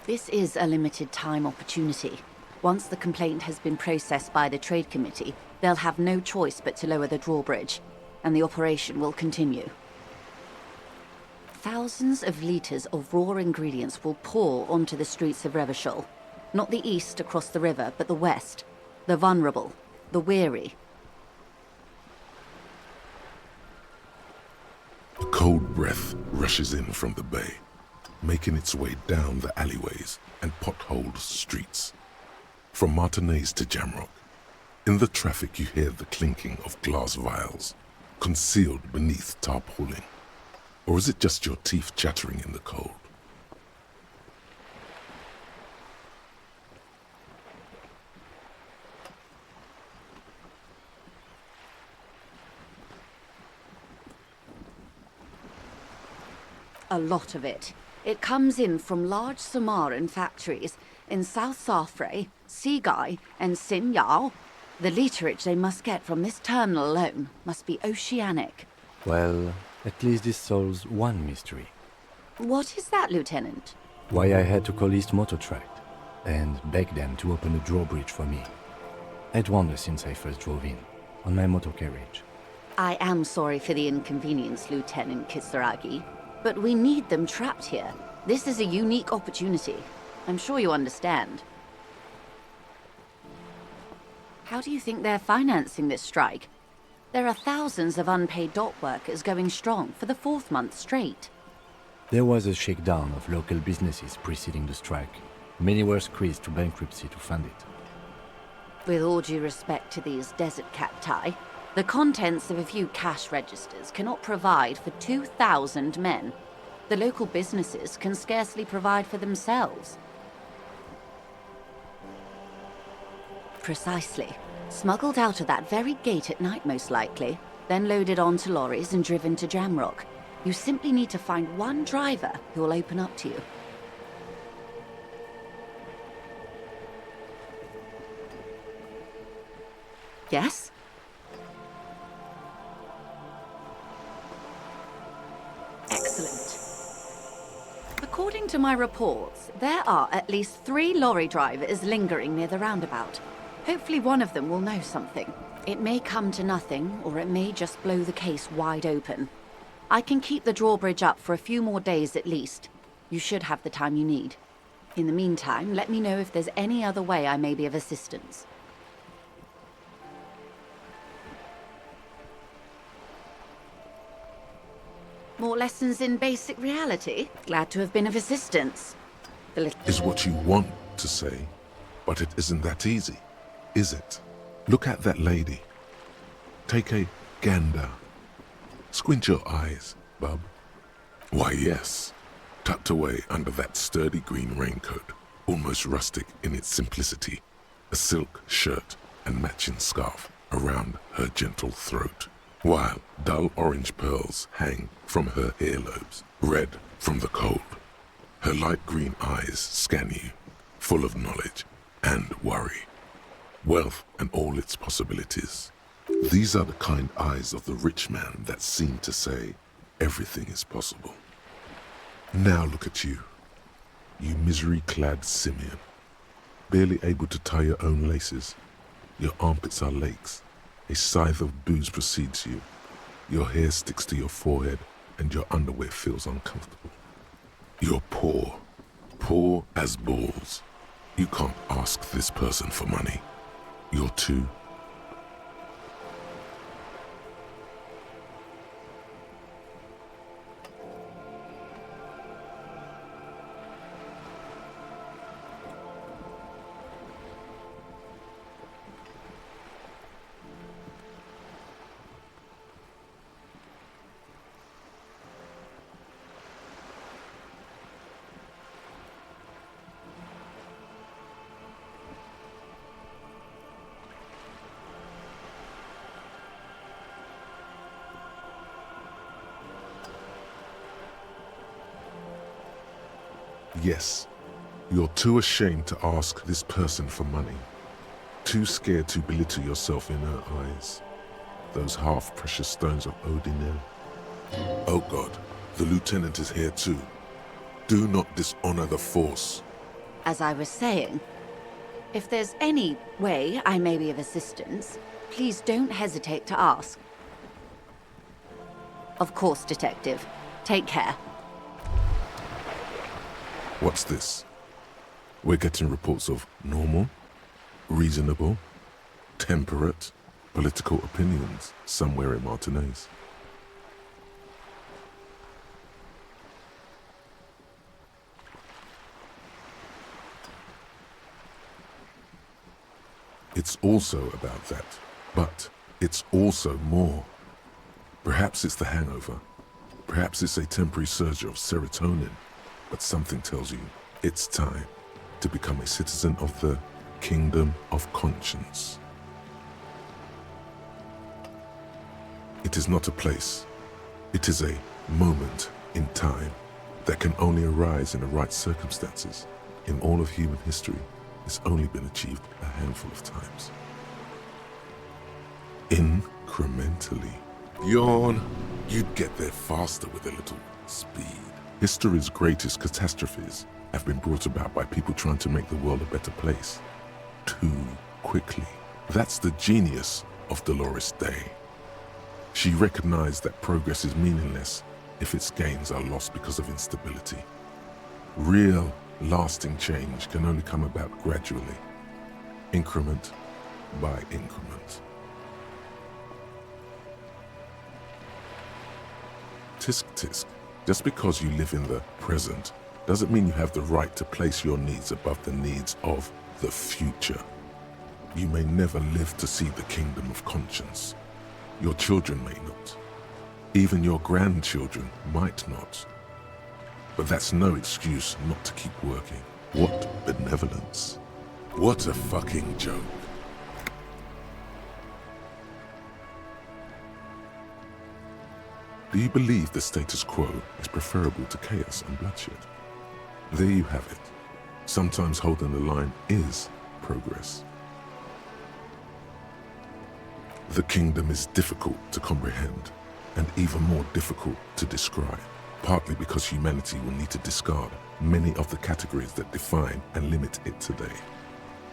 Speaker 6: this is a limited time opportunity. Once the complaint has been processed by the Trade Committee, they'll have no choice but to lower the drawbridge, and the operation will continue. Thousands of litres of raw ingredients will pour onto the streets of Revachol. Not the east across the river, but the west. The vulnerable, the weary.
Speaker 3: The cold breath rushes in from the bay, making its way down the alleyways and potholed streets. From Martinez to Jamrock, in the traffic you hear the clinking of glass vials, concealed beneath tarpaulin. Or is it just your teeth chattering in the cold?
Speaker 6: A lot of it. It comes in from large Samaran factories in South Safre, Sigai, and Sin Yao. The literage they must get from this terminal alone must be oceanic.
Speaker 1: Well, at least this solves one mystery.
Speaker 6: What is that, Lieutenant?
Speaker 1: Why I had to call East Motor Track and beg them to open the drawbridge for me. I'd wondered since I first drove in, on my motor carriage.
Speaker 6: I am sorry for the inconvenience, Lieutenant Kisaragi, but we need them trapped here. This is a unique opportunity. I'm sure you understand. How do you think they're financing this strike? There are thousands of unpaid dock workers going strong for the 4th month straight.
Speaker 1: There was a shakedown of local businesses preceding the strike. Many were squeezed to bankruptcy to fund it.
Speaker 6: With all due respect to these desert cacti, the contents of a few cash registers cannot provide for 2,000 men. The local businesses can scarcely provide for themselves. Precisely. Smuggled out of that very gate at night, most likely, then loaded onto lorries and driven to Jamrock. You simply need to find one driver who will open up to you. Yes? Excellent. According to my reports, there are at least 3 lorry drivers lingering near the roundabout. Hopefully one of them will know something. It may come to nothing, or it may just blow the case wide open. I can keep the drawbridge up for a few more days at least. You should have the time you need. In the meantime, let me know if there's any other way I may be of assistance. More lessons in basic reality? Glad to have been of assistance.
Speaker 3: Is what you want to say, but it isn't that easy, is it? Look at that lady. Take a gander. Squint your eyes, bub. Why, yes. Tucked away under that sturdy green raincoat, almost rustic in its simplicity, a silk shirt and matching scarf around her gentle throat, while dull orange pearls hang from her earlobes, red from the cold. Her light green eyes scan you, full of knowledge and worry, wealth and all its possibilities. These are the kind eyes of the rich man that seem to say, everything is possible. Now look at you, you misery-clad simian, barely able to tie your own laces. Your armpits are lakes. A scythe of booze precedes you. Your hair sticks to your forehead, and your underwear feels uncomfortable. You're poor as balls. You can't ask this person for money. You're too. Yes, you're too ashamed to ask this person for money. Too scared to belittle yourself in her eyes. Those half-precious stones of Odinel. Oh God, the lieutenant is here too. Do not dishonor the force.
Speaker 6: As I was saying, if there's any way I may be of assistance, please don't hesitate to ask. Of course, Detective. Take care.
Speaker 3: What's this? We're getting reports of normal, reasonable, temperate, political opinions somewhere in Martinez. It's also about that, but it's also more. Perhaps it's the hangover. Perhaps it's a temporary surge of serotonin. But something tells you it's time to become a citizen of the Kingdom of Conscience. It is not a place. It is a moment in time that can only arise in the right circumstances. In all of human history, it's only been achieved a handful of times. Incrementally. Yawn. You'd get there faster with a little speed. History's greatest catastrophes have been brought about by people trying to make the world a better place. Too quickly. That's the genius of Dolores Day. She recognized that progress is meaningless if its gains are lost because of instability. Real, lasting change can only come about gradually, increment by increment. tisk tisk. Just because you live in the present doesn't mean you have the right to place your needs above the needs of the future. You may never live to see the kingdom of conscience. Your children may not. Even your grandchildren might not. But that's no excuse not to keep working. What benevolence. What a fucking joke. Do you believe the status quo is preferable to chaos and bloodshed? There you have it. Sometimes holding the line is progress. The kingdom is difficult to comprehend and even more difficult to describe, partly because humanity will need to discard many of the categories that define and limit it today.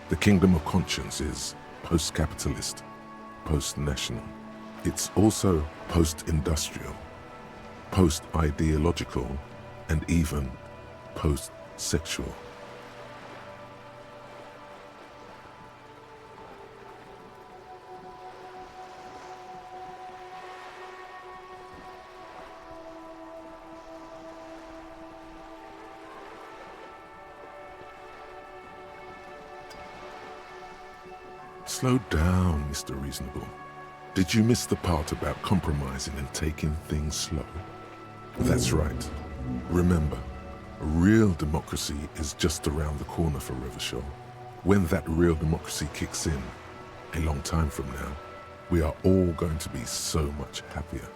Speaker 3: The kingdom of conscience is post-capitalist, post-national. It's also post-industrial, post-ideological, and even post-sexual. Slow down, Mr. Reasonable. Did you miss the part about compromising and taking things slow? That's right. Remember, real democracy is just around the corner for Revachol. When that real democracy kicks in, a long time from now, we are all going to be so much happier.